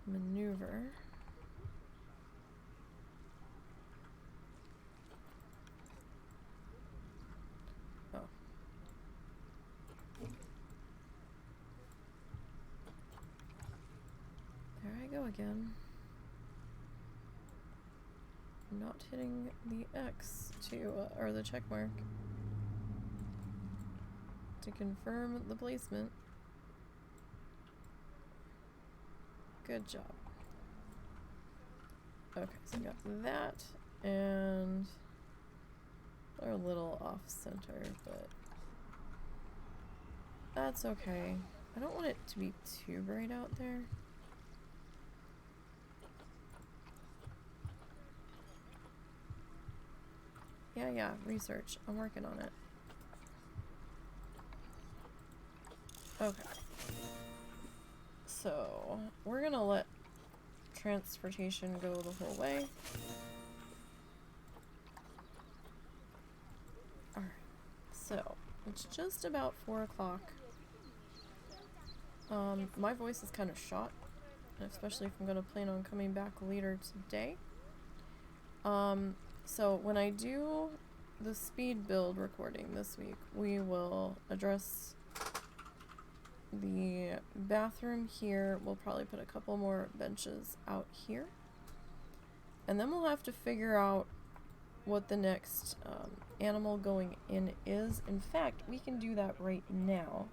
maneuver. Oh. There I go again. Not hitting the X to, or the check mark to confirm the placement. Good job. Okay, so we got that, and they're a little off center, but that's okay. I don't want it to be too bright out there. Yeah, research. I'm working on it. Okay. So, we're gonna let transportation go the whole way. Alright. So, it's just about 4 o'clock. My voice is kind of shot, especially if I'm gonna plan on coming back later today. So when I do the speed build recording this week, we will address the bathroom here. We'll probably put a couple more benches out here. And then we'll have to figure out what the next animal going in is. In fact, we can do that right now.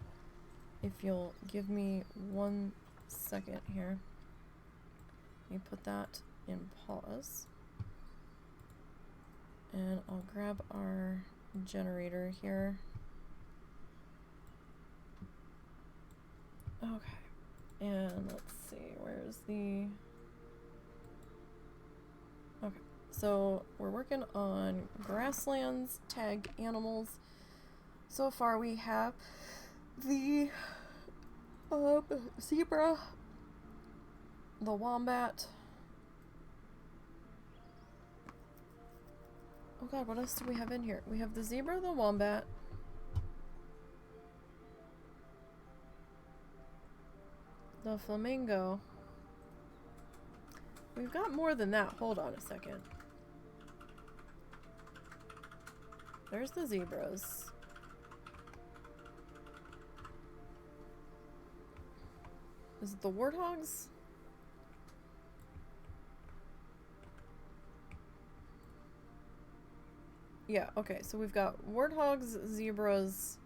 If you'll give me 1 second here. Let me put that in pause. And I'll grab our generator here. Okay. And let's see, where's the... Okay. So we're working on grasslands, tag animals. So far we have the zebra, the wombat. Oh god, what else do we have in here? We have the zebra, the wombat. The flamingo. We've got more than that. Hold on a second. There's the zebras. Is it the warthogs? Yeah, okay, so we've got warthogs, zebras,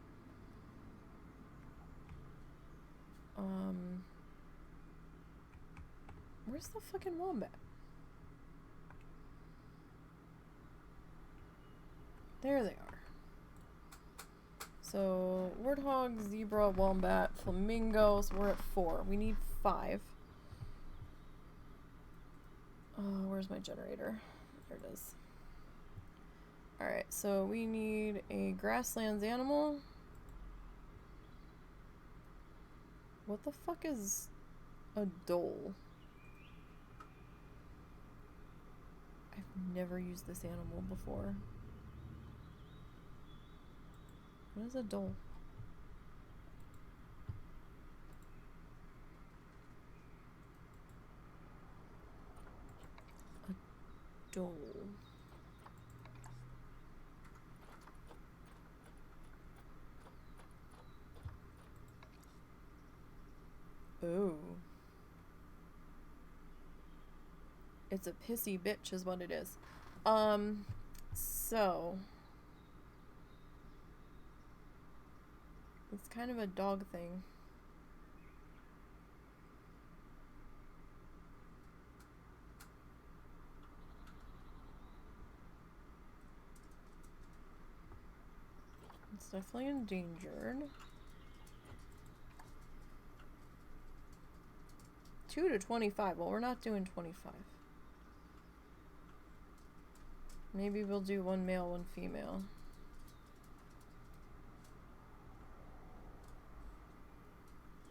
where's the fucking wombat? There they are. So, warthog, zebra, wombat, flamingos, we're at 4. We need 5. Where's my generator? There it is. Alright, so we need a grasslands animal. What the fuck is a dhole? I've never used this animal before. What is a dhole? A dhole. Oh. It's a pissy bitch is what it is. So it's kind of a dog thing. It's definitely endangered. 2 to 25. Well, we're not doing 25. Maybe we'll do 1 male, 1 female.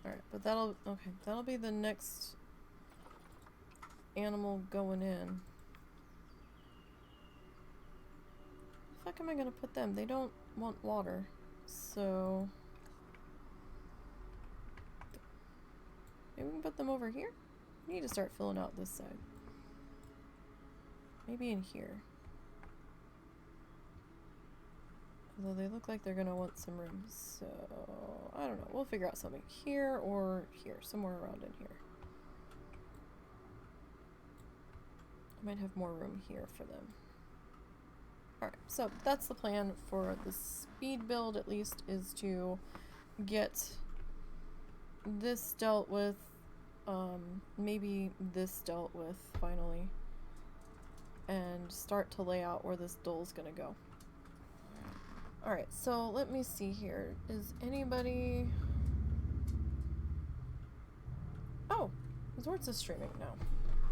Alright, but that'll be the next animal going in. The fuck am I gonna put them? They don't want water, so maybe we can put them over here? We need to start filling out this side. Maybe in here. Although they look like they're gonna want some room, so I don't know. We'll figure out something here or here, somewhere around in here. I might have more room here for them. Alright, so that's the plan for the speed build, at least, is to get this dealt with, maybe this dealt with, finally, and start to lay out where this dole's gonna go. Alright, so let me see here. Is anybody... Oh! Zortz is streaming now.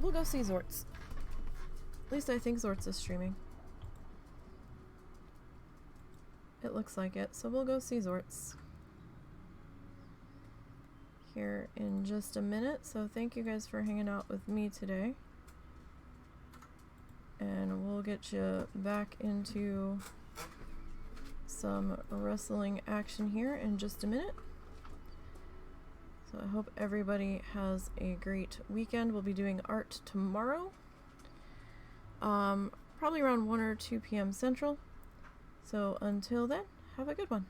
We'll go see Zortz. At least I think Zortz is streaming. It looks like it, so we'll go see Zortz here in just a minute. So thank you guys for hanging out with me today. And we'll get you back into some wrestling action here in just a minute. So I hope everybody has a great weekend. We'll be doing art tomorrow. Probably around 1 or 2 p.m. Central. So until then, have a good one.